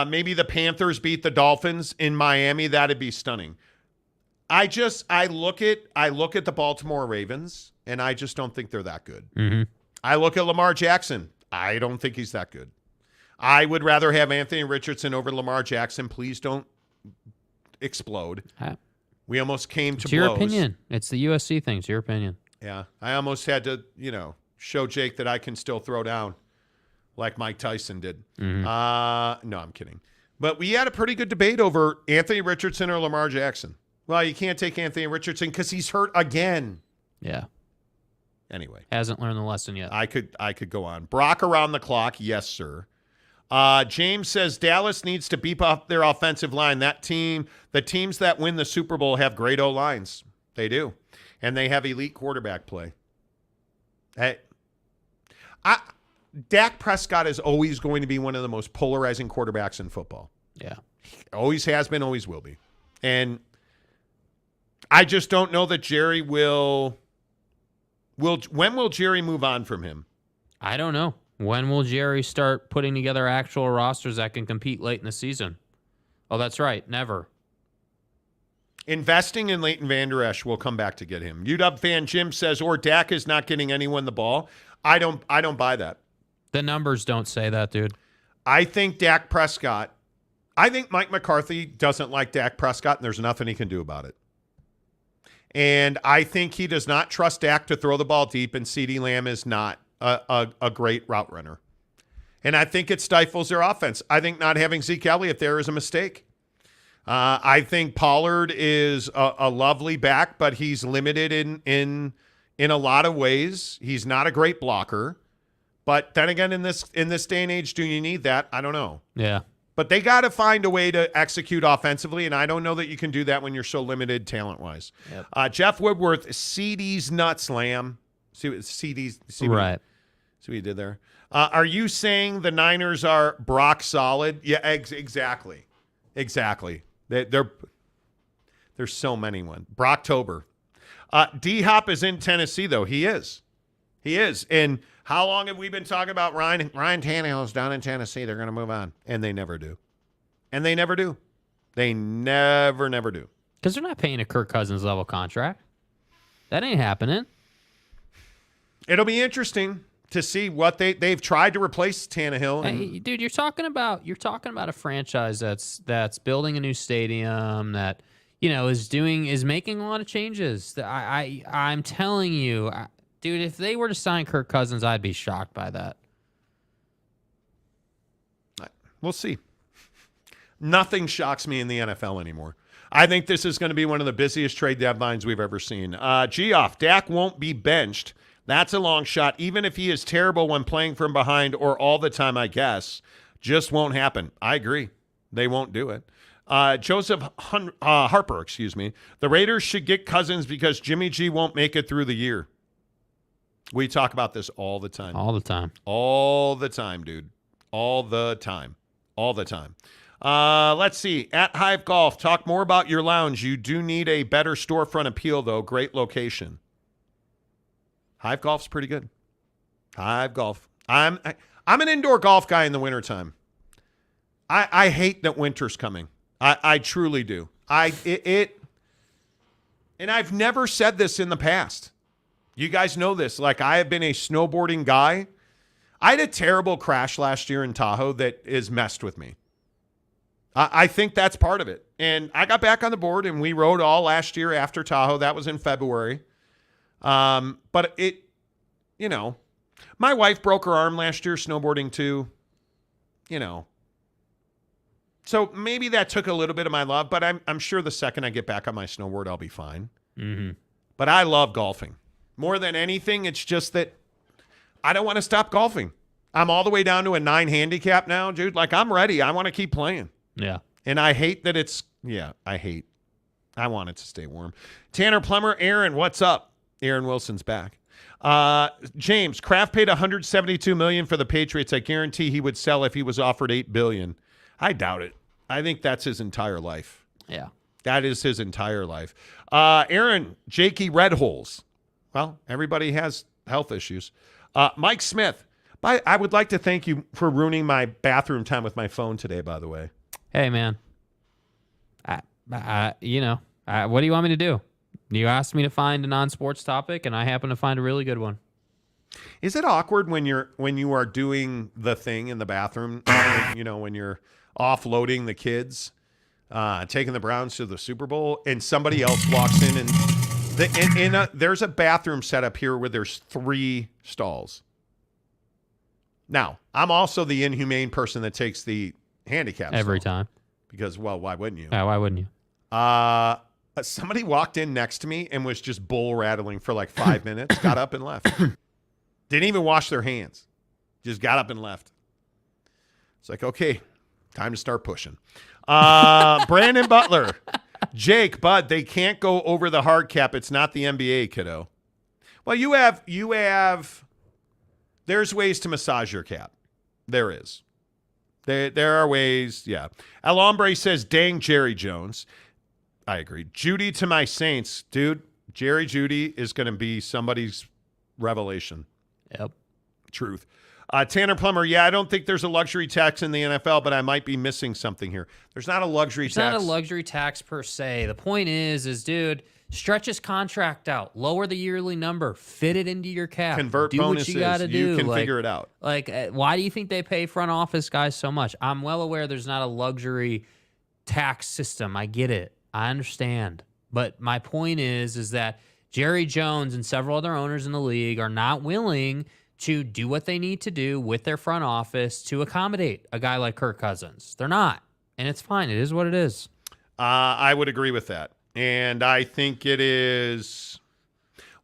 maybe the Panthers beat the Dolphins in Miami? That'd be stunning. I look at the Baltimore Ravens, and I just don't think they're that good. Mm-hmm. I look at Lamar Jackson. I don't think he's that good. I would rather have Anthony Richardson over Lamar Jackson. Please don't explode. We almost came to It's blows. your opinion. It's the USC thing. It's your opinion. Yeah. I almost had to, show Jake that I can still throw down like Mike Tyson did. Mm-hmm. No, I'm kidding. But we had a pretty good debate over Anthony Richardson or Lamar Jackson. Well, you can't take Anthony Richardson because he's hurt again. Yeah. Anyway. Hasn't learned the lesson yet. I could go on. Brock around the clock. Yes, sir. James says Dallas needs to beef up their offensive line. The teams that win the Super Bowl have great O-lines. They do. And they have elite quarterback play. Hey, Dak Prescott is always going to be one of the most polarizing quarterbacks in football. Yeah. Always has been, always will be. And I just don't know that Jerry will when will Jerry move on from him? I don't know. When will Jerry start putting together actual rosters that can compete late in the season? Oh, that's right. Never. Investing in Leighton Vander Esch will come back to get him. UW fan Jim says, or Dak is not getting anyone the ball. I don't buy that. The numbers don't say that, dude. I think Dak Prescott, I think Mike McCarthy doesn't like Dak Prescott, and there's nothing he can do about it. And I think he does not trust Dak to throw the ball deep, and CeeDee Lamb is not a great route runner. And I think it stifles their offense. I think not having Zeke Elliott there is a mistake. I think Pollard is a lovely back, but he's limited in a lot of ways. He's not a great blocker. But then again, in this day and age, do you need that? I don't know. Yeah. But they got to find a way to execute offensively, and I don't know that you can do that when you're so limited talent-wise. Yep. Jeff Woodworth, CD's nuts, Lamb. See what CD's right. See what you did there. Are you saying the Niners are Brock solid? Yeah, exactly. Exactly. There's so many ones. Brocktober. D-Hop is in Tennessee, though. He is. And how long have we been talking about Ryan Tannehill's down in Tennessee? They're going to move on. And they never do. They never do. They never do. Because they're not paying a Kirk Cousins level contract. That ain't happening. It'll be interesting to see what they've tried to replace Tannehill. Hey, dude, you're talking about a franchise that's building a new stadium that is making a lot of changes. I'm telling you, dude, if they were to sign Kirk Cousins, I'd be shocked by that. We'll see. Nothing shocks me in the NFL anymore. I think this is going to be one of the busiest trade deadlines we've ever seen. Geoff, Dak won't be benched. That's a long shot, even if he is terrible when playing from behind or all the time, I guess. Just won't happen. I agree. They won't do it. Joseph Harper, the Raiders should get Cousins because Jimmy G won't make it through the year. We talk about this all the time. All the time. All the time, dude. All the time. All the time. Let's see. At Hive Golf, talk more about your lounge. You do need a better storefront appeal, though. Great location. Hive Golf's pretty good. Hive Golf. I'm an indoor golf guy in the wintertime. I hate that winter's coming. I truly do. And I've never said this in the past. You guys know this. Like, I have been a snowboarding guy. I had a terrible crash last year in Tahoe that has messed with me. I think that's part of it. And I got back on the board, and we rode all last year after Tahoe. That was in February. But it, my wife broke her arm last year snowboarding too, So maybe that took a little bit of my love, but I'm sure the second I get back on my snowboard, I'll be fine. Mm-hmm. But I love golfing. More than anything, it's just that I don't want to stop golfing. I'm all the way down to a 9 handicap now, dude. Like, I'm ready. I want to keep playing. Yeah. And I hate that I want it to stay warm. Tanner Plummer, Aaron, what's up? Aaron Wilson's back. James, Kraft paid $172 million for the Patriots. I guarantee he would sell if he was offered $8 billion. I doubt it. I think that's his entire life. Yeah. That is his entire life. Aaron, Jakey Red Holes. Well, everybody has health issues. Mike Smith, I would like to thank you for ruining my bathroom time with my phone today, by the way. Hey, man. What do you want me to do? You asked me to find a non-sports topic, and I happen to find a really good one. Is it awkward when you are doing the thing in the bathroom, when you're offloading the kids, taking the Browns to the Super Bowl, and somebody else walks in and there's a bathroom set up here where there's 3 stalls. Now, I'm also the inhumane person that takes the handicap every stall. time. Because, well, why wouldn't you? Yeah, why wouldn't you? Somebody walked in next to me and was just bull rattling for like 5 minutes, got up and left. Didn't even wash their hands. Just got up and left. It's like, okay, time to start pushing. Brandon Butler. Jake, Bud, they can't go over the hard cap. It's not the NBA, kiddo. Well, you have there's ways to massage your cap. There is. There are ways, yeah. El Hombre says, dang Jerry Jones. I agree. Judy to my Saints. Dude, Jerry Judy is going to be somebody's revelation. Yep. Truth. Tanner Plummer, I don't think there's a luxury tax in the NFL, but I might be missing something here. There's not a luxury tax. It's not a luxury tax per se. The point is, dude, stretch his contract out. Lower the yearly number. Fit it into your cap. Convert do bonuses. What you got to do. You can figure it out. Why do you think they pay front office guys so much? I'm well aware there's not a luxury tax system. I get it. I understand. But my point is that Jerry Jones and several other owners in the league are not willing to do what they need to do with their front office to accommodate a guy like Kirk Cousins. They're not. And it's fine. It is what it is. I would agree with that. And I think it is,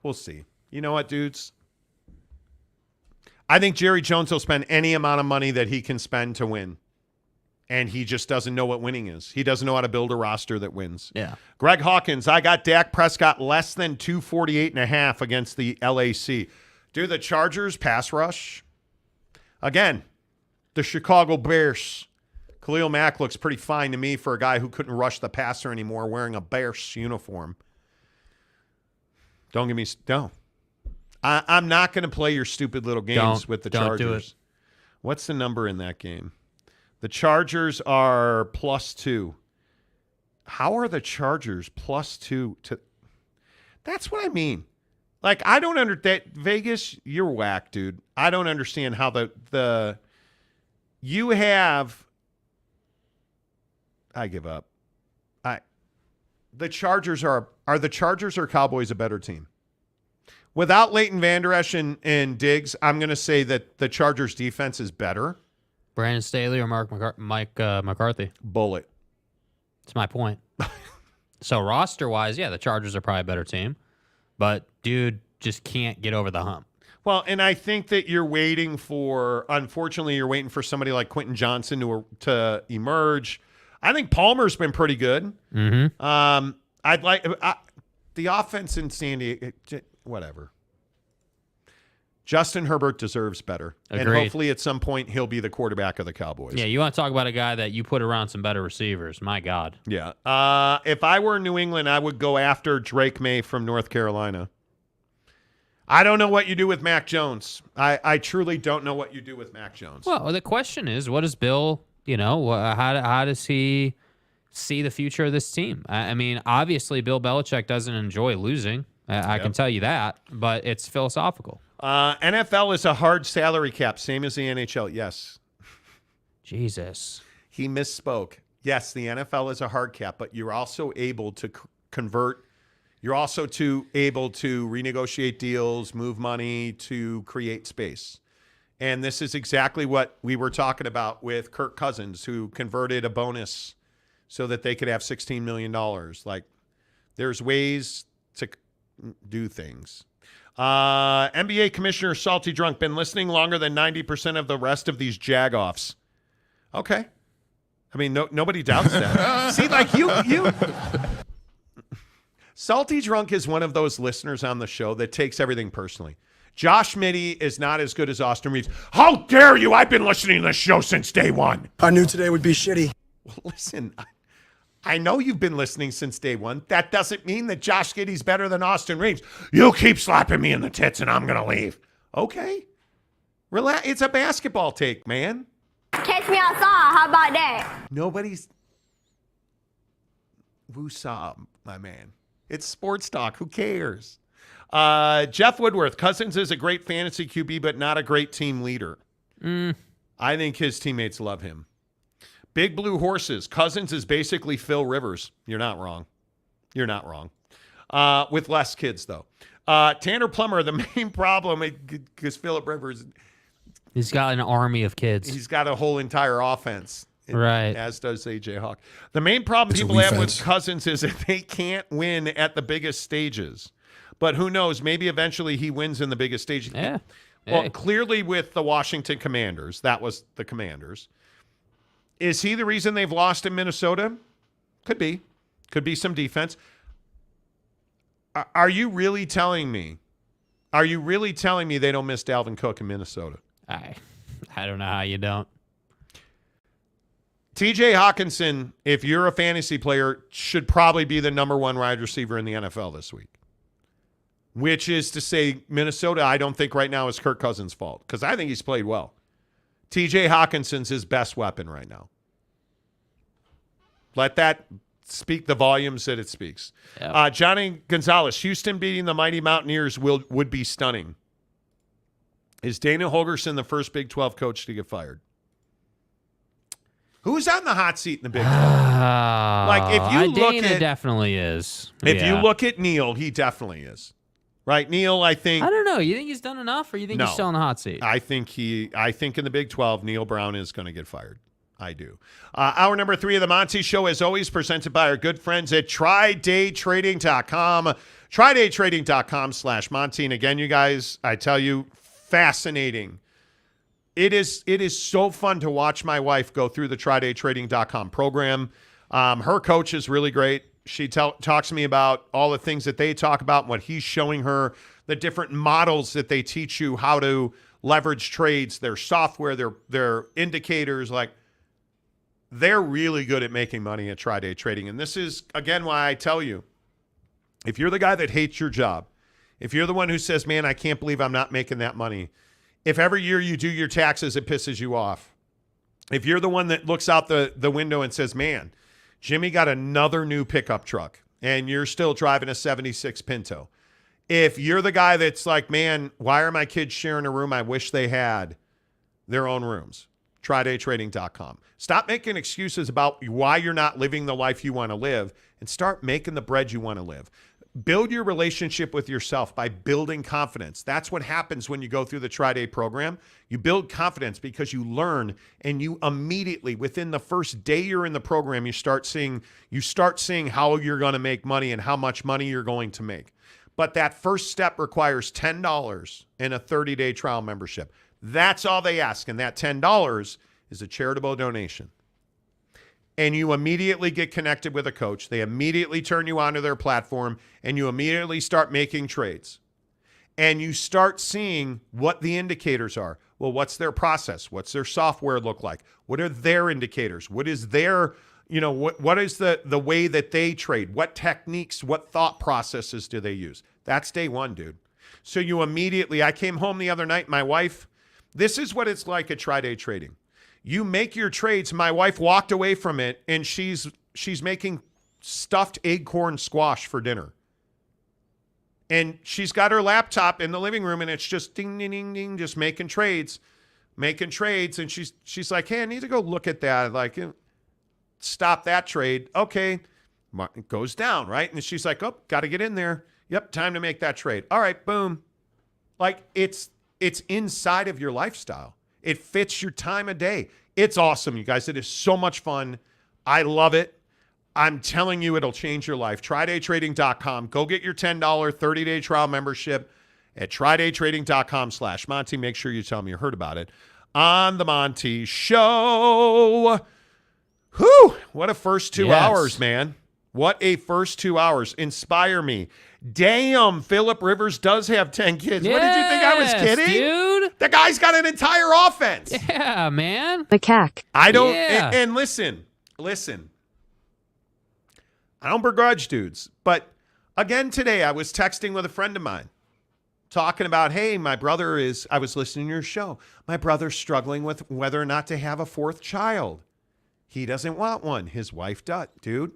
we'll see. You know what, dudes? I think Jerry Jones will spend any amount of money that he can spend to win. And he just doesn't know what winning is. He doesn't know how to build a roster that wins. Yeah. Greg Hawkins, I got Dak Prescott less than 248.5 against the LAC. Dude, the Chargers pass rush. Again, the Chicago Bears. Khalil Mack looks pretty fine to me for a guy who couldn't rush the passer anymore wearing a Bears uniform. Don't give me – no. I'm not going to play your stupid little games with the Chargers. Don't do it. What's the number in that game? The Chargers are +2. How are the Chargers +2 to – that's what I mean. Like, I don't understand. Vegas, you're whack, dude. I don't understand how you have. I give up. The Chargers are the Chargers or Cowboys a better team? Without Leighton Vander Esch and Diggs, I'm going to say that the Chargers defense is better. Brandon Staley or Mike McCarthy? Bullet. That's my point. So roster-wise, the Chargers are probably a better team. But, dude, just can't get over the hump. Well, and I think that unfortunately, you're waiting for somebody like Quentin Johnson to emerge. I think Palmer's been pretty good. Mm-hmm. I'd like the offense in San Diego, whatever. Justin Herbert deserves better. Agreed. And hopefully at some point he'll be the quarterback of the Cowboys. Yeah, you want to talk about a guy that you put around some better receivers. My God. Yeah. If I were in New England, I would go after Drake May from North Carolina. I don't know what you do with Mac Jones. I truly don't know what you do with Mac Jones. Well, the question is, what does Bill, how does he see the future of this team? I mean, obviously Bill Belichick doesn't enjoy losing. I can tell you that, but it's philosophical. NFL is a hard salary cap, same as the NHL. Yes. Jesus. He misspoke. Yes, the NFL is a hard cap, but you're also able to convert. You're also able to renegotiate deals, move money to create space. And this is exactly what we were talking about with Kirk Cousins, who converted a bonus so that they could have $16 million. Like, there's ways to do things. NBA Commissioner Salty Drunk, been listening longer than 90% of the rest of these jagoffs. Okay. I mean, nobody doubts that. See, like you Salty Drunk is one of those listeners on the show that takes everything personally. Josh Mitty is not as good as Austin Reeves. How dare you? I've been listening to this show since day one. I knew today would be shitty. Well, listen, I know you've been listening since day one. That doesn't mean that Josh Giddey's better than Austin Reeves. You keep slapping me in the tits and I'm going to leave. Okay. Relax. It's a basketball take, man. Catch me outside. How about that? Nobody's woosah, my man. It's sports talk. Who cares? Jeff Woodworth, Cousins is a great fantasy QB, but not a great team leader. I think his teammates love him. Big Blue Horses, Cousins is basically Phil Rivers. You're not wrong. You're not wrong. With less kids, though. Tanner Plummer, the main problem, because Philip Rivers, he's got an army of kids. He's got a whole entire offense. Right. As does A.J. Hawk. The main problem people have with Cousins is that they can't win at the biggest stages. But who knows? Maybe eventually he wins in the biggest stage. Yeah. Well, clearly with the Washington Commanders, that was the Commanders. Is he the reason they've lost in Minnesota? Could be. Could be some defense. Are you really telling me? Are you really telling me they don't miss Dalvin Cook in Minnesota? I don't know how you don't. TJ Hawkinson, if you're a fantasy player, should probably be the number one wide receiver in the NFL this week. Which is to say, Minnesota, I don't think right now is Kirk Cousins' fault, because I think he's played well. TJ Hawkinson's his best weapon right now. Let that speak the volumes that it speaks. Yep. Johnny Gonzalez, Houston beating the mighty Mountaineers would be stunning. Is Dana Holgorsen the first Big 12 coach to get fired? Who's on the hot seat in the Big 12? Like, if you look Dana at, definly is. If you look at Neil, he definitely is. Right, Neil, I think. I don't know. You think he's done enough, or you think he's still on the hot seat? I think in the Big 12, Neil Brown is going to get fired. I do. Hour number 3 of the Monty Show, as always, presented by our good friends at TryDayTrading.com. TryDayTrading.com/Monty. And again, you guys, I tell you, fascinating. It is so fun to watch my wife go through the TryDayTrading.com program. Her coach is really great. She talks to me about all the things that they talk about and what he's showing her, the different models that they teach you how to leverage trades, their software, their indicators. Like, they're really good at making money at Tri-Day Trading. And this is, again, why I tell you, if you're the guy that hates your job, if you're the one who says, man, I can't believe I'm not making that money, if every year you do your taxes, it pisses you off, if you're the one that looks out the window and says, man, Jimmy got another new pickup truck, and you're still driving a 76 Pinto. If you're the guy that's like, man, why are my kids sharing a room? I wish they had their own rooms. TryDayTrading.com. Stop making excuses about why you're not living the life you want to live, and start making the bread you want to live. Build your relationship with yourself by building confidence. That's what happens when you go through the Tri-Day program. You build confidence because you learn, and you immediately, within the first day you're in the program, you start seeing how you're going to make money and how much money you're going to make. But that first step requires $10 and a 30-day trial membership. That's all they ask, and that $10 is a charitable donation. And you immediately get connected with a coach. They immediately turn you onto their platform, and you immediately start making trades. And you start seeing what the indicators are. Well, what's their process? What's their software look like? What are their indicators? What is their, what is the way that they trade? What techniques, what thought processes do they use? That's day one, dude. So you immediately, I came home the other night, my wife, this is what it's like at Tri-Day Trading. You make your trades. My wife walked away from it, and she's making stuffed acorn squash for dinner. And she's got her laptop in the living room, and it's just ding, ding, ding, ding, just making trades. And she's like, hey, I need to go look at that. Like, stop that trade. Okay. It goes down, right? And she's like, oh, got to get in there. Yep, time to make that trade. All right, boom. Like, it's inside of your lifestyle. It fits your time of day. It's awesome, you guys. It is so much fun. I love it. I'm telling you, it'll change your life. TryDayTrading.com. Go get your $10 30-day trial membership at TryDayTrading.com/Monty. Make sure you tell me you heard about it on the Monty Show. Whew! What a first 2 hours, man. What a first 2 hours. Inspire me. Damn, Philip Rivers does have 10 kids. What did you think I was kidding? Dude. The guy's got an entire offense. Yeah, man. Macaque. I don't, and listen. I don't begrudge dudes. But again, today I was texting with a friend of mine talking about, hey, I was listening to your show. My brother's struggling with whether or not to have a fourth child. He doesn't want one. His wife does, dude.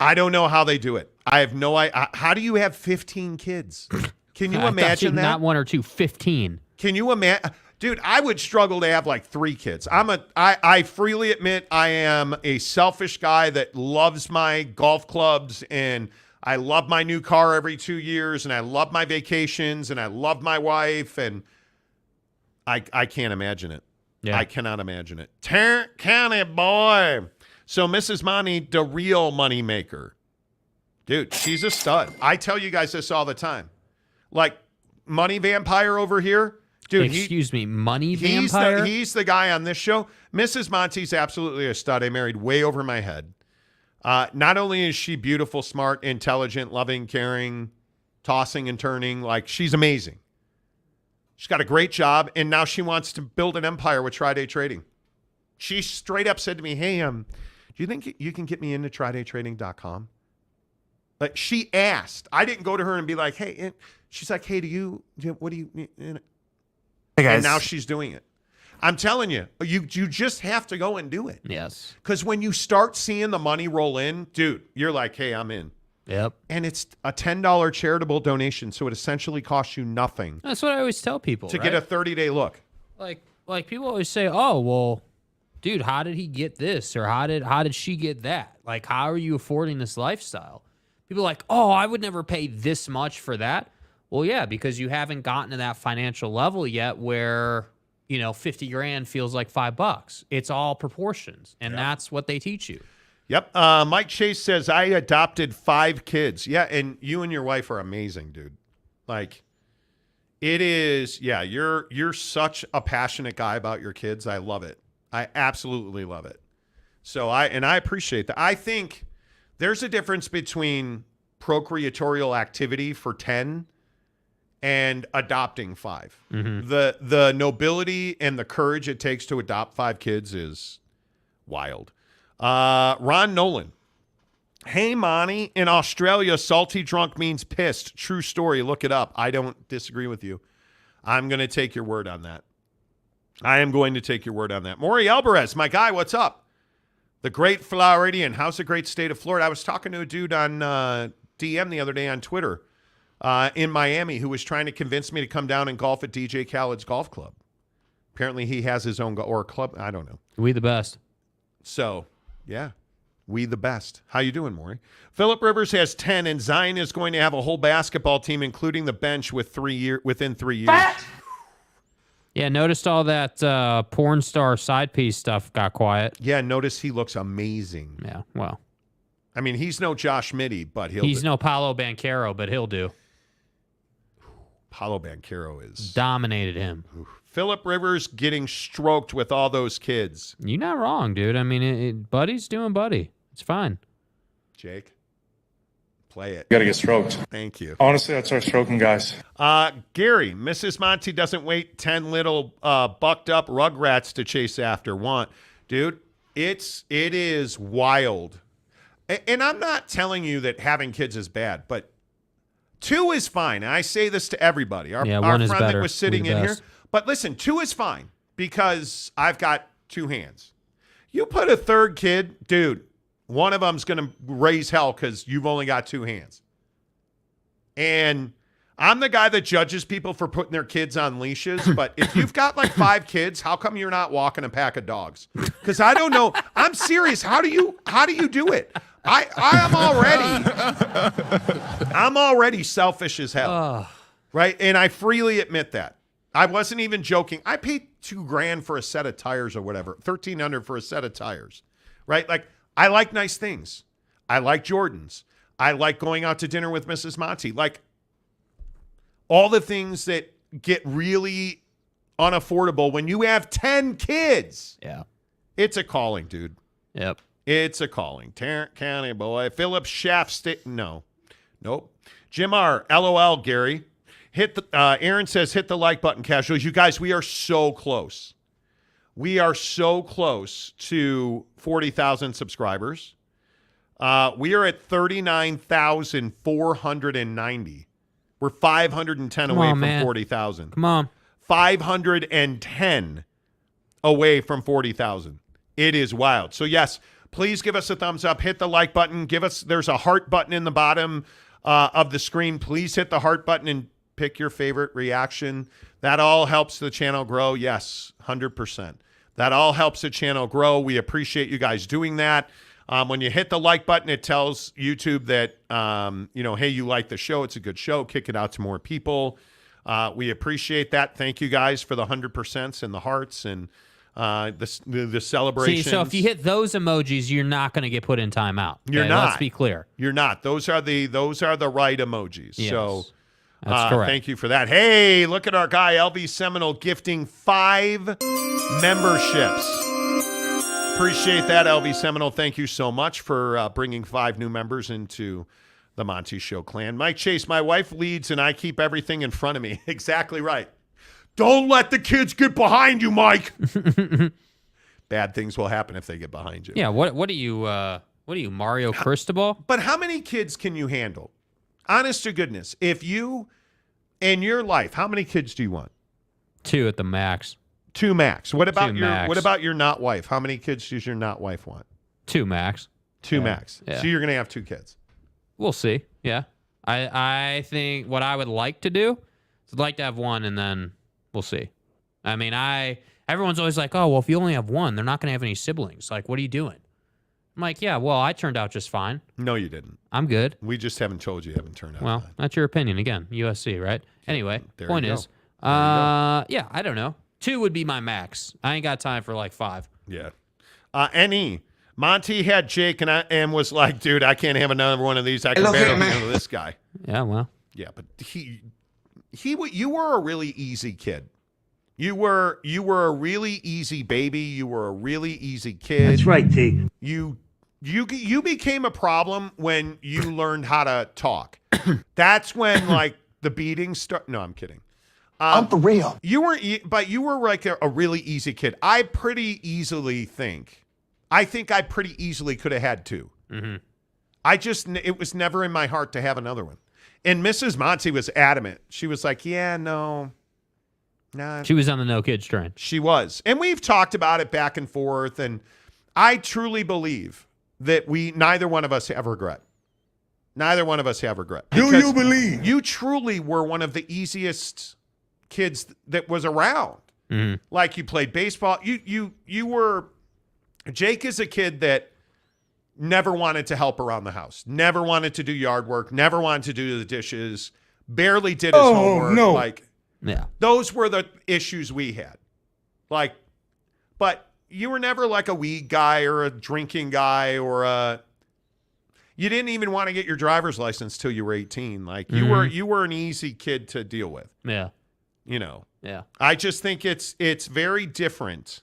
I don't know how they do it. I have no idea. How do you have 15 kids? Can you imagine that? Not 1 or 2, 15. Can you imagine? Dude, I would struggle to have like 3 kids. I freely admit I am a selfish guy that loves my golf clubs, and I love my new car every 2 years, and I love my vacations, and I love my wife, and I can't imagine it. Yeah. I cannot imagine it. Tarrant County boy. So Mrs. Monty, the real money maker. Dude, she's a stud. I tell you guys this all the time. Like, money vampire over here. Dude, Excuse me, money vampire? He's the guy on this show. Mrs. Monty's absolutely a stud. I married way over my head. Not only is she beautiful, smart, intelligent, loving, caring, tossing and turning, like, she's amazing. She's got a great job, and now she wants to build an empire with Tri-Day Trading. She straight up said to me, hey, do you think you can get me into TriDayTrading.com? Like, she asked. I didn't go to her and be like, hey. She's like, hey, what do you Hey guys. And now she's doing it. I'm telling you, you just have to go and do it. Yes. Because when you start seeing the money roll in, dude, you're like, hey, I'm in. Yep. And it's a $10 charitable donation, so it essentially costs you nothing. That's what I always tell people, to get a 30-day look. Like people always say, oh, well, dude, how did he get this? Or how did she get that? Like, how are you affording this lifestyle? People are like, oh, I would never pay this much for that. Well, yeah, because you haven't gotten to that financial level yet where, $50,000 feels like $5. It's all proportions, and that's what they teach you. Yep. Mike Chase says, I adopted 5 kids. Yeah, and you and your wife are amazing, dude. Like, it is, yeah, you're such a passionate guy about your kids. I love it. I absolutely love it. So I appreciate that. I think there's a difference between procreatorial activity for 10 and adopting 5. Mm-hmm. The nobility and the courage it takes to adopt 5 kids is wild. Ron Nolan. Hey, Monty, in Australia, salty drunk means pissed. True story. Look it up. I don't disagree with you. I'm going to take your word on that. I am going to take your word on that. Maury Alvarez, my guy, what's up? The great Floridian. How's the great state of Florida? I was talking to a dude on DM the other day on Twitter in Miami who was trying to convince me to come down and golf at DJ Khaled's golf club. Apparently he has his own or club. I don't know. We the best. So, yeah. We the best. How you doing, Maury? Phillip Rivers has 10, and Zion is going to have a whole basketball team, including the bench, within 3 years. Yeah, noticed all that porn star side piece stuff got quiet. Yeah, notice he looks amazing. Yeah, well. I mean, he's no Josh Mitty, but he's no Paolo Banchero, but he'll do. Paolo Banchero is... dominated him. Phillip Rivers getting stroked with all those kids. You're not wrong, dude. I mean, Buddy's doing Buddy. It's fine. Jake, play it. You gotta get stroked. Thank you. Honestly, I'd start stroking guys. Gary, Mrs. Monty doesn't wait 10 little bucked up rugrats to chase after. Dude, it is wild. And I'm not telling you that having kids is bad, but 2 is fine. And I say this to everybody. Our friend that was sitting in here. But listen, 2 is fine because I've got 2 hands. You put a 3rd kid, dude, one of them's going to raise hell because you've only got 2 hands. And I'm the guy that judges people for putting their kids on leashes. But if you've got like 5 kids, how come you're not walking a pack of dogs? Because I don't know. I'm serious. How do you do it? I'm already selfish as hell. Right? And I freely admit that. I wasn't even joking. I paid $2,000 for a set of tires or whatever, $1,300 for a set of tires, right? Like, I like nice things. I like Jordans. I like going out to dinner with Mrs. Monty. Like, all the things that get really unaffordable when you have 10 kids. Yeah. It's a calling, dude. Yep. It's a calling. Tarrant County boy. Philip Schaff. No. Nope. Jim R. LOL, Gary. Aaron says, hit the like button, casuals. You guys, we are so close. We are so close to 40,000 subscribers. We are at 39,490. We're 510 away from 40,000. Come on. 510 away from 40,000. It is wild. So, yes, Please give us a thumbs up. Hit the like button. There's a heart button in the bottom of the screen. Please hit the heart button and pick your favorite reaction. That all helps the channel grow. Yes, 100%. That all helps the channel grow. We appreciate you guys doing that. When you hit the like button, it tells YouTube that, hey, you like the show. It's a good show. Kick it out to more people. We appreciate that. Thank you guys for the 100% and the hearts and the celebrations. See, so if you hit those emojis, you're not going to get put in timeout. Okay? You're not. Let's be clear. You're not. Those are the right emojis. Yes. So that's correct. Thank you for that. Hey, look at our guy LV Seminole gifting 5 memberships. Appreciate that, LV Seminole. Thank you so much for bringing 5 new members into the Monty Show clan. Mike Chase, my wife leads and I keep everything in front of me. Exactly right. Don't let the kids get behind you, Mike. Bad things will happen if they get behind you. Yeah, what are you, Mario Cristobal? But how many kids can you handle? Honest to goodness, if you, in your life, how many kids do you want? 2 at the max. 2 max. What about 2 your max. What about your not wife? How many kids does your not wife want? 2 max. 2 max. Yeah. So you're gonna have 2 kids. We'll see. Yeah. I think what I would like to do is I'd like to have 1 and then we'll see. I mean, everyone's always like, oh, well, if you only have 1, they're not gonna have any siblings. Like, what are you doing? I'm like, yeah, well, I turned out just fine. No, you didn't. I'm good. We just haven't told you haven't turned out Well, fine. that's your opinion. Again, USC, right? Anyway, There point you go. is, yeah, I don't know. 2 would be my max. I ain't got time for like 5. Yeah. Monty had Jake and was like, dude, I can't have another one of these. I can barely handle this guy. Yeah, well. Yeah, but you were a really easy kid. You were a really easy baby. You were a really easy kid. That's right, T. You became a problem when you learned how to talk. That's when like the beatings start. No, I'm kidding. I'm for real. You were like a really easy kid. I think I pretty easily could have had 2. Mm-hmm. It was never in my heart to have another one. And Mrs. Monty was adamant. She was like, yeah, no. Nah. She was on the no kids train. She was. And we've talked about it back and forth. And I truly believe that neither one of us have regret. Neither one of us have regret. Do you believe? You truly were one of the easiest kids that was around. Mm-hmm. Like you played baseball. You were. Jake is a kid that never wanted to help around the house. Never wanted to do yard work. Never wanted to do the dishes. Barely did his homework. No. Like, yeah, those were the issues we had. Like, but you were never like a weed guy or a drinking guy you didn't even want to get your driver's license till you were 18. Like you were an easy kid to deal with. Yeah. You know. Yeah. I just think it's very different.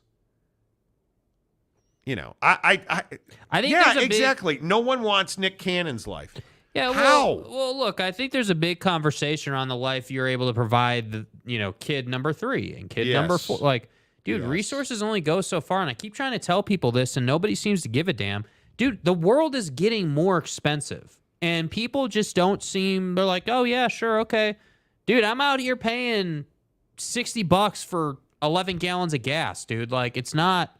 You know, I think yeah, there's a exactly. No one wants Nick Cannon's life. Yeah, How? Well, look, I think there's a big conversation around the life you're able to provide the, kid number 3 and kid number 4. Like, dude, resources only go so far, and I keep trying to tell people this, and nobody seems to give a damn. Dude, the world is getting more expensive, and people just don't seem. They're like, oh yeah, sure, okay, dude, I'm out here paying $60 for 11 gallons of gas, dude. Like, it's not.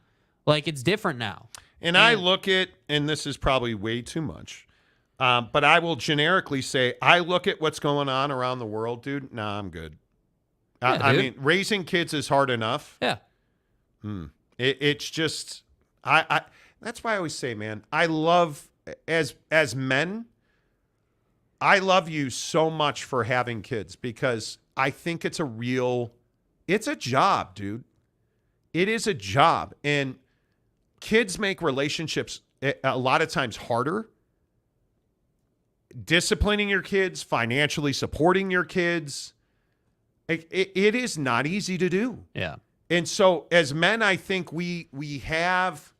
Like, it's different now. And I look at, and this is probably way too much, but I will generically say, I look at what's going on around the world, dude. Nah, I'm good. Yeah, I mean, raising kids is hard enough. Yeah. It's just, that's why I always say, man, I love, as men, I love you so much for having kids because I think it's a job, dude. It is a job. And kids make relationships a lot of times harder. Disciplining your kids, financially supporting your kids, it is not easy to do. Yeah. And so as men, I think we have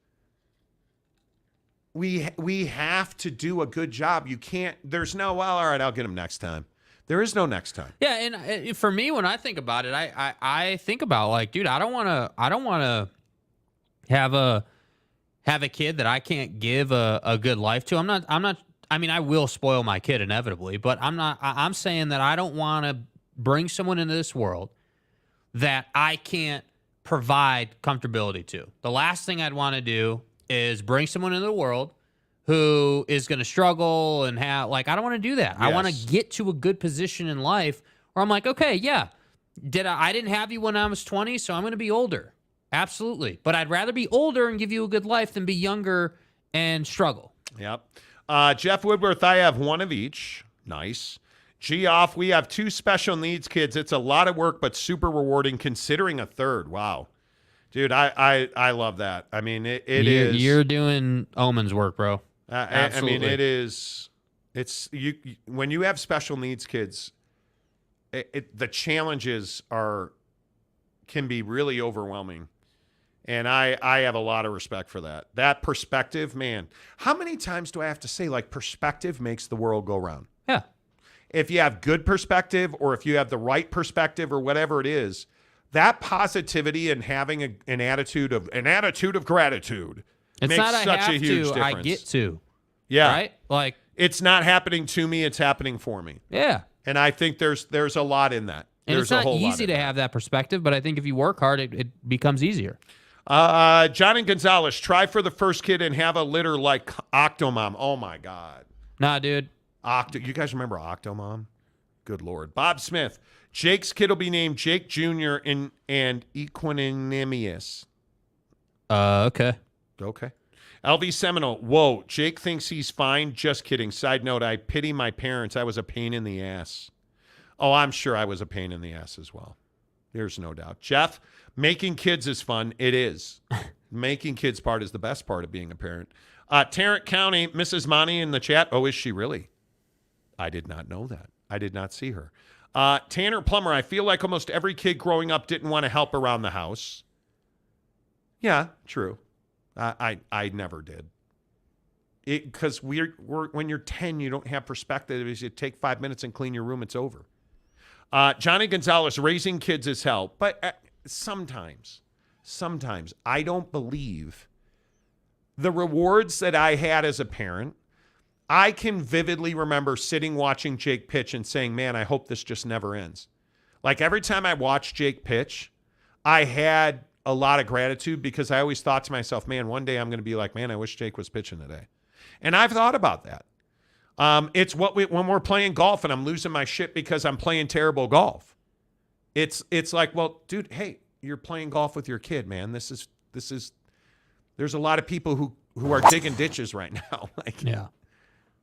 to do a good job. You can't, there's no, well, all right, I'll get him next time. There is no next time. Yeah, and for me, when I think about it, I think about like, dude, I don't want to have a kid that I can't give a good life to. I'm not. I mean, I will spoil my kid inevitably, but I'm saying that I don't want to bring someone into this world that I can't provide comfortability to. The last thing I'd want to do is bring someone into the world who is going to struggle and have, like, I don't want to do that. I want to get to a good position in life where I'm like, okay, yeah, I didn't have you when I was 20, so I'm going to be older. Absolutely. But I'd rather be older and give you a good life than be younger and struggle. Yep. Jeff Woodworth, I have one of each. Nice. Geoff, we have 2 special needs kids. It's a lot of work, but super rewarding considering a third. Wow. Dude, I love that. I mean, it is. You're doing Omen's work, bro. I mean, it is. It's you when you have special needs kids. The challenges can be really overwhelming, and I have a lot of respect for that. That perspective, man. How many times do I have to say, like, perspective makes the world go round? Yeah. If you have good perspective, or if you have the right perspective, or whatever it is, that positivity and having an attitude of gratitude. It's makes not such a huge difference. I get to. Yeah. Right? Like, it's not happening to me, it's happening for me. Yeah. And I think there's a lot in that. And there's it's not a whole easy lot to have that perspective, but I think if you work hard, it becomes easier. Johnny Gonzalez, try for the first kid and have a litter like Octomom. Oh, my God. Nah, dude. You guys remember Octomom? Good Lord. Bob Smith, Jake's kid will be named Jake Jr. and Equanimous. Okay. Okay. LV Seminole, whoa, Jake thinks he's fine. Just kidding. Side note, I pity my parents. I was a pain in the ass. Oh, I'm sure I was a pain in the ass as well. There's no doubt. Jeff, making kids is fun. It is. Making kids part is the best part of being a parent. Tarrant County, Mrs. Monty in the chat. Oh, is she really? I did not know that. I did not see her. Tanner Plummer, I feel like almost every kid growing up didn't want to help around the house. Yeah, true. I never did. Because we're when you're 10, you don't have perspective. You take 5 minutes and clean your room, it's over. Johnny Gonzalez, raising kids is hell. But sometimes I don't believe the rewards that I had as a parent. I can vividly remember sitting watching Jake pitch and saying, man, I hope this just never ends. Like every time I watched Jake pitch, I had a lot of gratitude because I always thought to myself, man, one day I'm going to be like, man, I wish Jake was pitching today. And I've thought about that. It's when we're playing golf and I'm losing my shit because I'm playing terrible golf. It's like, well, dude, hey, you're playing golf with your kid, man. This is. There's a lot of people who are digging ditches right now.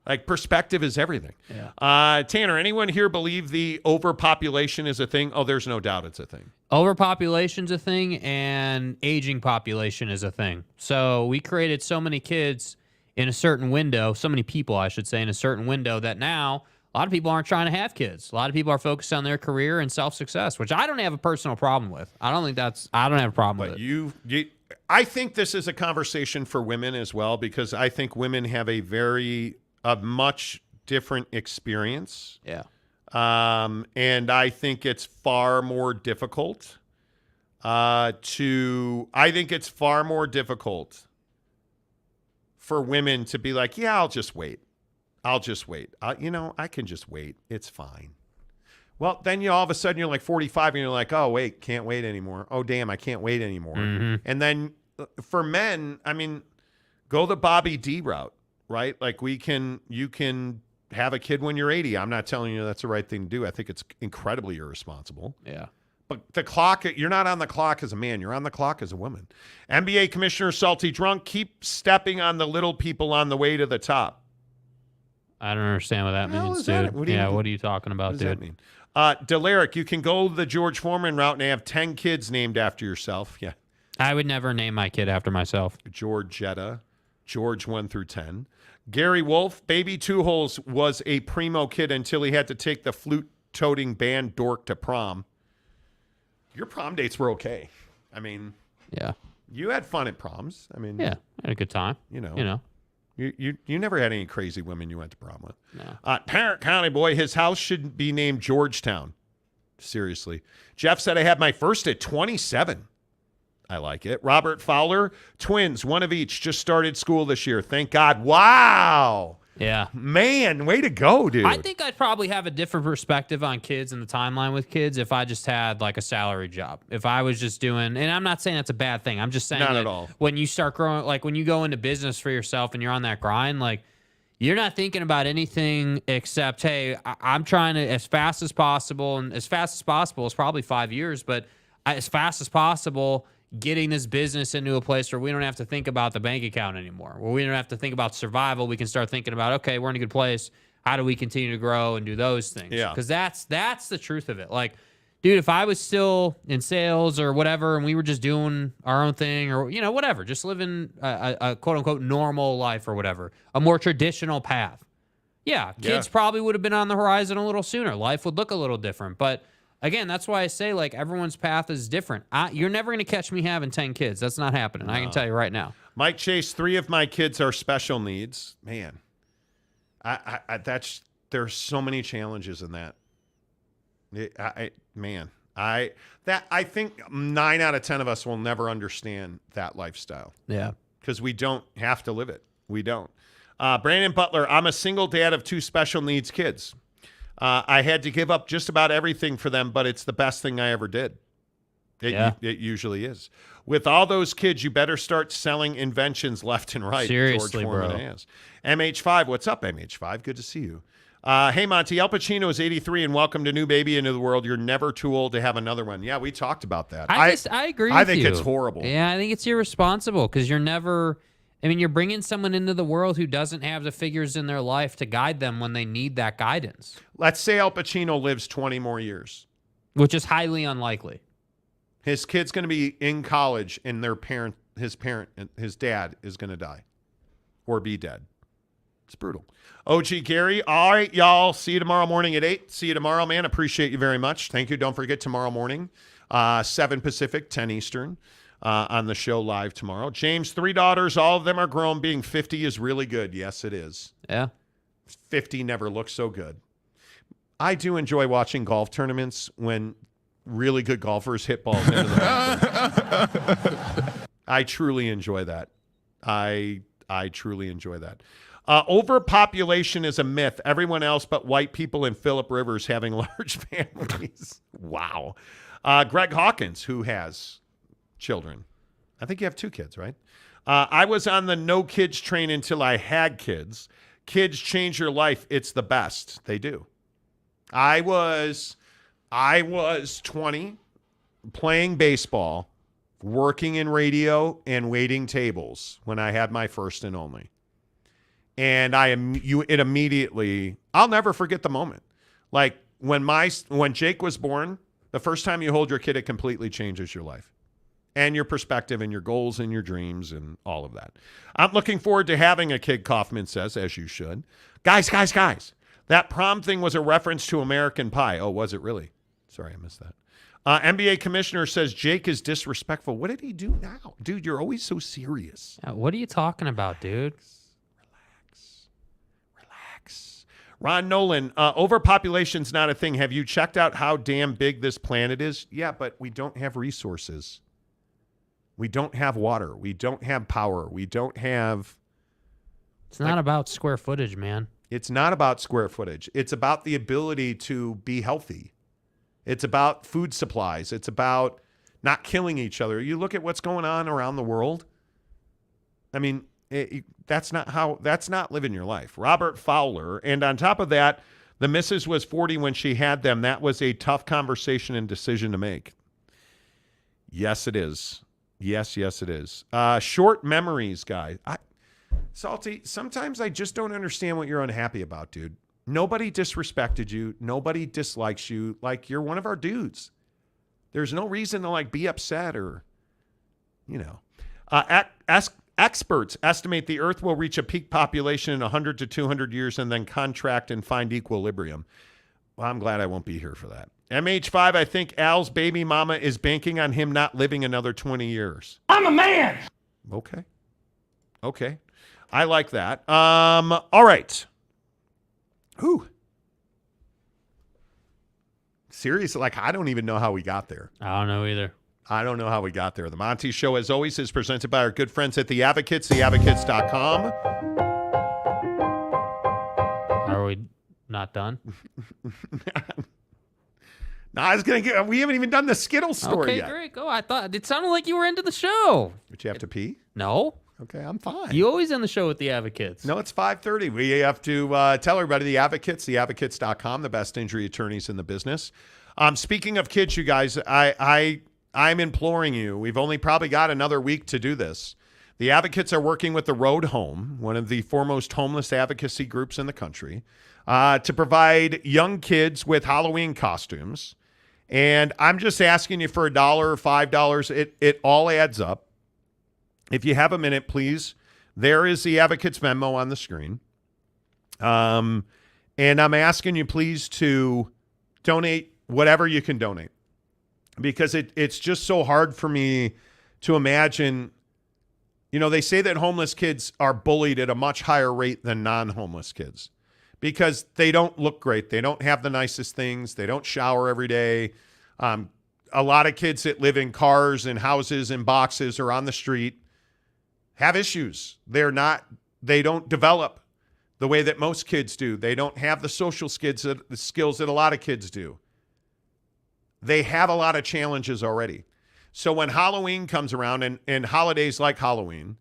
Like perspective is everything. Yeah. Tanner, anyone here believe the overpopulation is a thing? Oh, there's no doubt it's a thing. Overpopulation's a thing, and aging population is a thing. So we created so many kids in a certain window, so many people, I should say, in a certain window that now a lot of people aren't trying to have kids. A lot of people are focused on their career and self-success, which I don't have a personal problem with. I don't have a problem with it. I think this is a conversation for women as well, because I think women have a much different experience. Yeah. And I think it's far more difficult for women to be like, yeah, I'll just wait. I can just wait. It's fine. Well, then all of a sudden you're like 45 and you're like, oh, wait, can't wait anymore. Oh, damn, I can't wait anymore. Mm-hmm. And then for men, I mean, go the Bobby D route, right? Like you can have a kid when you're 80. I'm not telling you that's the right thing to do. I think it's incredibly irresponsible. Yeah. But the clock, you're not on the clock as a man. You're on the clock as a woman. NBA Commissioner Salty Drunk, keep stepping on the little people on the way to the top. I don't understand what that means, dude. What are you talking about, what dude? What does that mean? Delaric, you can go the George Foreman route and have 10 kids named after yourself. Yeah. I would never name my kid after myself. Georgetta, George 1 through 10. Gary Wolf, baby Two Holes was a primo kid until he had to take the flute-toting band dork to prom. Your prom dates were okay. I mean, yeah, you had fun at proms. I mean, yeah, I had a good time. You never had any crazy women you went to prom with. No. Tarrant County boy, his house should be named Georgetown. Seriously. Jeff said I had my first at 27. I like it. Robert Fowler, twins, one of each, just started school this year. Thank God. Wow. Yeah. Man, way to go, dude. I think I'd probably have a different perspective on kids and the timeline with kids if I just had like a salary job. If I was just doing, and I'm not saying that's a bad thing. I'm just saying Not at all. When you start growing, like when you go into business for yourself and you're on that grind, like you're not thinking about anything except, hey, I'm trying to as fast as possible, and as fast as possible is probably 5 years, but as fast as possible, getting this business into a place where we don't have to think about the bank account anymore, where we don't have to think about survival. We can start thinking about, okay, we're in a good place. How do we continue to grow and do those things? Yeah. Because that's the truth of it. Like, dude, if I was still in sales or whatever, and we were just doing our own thing or, whatever, just living a quote unquote normal life or whatever, a more traditional path. Yeah, kids probably would have been on the horizon a little sooner. Life would look a little different. But again, that's why I say, like, everyone's path is different. You're never going to catch me having 10 kids. That's not happening. No. I can tell you right now. Mike Chase, 3 of my kids are special needs. Man, there's so many challenges in that. I think 9 out of 10 of us will never understand that lifestyle. Yeah. Because we don't have to live it. We don't. Brandon Butler, I'm a single dad of 2 special needs kids. I had to give up just about everything for them, but it's the best thing I ever did. It usually is. With all those kids, you better start selling inventions left and right. Seriously, George Foreman bro. has. MH5, what's up, MH5? Good to see you. Hey, Monty, Al Pacino is 83, and welcome to New Baby into the World. You're never too old to have another one. Yeah, we talked about that. I agree with you. I think it's horrible. Yeah, I think it's irresponsible because you're never... I mean, you're bringing someone into the world who doesn't have the figures in their life to guide them when they need that guidance. Let's say Al Pacino lives 20 more years. Which is highly unlikely. His kid's going to be in college, and his dad is going to die or be dead. It's brutal. OG Gary, all right, y'all. See you tomorrow morning at 8. See you tomorrow, man. Appreciate you very much. Thank you. Don't forget tomorrow morning, 7 Pacific, 10 Eastern. On the show live tomorrow. James, 3 daughters, all of them are grown. Being 50 is really good. Yes, it is. Yeah. 50 never looks so good. I do enjoy watching golf tournaments when really good golfers hit balls into the I truly enjoy that. I truly enjoy that. Overpopulation is a myth. Everyone else but white people and Phillip Rivers having large families. Wow. Greg Hawkins, who has children. I think you have 2 kids, right? I was on the no kids train until I had kids. Kids change your life. It's the best. They do. I was 20, playing baseball, working in radio, and waiting tables when I had my first and only. And it immediately, I'll never forget the moment. Like when Jake was born, the first time you hold your kid, it completely changes your life. And your perspective and your goals and your dreams and all of that. I'm looking forward to having a kid, Kaufman says, as you should. Guys, that prom thing was a reference to American Pie. Oh, was it really? Sorry, I missed that. NBA commissioner says Jake is disrespectful. What did he do now? Dude, you're always so serious. What are you talking about, dude? Relax. Ron Nolan, overpopulation's not a thing. Have you checked out how damn big this planet is? Yeah, but we don't have resources. We don't have water. We don't have power. We don't have... It's not about square footage, man. It's not about square footage. It's about the ability to be healthy. It's about food supplies. It's about not killing each other. You look at what's going on around the world. I mean, that's not living your life. Robert Fowler. And on top of that, the missus was 40 when she had them. That was a tough conversation and decision to make. Yes, it is. Yes, it is. Short memories, guys. Salty, sometimes I just don't understand what you're unhappy about, dude. Nobody disrespected you. Nobody dislikes you. Like, you're one of our dudes. There's no reason to, like, be upset or, Experts estimate the Earth will reach a peak population in 100 to 200 years and then contract and find equilibrium. Well, I'm glad I won't be here for that. MH5, I think Al's baby mama is banking on him not living another 20 years. I'm a man. Okay. I like that. All right. Whew. Seriously, like, I don't even know how we got there. I don't know either. I don't know how we got there. The Monty Show, as always, is presented by our good friends at The Advocates, theadvocates.com. Not done. No, I was going to get. We haven't even done the Skittles story yet. Okay, great. Go. I thought it sounded like you were into the show. But you have to pee? No. Okay, I'm fine. You always end the show with the Advocates. No, it's 5:30. We have to tell everybody the Advocates, theadvocates.com, the best injury attorneys in the business. Speaking of kids, you guys, I'm imploring you. We've only probably got another week to do this. The Advocates are working with the Road Home, one of the foremost homeless advocacy groups in the country, to provide young kids with Halloween costumes. And I'm just asking you for $1 or $5. It all adds up. If you have a minute, please, there is the Advocates memo on the screen. And I'm asking you, please, to donate whatever you can donate. Because it's just so hard for me to imagine. You know, they say that homeless kids are bullied at a much higher rate than non-homeless kids because they don't look great. They don't have the nicest things. They don't shower every day. A lot of kids that live in cars and houses and boxes or on the street have issues. They don't develop the way that most kids do. They don't have the social skills that a lot of kids do. They have a lot of challenges already. So when Halloween comes around and holidays like Halloween,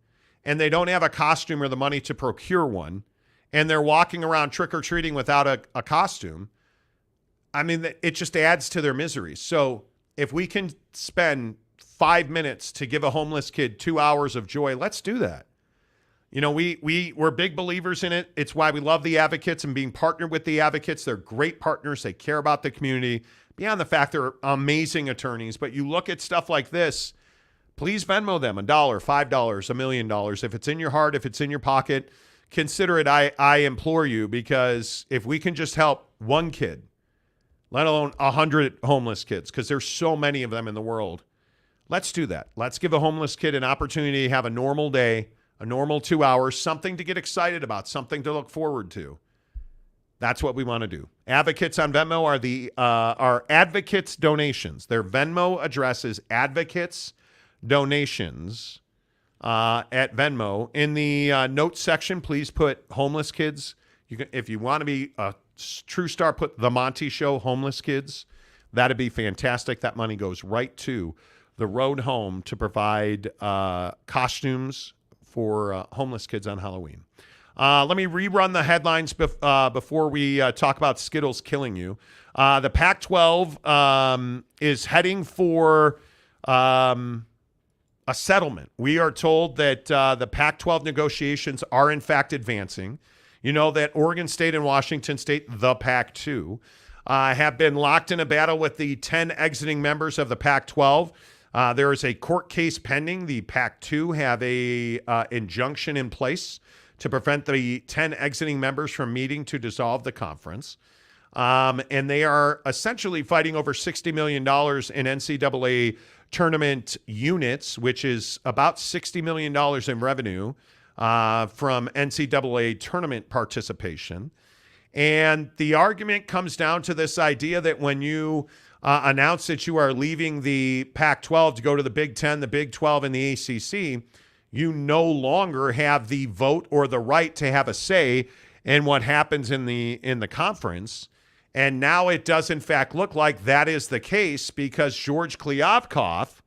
and they don't have a costume or the money to procure one, and they're walking around trick-or-treating without a costume, I mean, it just adds to their misery. So if we can spend 5 minutes to give a homeless kid 2 hours of joy, let's do that. You know, we're big believers in it. It's why we love the Advocates and being partnered with the Advocates. They're great partners. They care about the community. Beyond the fact they're amazing attorneys, but you look at stuff like this, please Venmo them $1, $5, $1 million. If it's in your heart, if it's in your pocket, consider it. I implore you, because if we can just help one kid, let alone 100 homeless kids, because there's so many of them in the world, let's do that. Let's give a homeless kid an opportunity to have a normal day, a normal 2 hours, something to get excited about, something to look forward to. That's what we want to do. Advocates on Venmo are Advocates donations. Their Venmo address is Advocates donations at Venmo. In the notes section, please put homeless kids. If you want to be a true star, put the Monty Show homeless kids. That'd be fantastic. That money goes right to the Road Home to provide costumes for homeless kids on Halloween. Let me rerun the headlines before we talk about Skittles killing you. The Pac-12 is heading for a settlement. We are told that the Pac-12 negotiations are, in fact, advancing. You know that Oregon State and Washington State, the Pac-2, have been locked in a battle with the 10 exiting members of the Pac-12. There is a court case pending. The Pac-2 have a injunction in place to prevent the 10 exiting members from meeting to dissolve the conference. And they are essentially fighting over $60 million in NCAA tournament units, which is about $60 million in revenue from NCAA tournament participation. And the argument comes down to this idea that when you announce that you are leaving the Pac-12 to go to the Big Ten, the Big 12, and the ACC, you no longer have the vote or the right to have a say in what happens in the conference. And now it does, in fact, look like that is the case, because George Kliavkoff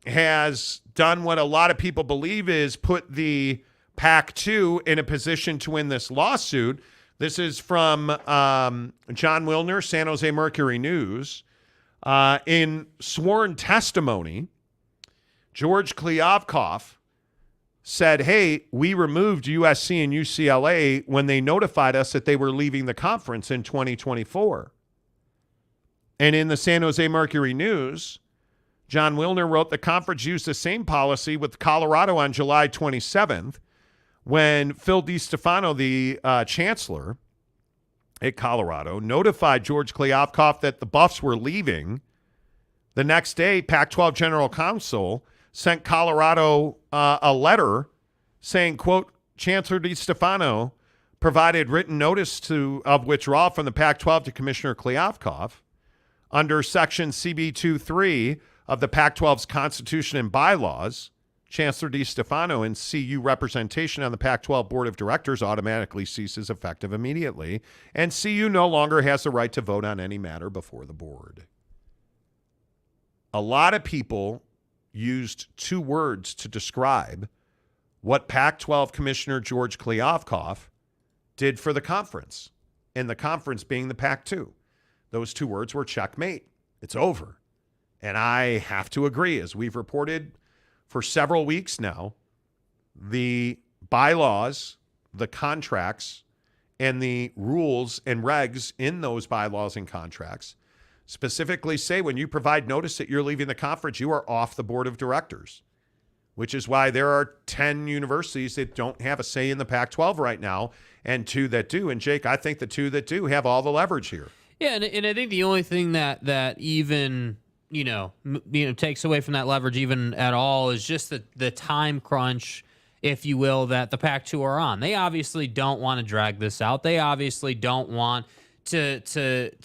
has done what a lot of people believe is put the Pac-2 in a position to win this lawsuit. This is from John Wilner, San Jose Mercury News. In sworn testimony, George Kliavkoff said, hey, we removed USC and UCLA when they notified us that they were leaving the conference in 2024. And in the San Jose Mercury News, John Wilner wrote the conference used the same policy with Colorado on July 27th when Phil DiStefano, the chancellor at Colorado, notified George Kliavkoff that the Buffs were leaving. The next day, Pac-12 General Counsel sent Colorado a letter saying, quote, Chancellor DiStefano provided written notice of withdrawal from the Pac-12 to Commissioner Kliavkoff under Section CB 23 of the Pac-12's Constitution and bylaws. Chancellor DiStefano and CU representation on the Pac-12 Board of Directors automatically ceases effective immediately, and CU no longer has the right to vote on any matter before the board. A lot of people used two words to describe what Pac-12 Commissioner George Kliavkoff did for the conference, and the conference being the Pac-2. Those two words were checkmate. It's over. And I have to agree, as we've reported for several weeks now, the bylaws, the contracts, and the rules and regs in those bylaws and contracts specifically say when you provide notice that you're leaving the conference, you are off the board of directors, which is why there are 10 universities that don't have a say in the Pac-12 right now and 2 that do. And, Jake, I think the 2 that do have all the leverage here. Yeah, and I think the only thing that even takes away from that leverage even at all is just the time crunch, if you will, that the Pac-2 are on. They obviously don't want to drag this out. They obviously don't want to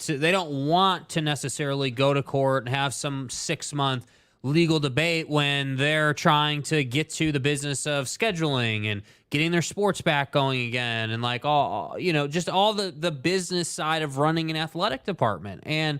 they don't want to necessarily go to court and have some 6-month legal debate when they're trying to get to the business of scheduling and getting their sports back going again, and like just all the business side of running an athletic department. And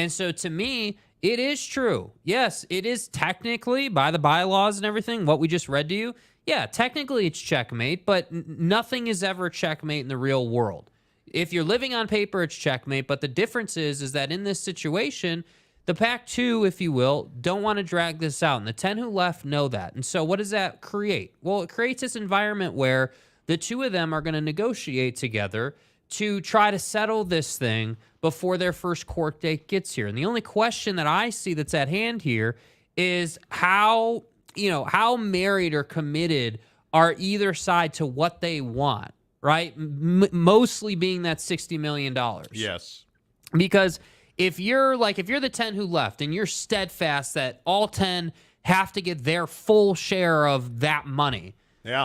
so to me, it is true. Yes, it is technically by the bylaws and everything, what we just read to you. Yeah, technically it's checkmate, but nothing is ever checkmate in the real world. If you're living on paper, it's checkmate, but the difference is that in this situation, the Pac-2, if you will, don't want to drag this out, and the 10 who left know that. And so what does that create? Well, it creates this environment where the 2 of them are going to negotiate together to try to settle this thing before their first court date gets here. And the only question that I see that's at hand here is how married or committed are either side to what they want, right? Mostly being that $60 million. Yes. Because if you're the 10 who left and you're steadfast that all 10 have to get their full share of that money,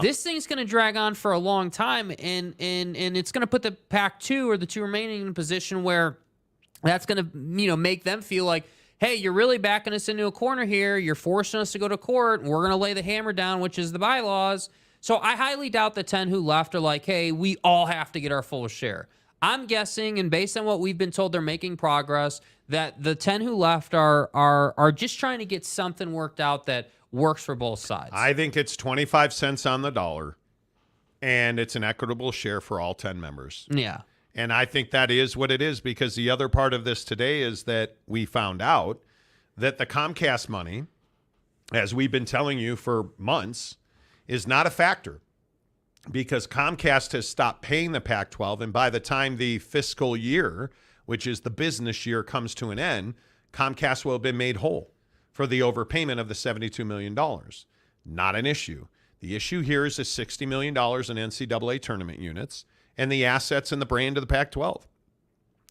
this thing's going to drag on for a long time, and it's going to put the Pac-2 or the 2 remaining in a position where that's going to make them feel like, hey, you're really backing us into a corner here. You're forcing us to go to court, and we're going to lay the hammer down, which is the bylaws. So I highly doubt the 10 who left are like, hey, we all have to get our full share. I'm guessing, and based on what we've been told, they're making progress, that the 10 who left are just trying to get something worked out that works for both sides. I think it's 25 cents on the dollar, and it's an equitable share for all 10 members. Yeah. And I think that is what it is, because the other part of this today is that we found out that the Comcast money, as we've been telling you for months, is not a factor, because Comcast has stopped paying the Pac-12, and by the time the fiscal year, which is the business year, comes to an end, Comcast will have been made whole for the overpayment of the $72 million. Not an issue. The issue here is the $60 million in NCAA tournament units and the assets and the brand of the Pac-12.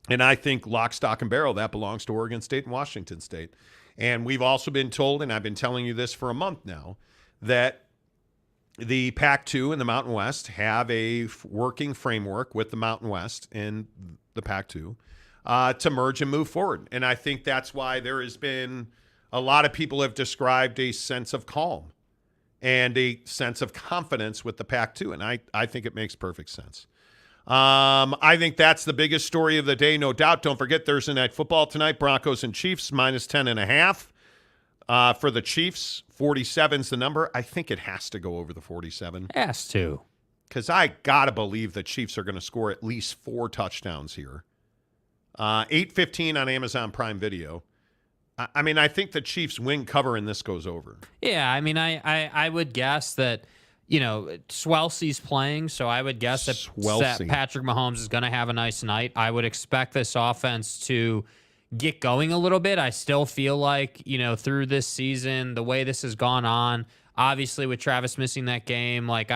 And I think lock, stock, and barrel, that belongs to Oregon State and Washington State. And we've also been told, and I've been telling you this for a month now, that the Pac-2 and the Mountain West have a working framework with the Mountain West and the Pac-2 to merge and move forward. And I think that's why there has been a lot of people have described a sense of calm and a sense of confidence with the Pac-2. And I think it makes perfect sense. I think that's the biggest story of the day, no doubt. Don't forget Thursday Night Football tonight, Broncos and Chiefs, minus 10.5. For the Chiefs, 47's the number. I think it has to go over the 47. Has to. Because I got to believe the Chiefs are going to score at least 4 touchdowns here. 8:15 on Amazon Prime Video. I mean, I think the Chiefs win cover and this goes over. Yeah, I mean, I would guess that, Swelcy's playing, so I would guess that Patrick Mahomes is going to have a nice night. I would expect this offense to get going a little bit. I still feel like, through this season, the way this has gone on, obviously with Travis missing that game, like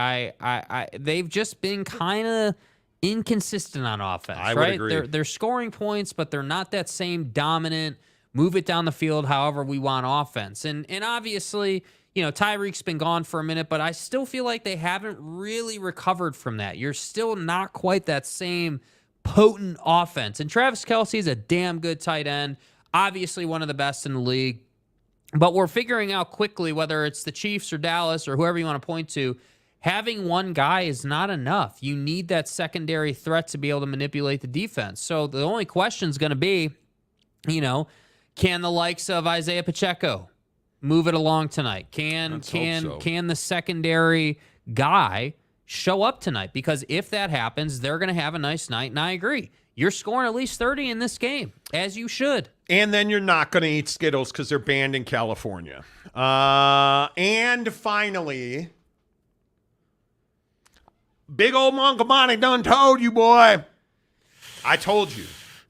they've just been kind of inconsistent on offense, I right? would agree. They're scoring points, but they're not that same dominant, move it down the field however we want offense. And obviously, Tyreek's been gone for a minute, but I still feel like they haven't really recovered from that. You're still not quite that same potent offense. And Travis Kelce is a damn good tight end, obviously one of the best in the league. But we're figuring out quickly, whether it's the Chiefs or Dallas or whoever you want to point to, having one guy is not enough. You need that secondary threat to be able to manipulate the defense. So the only question is going to be, can the likes of Isaiah Pacheco move it along tonight? Can the secondary guy show up tonight? Because if that happens, they're going to have a nice night, and I agree. You're scoring at least 30 in this game, as you should. And then you're not going to eat Skittles because they're banned in California. And finally, big old Uncle Monty done told you, boy. I told you.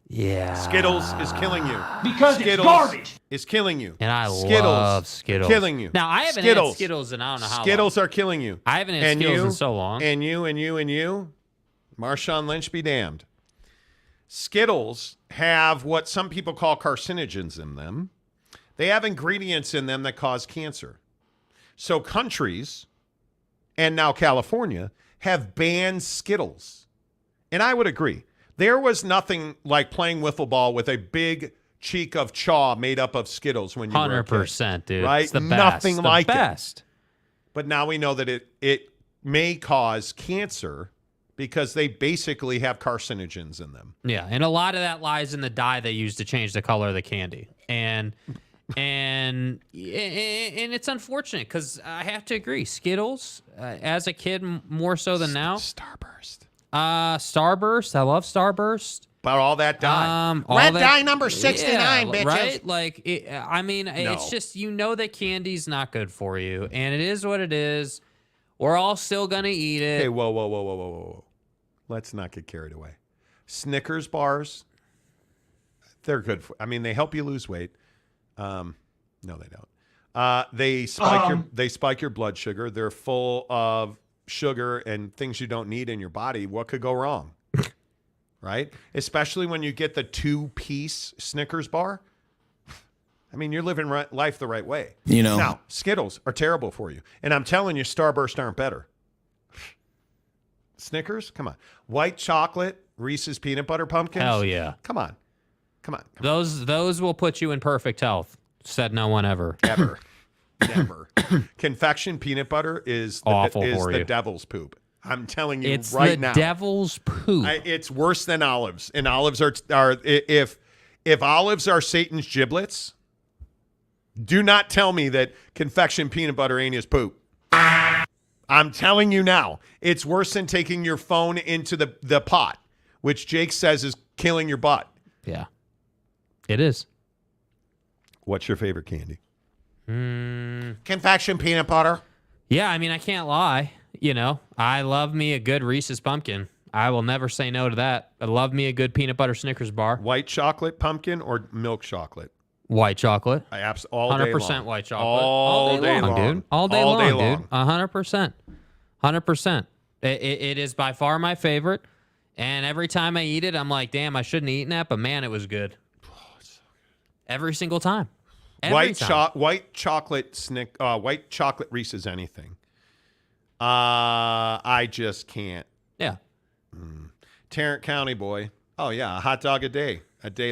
Yeah. Skittles is killing you. Because Skittles it's garbage. is killing you. And I Skittles love Skittles. Killing you. Now, I haven't had Skittles in I don't know how Skittles long. are killing you. I haven't had Skittles in so long. And you. Marshawn Lynch be damned. Skittles have what some people call carcinogens in them. They have ingredients in them that cause cancer. So countries, and now California, have banned Skittles. And I would agree. There was nothing like playing wiffle ball with a big cheek of chaw made up of Skittles when you were a kid. 100%, dude. Right? It's the best. Nothing like it. But now we know that it may cause cancer because they basically have carcinogens in them. Yeah, and a lot of that lies in the dye they use to change the color of the candy. And it's unfortunate because I have to agree. Skittles, as a kid, more so than now. Starburst. Starburst. I love Starburst. About all that dye. Red dye number 69, bitches. Right? Like, it's just, that candy's not good for you. And it is what it is. We're all still going to eat it. Hey, whoa. Let's not get carried away. Snickers bars, they're good. They help you lose weight. No, they don't. They spike your blood sugar. They're full of sugar and things you don't need in your body. What could go wrong? Right? Especially when you get the 2-piece Snickers bar. You're living life the right way. Now, Skittles are terrible for you. And I'm telling you, Starburst aren't better. Snickers? Come on. White chocolate, Reese's peanut butter pumpkins? Hell yeah. Come on. Those will put you in perfect health. Said no one ever. Ever. Never. Confection peanut butter is awful for you. The devil's poop. I'm telling you it's right now. It's the devil's poop. It's worse than olives. And olives are if olives are Satan's giblets, do not tell me that confection peanut butter ain't his poop. I'm telling you now. It's worse than taking your phone into the pot, which Jake says is killing your butt. Yeah. It is. What's your favorite candy? Confection peanut butter. Yeah, I can't lie. I love me a good Reese's pumpkin. I will never say no to that. I love me a good peanut butter Snickers bar. White chocolate pumpkin or milk chocolate? White chocolate. All day 100% long. white chocolate. All day long, dude. All day long, dude. 100%. 100%. It is by far my favorite. And every time I eat it, I'm like, damn, I shouldn't have eaten that, but man, it was good. Oh, it's so good. Every single time. White chocolate Reese's anything. I just can't. Yeah. Tarrant County boy. Oh yeah, a hot dog a day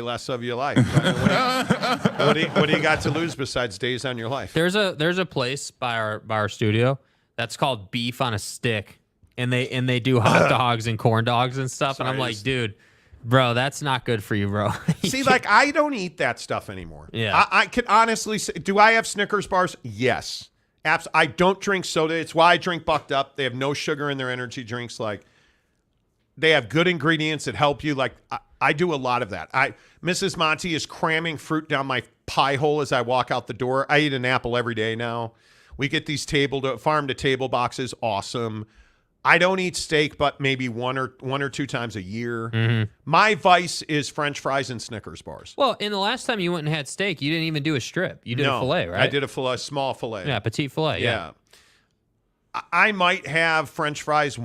less of your life. What do you got to lose besides days on your life? There's a place by our studio that's called Beef on a Stick, and they do hot dogs and corn dogs and stuff. Sorry, and I'm like, dude, bro, that's not good for you, bro. See, I don't eat that stuff anymore. Yeah. I can honestly say, do I have Snickers bars? Yes. I don't drink soda. It's why I drink Bucked Up. They have no sugar in their energy drinks. They have good ingredients that help you. I do a lot of that. Mrs. Monty is cramming fruit down my pie hole as I walk out the door. I eat an apple every day now. We get these farm to table boxes. Awesome. I don't eat steak, but maybe one or two times a year. Mm-hmm. My vice is French fries and Snickers bars. Well, and the last time you went and had steak, you didn't even do a strip. You did a fillet, right? I did a small fillet. Yeah, petite fillet. Yeah. I might have French fries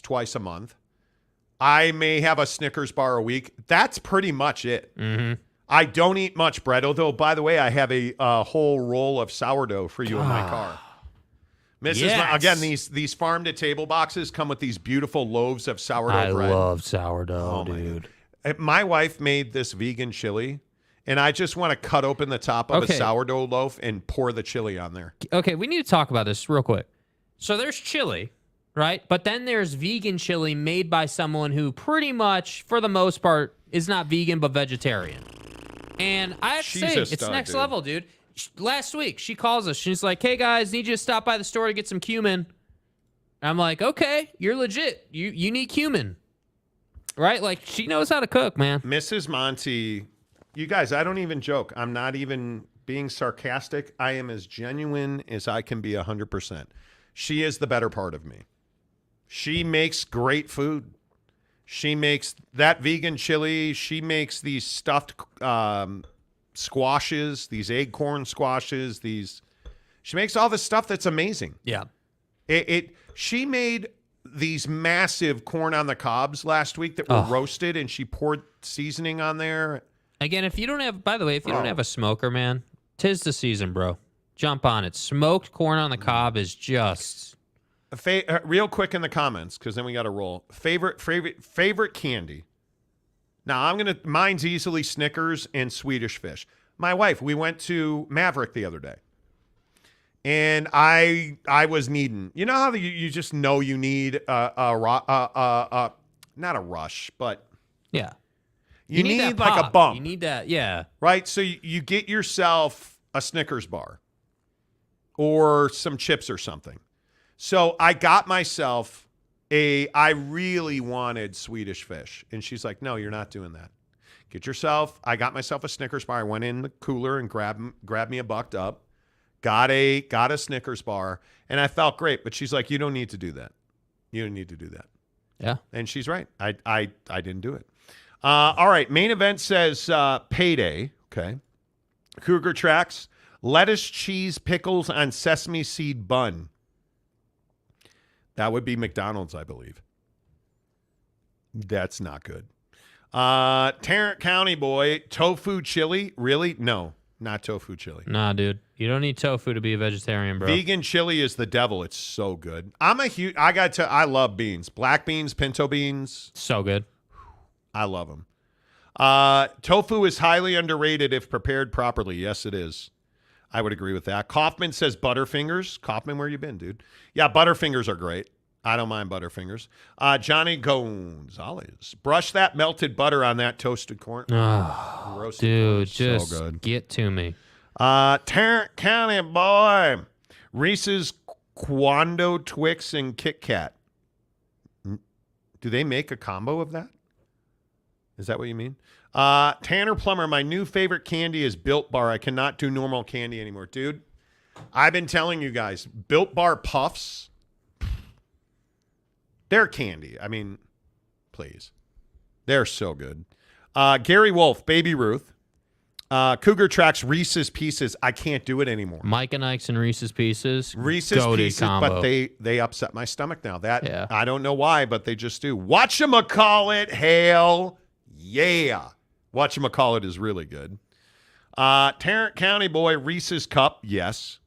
twice a month. I may have a Snickers bar a week. That's pretty much it. Mm-hmm. I don't eat much bread, although, by the way, I have a whole roll of sourdough for you in my car. Again, these farm-to-table boxes come with these beautiful loaves of sourdough bread. I love sourdough, dude. My wife made this vegan chili, and I just want to cut open the top of a sourdough loaf and pour the chili on there. Okay, we need to talk about this real quick. So there's chili, right? But then there's vegan chili made by someone who pretty much, for the most part, is not vegan but vegetarian. And I have to say, it's next level, dude. Last week, she calls us. She's like, hey, guys, need you to stop by the store to get some cumin. I'm like, okay, you're legit. You need cumin. Right? Like, she knows how to cook, man. Mrs. Monty... You guys, I don't even joke. I'm not even being sarcastic. I am as genuine as I can be 100%. She is the better part of me. She makes great food. She makes that vegan chili. She makes these stuffed squashes, these acorn squashes. She makes all this stuff that's amazing. Yeah. She made these massive corn on the cobs last week that were roasted, and she poured seasoning on there. Again, if you don't have, by the way, if you don't have a smoker, man, 'tis the season, bro. Jump on it. Smoked corn on the cob is just... Real quick in the comments, because then we got to roll. Favorite candy. Now, mine's easily Snickers and Swedish Fish. My wife, we went to Maverick the other day, and I was needing, you know how you just know you need not a rush, but... Yeah. You need like a bump. You need that, yeah. Right? So you get yourself a Snickers bar or some chips or something. So I got myself I really wanted Swedish Fish. And she's like, no, you're not doing that. I got myself a Snickers bar. I went in the cooler and grabbed me a Bucked Up, got a Snickers bar, and I felt great. But she's like, you don't need to do that. You don't need to do that. Yeah. And she's right. I didn't do it. All right, main event says payday. Okay. Cougar Tracks, lettuce, cheese, pickles on sesame seed bun. That would be McDonald's, I believe. That's not good. Tarrant County boy, tofu chili. Really? No, not tofu chili. Nah, dude. You don't need tofu to be a vegetarian, bro. Vegan chili is the devil. It's so good. I love beans. Black beans, pinto beans. So good. I love them. Tofu is highly underrated if prepared properly. Yes, it is. I would agree with that. Kaufman says Butterfingers. Kaufman, where you been, dude? Yeah, Butterfingers are great. I don't mind Butterfingers. Johnny Gonzalez. Brush that melted butter on that toasted corn. Oh, dude, just so good. Get to me. Tarrant County boy. Reese's Quando Twix and Kit Kat. Do they make a combo of that? Is that what you mean? Tanner Plummer, my new favorite candy is Built Bar. I cannot do normal candy anymore. Dude, I've been telling you guys, Built Bar Puffs, they're candy. I mean, please. They're so good. Gary Wolf, Baby Ruth. Cougar Tracks, Reese's Pieces. I can't do it anymore. Mike and Ike's and Reese's Pieces. Reese's Pieces, combo. but they upset my stomach now. I don't know why, but they just do. Whatchamacallit, hail. Yeah. Whatchamacallit is really good. Tarrant County boy, Reese's Cup. Yes.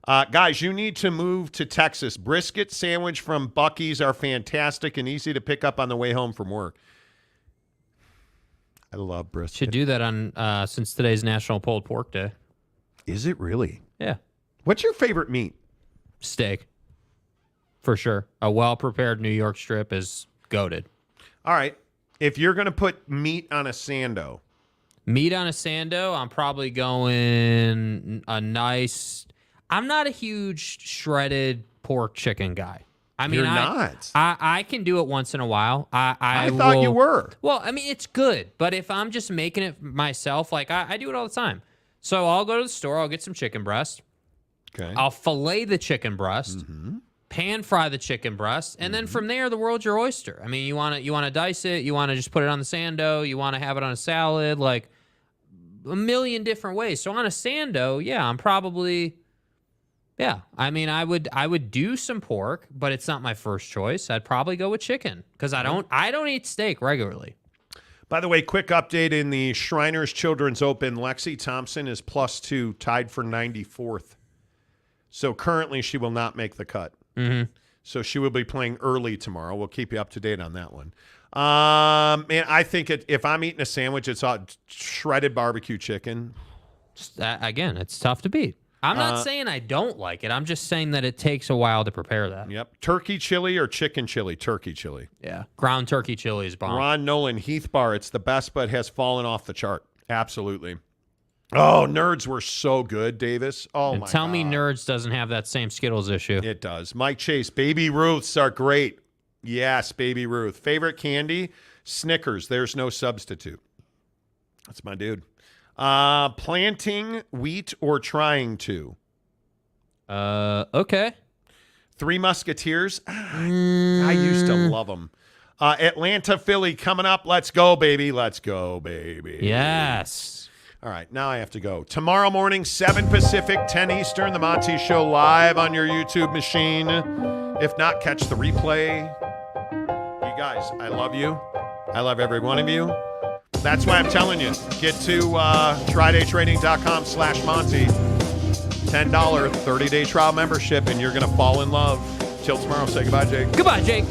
Guys, you need to move to Texas. Brisket sandwich from Buc-ee's are fantastic and easy to pick up on the way home from work. I love brisket. Should do that on since today's National Pulled Pork Day. Is it really? Yeah. What's your favorite meat? Steak. For sure. A well-prepared New York strip is goated. All right. If you're going to put meat on a sando. Meat on a sando, I'm probably going a nice... I'm not a huge shredded pork chicken guy. I mean, you're not. I can do it once in a while. I thought you were. Well, I mean, it's good. But if I'm just making it myself, like I do it all the time. So I'll go to the store. I'll get some chicken breast. Okay. I'll fillet the chicken breast. Pan fry the chicken breast, and then from there, the world's your oyster. I mean, you want to dice it. You want to just put it on the sando. You want to have it on a salad, like a million different ways. So on a sando, yeah, I'm probably, yeah. I mean, I would do some pork, but it's not my first choice. I'd probably go with chicken because I don't eat steak regularly. By the way, quick update in the Shriners Children's Open. Lexi Thompson is +2, tied for 94th. So currently, she will not make the cut. Mm-hmm. So she will be playing early tomorrow. We'll keep you up to date on that one. Man, I think if I'm eating a sandwich, it's shredded barbecue chicken. Again, it's tough to beat. I'm not saying I don't like it. I'm just saying that it takes a while to prepare that. Yep. Turkey chili or chicken chili? Turkey chili. Yeah. Ground turkey chili is bomb. Ron Nolan, Heath Bar. It's the best, but has fallen off the chart. Absolutely. Oh, Nerds were so good, Davis. Oh, my Tell God. me Nerds doesn't have that same Skittles issue. It does. Mike Chase, Baby Ruths are great. Yes, Baby Ruth. Favorite candy? Snickers. There's no substitute. That's my dude. Planting wheat or trying to? Okay. Three Musketeers. I used to love them. Atlanta, Philly coming up. Let's go, baby. Let's go, baby. Yes. All right, now I have to go. Tomorrow morning, 7 Pacific, 10 Eastern, the Monty Show live on your YouTube machine. If not, catch the replay. You guys, I love you. I love every one of you. That's why I'm telling you, get to TryDayTrading.com/Monty. $10 30-day trial membership, and you're going to fall in love. Till tomorrow, say goodbye, Jake. Goodbye, Jake.